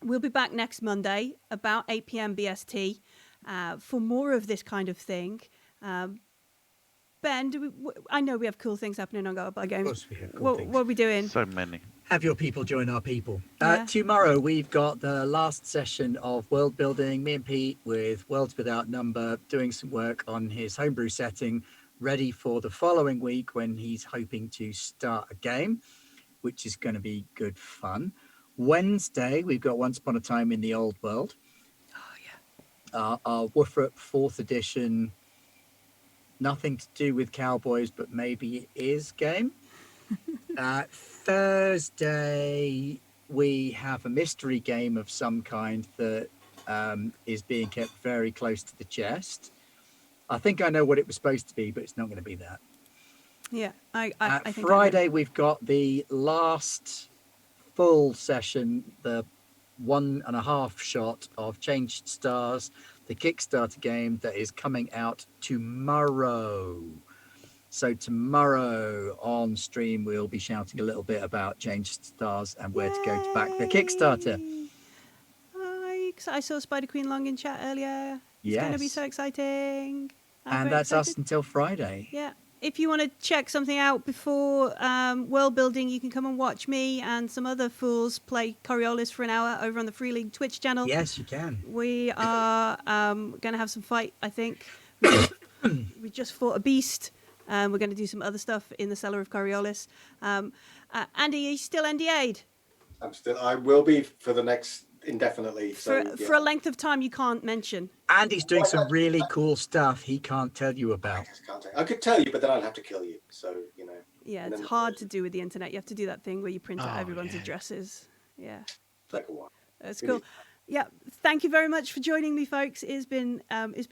We'll be back next Monday about 8 p.m. BST for more of this kind of thing. Ben, I know we have cool things happening on Go By Games. Of course we have cool things. What are we doing? So many. Have your people join our people. Yeah. Tomorrow we've got the last session of world building. Me and Pete with Worlds Without Number doing some work on his homebrew setting, ready for the following week when he's hoping to start a game, which is going to be good fun. Wednesday we've got Once Upon a Time in the Old World. Oh yeah. Our Woofrup 4th edition, nothing to do with cowboys, but maybe it is game. Thursday, we have a mystery game of some kind that is being kept very close to the chest. I think I know what it was supposed to be, but it's not going to be that. Yeah, I think Friday, we've got the last full session, the 1.5 shot of Changed Stars, the Kickstarter game that is coming out tomorrow. So tomorrow on stream, we'll be shouting a little bit about Changed Stars and where to go to back the Kickstarter. I saw Spider Queen Long in chat earlier. It's going to be Yes. so exciting. I'm And very that's us excited. until Friday. Yeah. if you want to check something out before world building, you can come and watch me and some other fools play Coriolis for an hour over on the Free League Twitch channel. Yes, you can. We are going to have some fight, I think. We just fought a beast. We're going to do some other stuff in the cellar of Coriolis. Andy, are you still NDA'd? I will be for the next indefinitely. For a length of time you can't mention. Andy's doing some really cool stuff he can't tell you about. I could tell you, but then I'd have to kill you. So, you know. Yeah, it's hard to do with the internet. You have to do that thing where you print out everyone's addresses. Yeah. Take a while. That's cool. Yeah, thank you very much for joining me, folks. It's been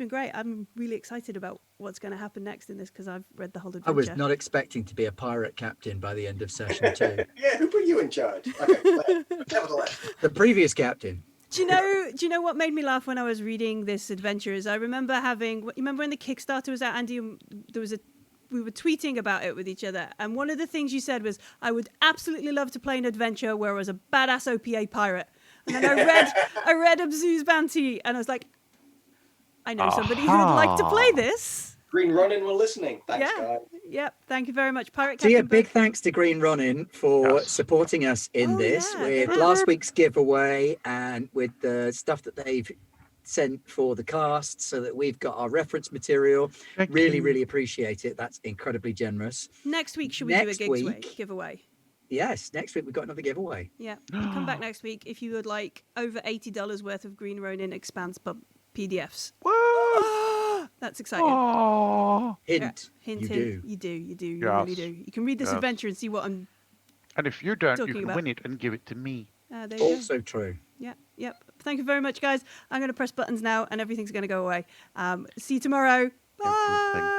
great. I'm really excited about what's going to happen next in this because I've read the whole adventure. I was not expecting to be a pirate captain by the end of session 2. Yeah, who put you in charge? Okay, nevertheless. The previous captain. Do you know what made me laugh when I was reading this adventure is I remember you remember when the Kickstarter was out, Andy, we were tweeting about it with each other, and one of the things you said was, I would absolutely love to play an adventure where I was a badass OPA pirate. And then I read Abzu's Bounty, and I was like, I know somebody who would like to play this. Green Ronin were listening. Thanks, guys. Yep. Thank you very much, Pirate So Captain. yeah, big thanks to Green Ronin for supporting us in this with last week's giveaway and with the stuff that they've sent for the cast so that we've got our reference material. Really appreciate it. That's incredibly generous. Next week, should we do a giveaway? Yes, next week we've got another giveaway. Yeah, come back next week if you would like over $80 worth of Green Ronin Expanse PDFs. What? That's exciting. Oh. Hint. Hint. You do. You Yes. really do. You can read this adventure and see what I'm And if you don't, talking you can about. win it and give it to me. there you Also true. go. Yep. Thank you very much, guys. I'm going to press buttons now and everything's going to go away. See you tomorrow. Bye. Everything.